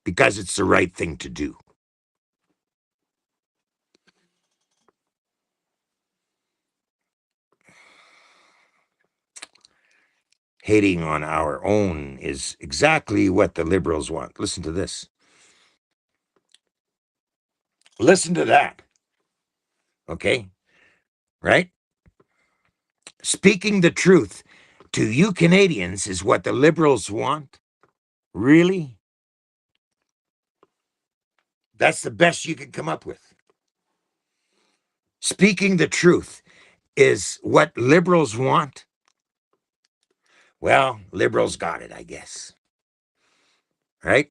Because it's the right thing to do. Hating on our own is exactly what the Liberals want. Listen to this. Listen to that. Okay? Right? Speaking the truth to you Canadians is what the Liberals want? Really? That's the best you can come up with. Speaking the truth is what Liberals want? Well, Liberals got it, I guess. Right?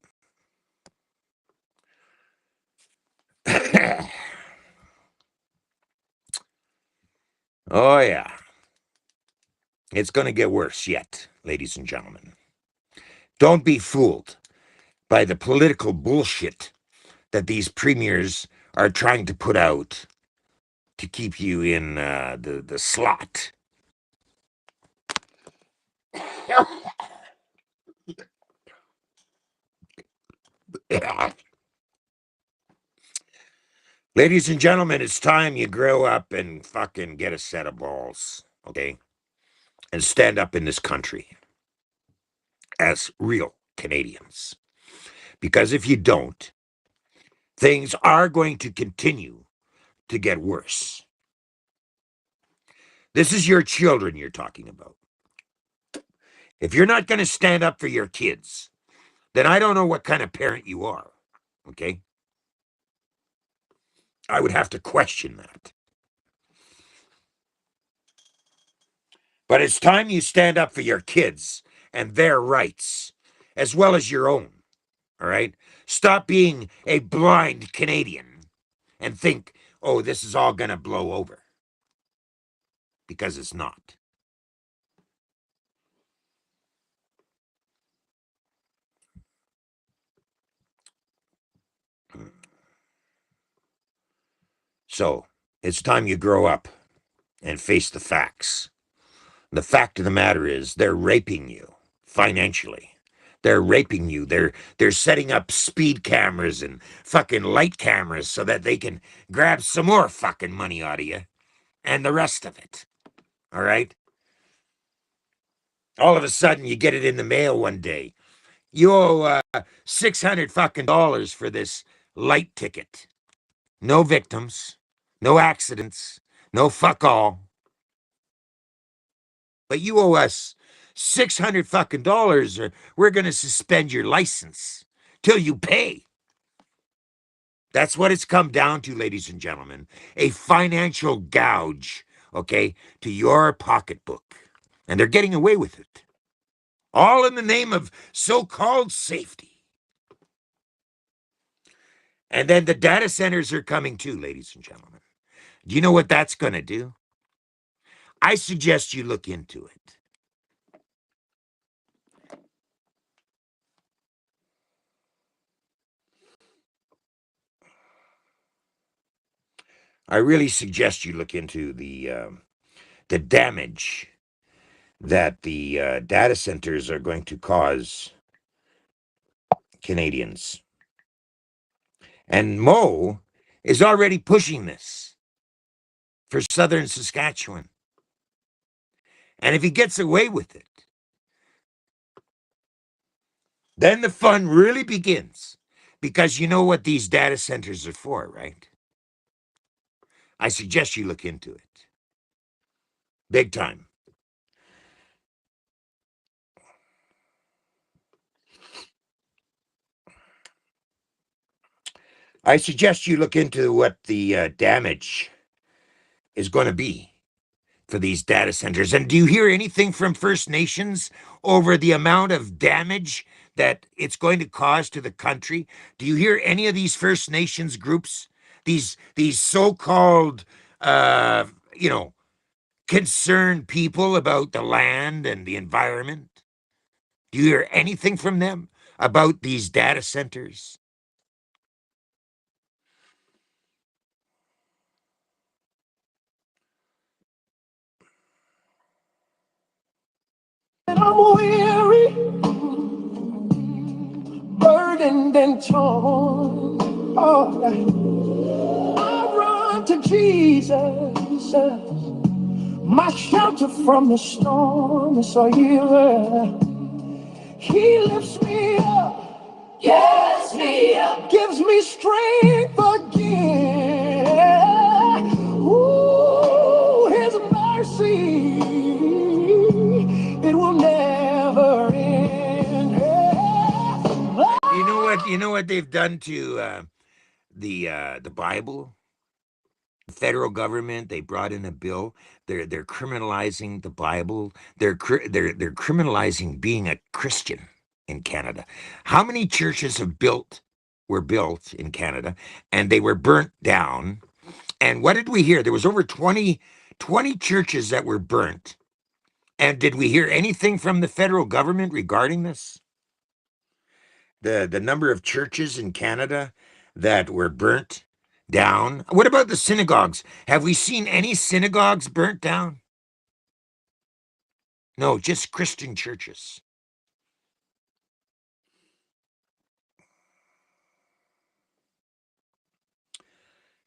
Oh, yeah. It's going to get worse yet, ladies and gentlemen. Don't be fooled by the political bullshit that these premiers are trying to put out to keep you in the slot. Ladies and gentlemen, it's time you grow up and fucking get a set of balls, okay? And stand up in this country as real Canadians. Because if you don't, things are going to continue to get worse. This is your children you're talking about. If you're not going to stand up for your kids, then I don't know what kind of parent you are, okay? I would have to question that. But it's time you stand up for your kids and their rights, as well as your own, all right? Stop being a blind Canadian and think, oh, this is all going to blow over. Because it's not. So, it's time you grow up and face the facts. The fact of the matter is they're raping you financially. They're raping you. They're setting up speed cameras and fucking light cameras so that they can grab some more fucking money out of you and the rest of it. All right? All of a sudden you get it in the mail one day. You owe 600 fucking dollars for this light ticket. No victims, no accidents, no fuck all. But you owe us 600 fucking dollars or we're going to suspend your license till you pay. That's what it's come down to, ladies and gentlemen. A financial gouge, okay, to your pocketbook. And they're getting away with it. All in the name of so-called safety. And then the data centers are coming too, ladies and gentlemen. Do you know what that's going to do? I suggest you look into it. I really suggest you look into the damage that the data centers are going to cause Canadians. And Mo is already pushing this for southern Saskatchewan. And if he gets away with it, then the fun really begins. Because you know what these data centers are for, right? I suggest you look into it. Big time. I suggest you look into what the damage is going to be for these data centers. And do you hear anything from First Nations over the amount of damage that it's going to cause to the country? Do you hear any of these First Nations groups, these so-called, you know, concerned people about the land and the environment? Do you hear anything from them about these data centers? I'm weary, burdened and torn. Oh, I run to Jesus, my shelter from the storm. So he lifts me up, yes, me up, gives me strength again. Ooh, his mercy, it will never end. You know what they've done to the Bible? The federal government, they brought in a bill. They're criminalizing the Bible. They're criminalizing being a Christian in Canada. How many churches were built in Canada and they were burnt down? And what did we hear? There was over 20 churches that were burnt. And did we hear anything from the federal government regarding this? The number of churches in Canada that were burnt down. What about the synagogues? Have we seen any synagogues burnt down? No, just Christian churches.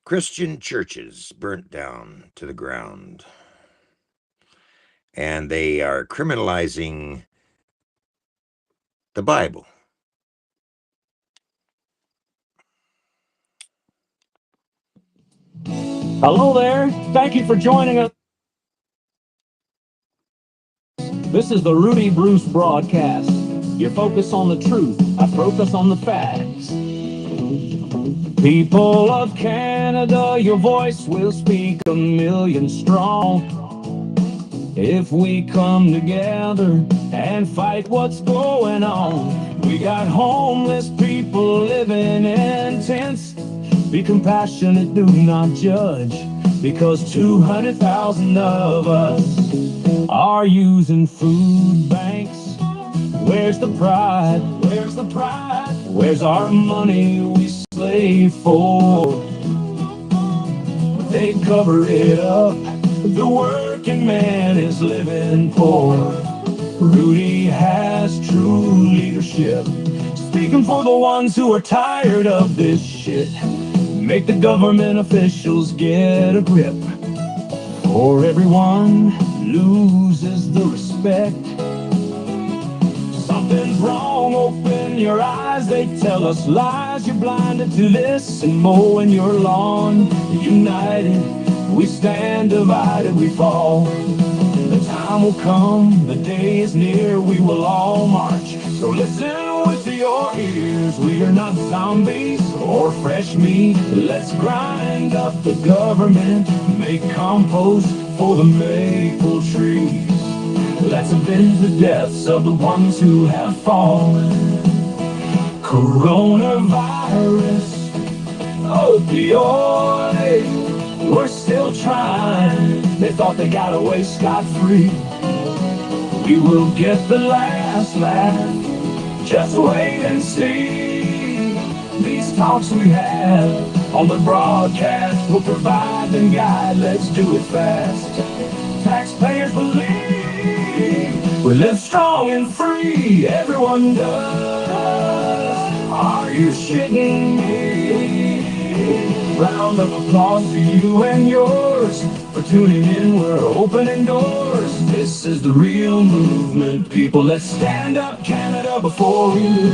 Christian churches burnt down to the ground. And they are criminalizing the Bible. Hello there. Thank you for joining us. This is the Rudy Bruce broadcast. Your focus on the truth. I focus on the facts. People of Canada, your voice will speak a million strong. If we come together and fight what's going on. We got homeless people living in tents. Be compassionate, do not judge. Because 200,000 of us are using food banks. Where's the pride? Where's the pride? Where's our money we slave for? They cover it up. The working man is living poor. Rudy has true leadership, speaking for the ones who are tired of this shit. Make the government officials get a grip, or everyone loses the respect. Something's wrong, open your eyes. They tell us lies, you're blinded to this and mowing your lawn. United, we stand, divided we fall. The time will come, the day is near, we will all march. So listen with your ears, we are not zombies or fresh meat. Let's grind up the government, make compost for the maple trees. Let's avenge the deaths of the ones who have fallen. Coronavirus, opioid, we're still trying. They thought they got away scot-free. We will get the last laugh. Just wait and see. These talks we have on the broadcast will provide and guide. Let's do it fast. Taxpayers believe we live strong and free. Everyone does. Are you shitting me? Round of applause to you and yours for tuning in. We're opening doors. This is the real movement, people. Let's stand up, Canada, before we lose.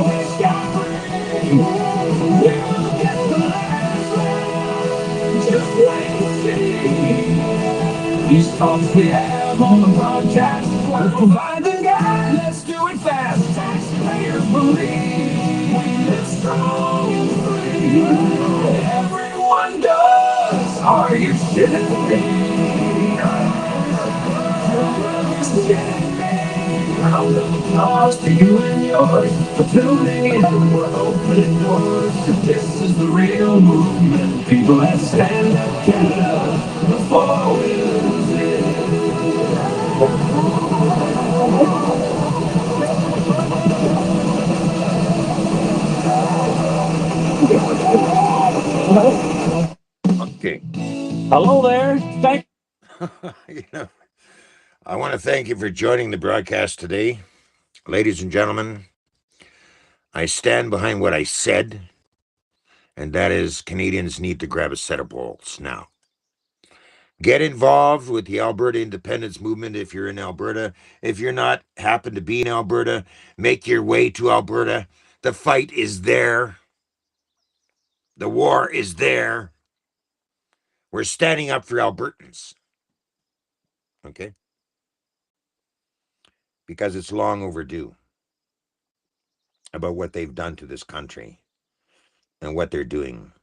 away scot-free. We will get the last laugh. Just wait and see. These talks we have on the broadcast will provide the guide. Let's do it fast. Taxpayers believe we live strong and free. Everyone does. Are you shitting me? Round of applause to you and yours for tuning in. We're opening doors. This is the real movement. People that stand up Canada before we lose Okay. Hello there. Thank You know, I want to thank you for joining the broadcast today. Ladies and gentlemen, I stand behind what I said, and that is Canadians need to grab a set of balls now. Get involved with the Alberta independence movement if you're in Alberta. If you're not, happen to be in Alberta, make your way to Alberta. The fight is there. The war is there. We're standing up for Albertans. Okay? Because it's long overdue about what they've done to this country and what they're doing.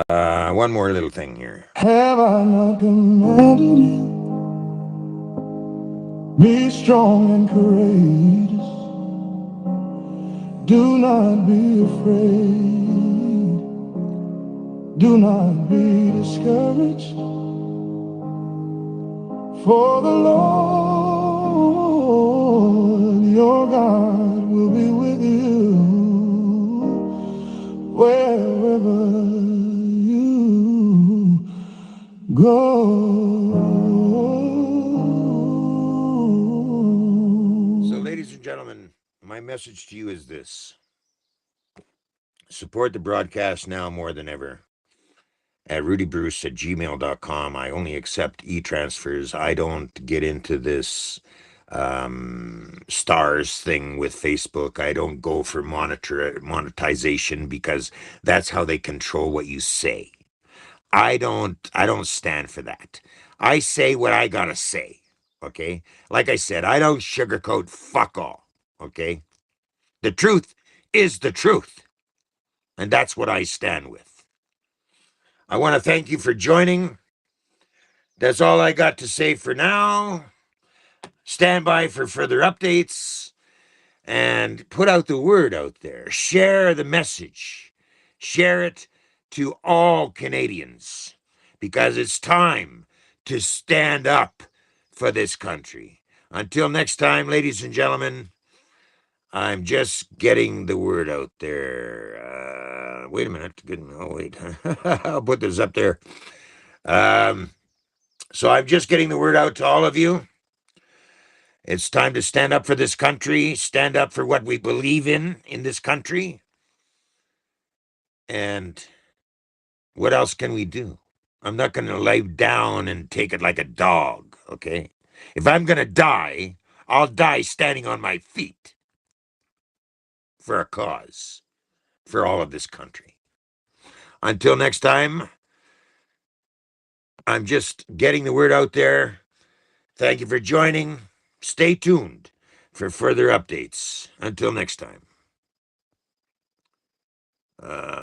One more little thing here. Have I not commanded you? Be strong and courageous. Do not be afraid. Do not be discouraged. For the Lord your God will be with you wherever you go. So, ladies and gentlemen, my message to you is this. Support the broadcast now more than ever at rudybruce@gmail.com. I only accept e-transfers. I don't get into this stars thing with Facebook. I don't go for monetization because that's how they control what you say. I don't stand for that. I say what I gotta say. Okay? Like I said, I don't sugarcoat fuck all. Okay? The truth is the truth. And that's what I stand with. I want to thank you for joining. That's all I got to say for now. Stand by for further updates and put out the word out there. Share the message. Share it to all Canadians because it's time to stand up for this country. Until next time, ladies and gentlemen, I'm just getting the word out there. Wait a minute. Oh, wait. I'll put this up there. So I'm just getting the word out to all of you. It's time to stand up for this country, stand up for what we believe in this country. And what else can we do? I'm not going to lay down and take it like a dog, okay? If I'm going to die, I'll die standing on my feet for a cause, for all of this country. Until next time, I'm just getting the word out there. Thank you for joining. Stay tuned for further updates. Until next time.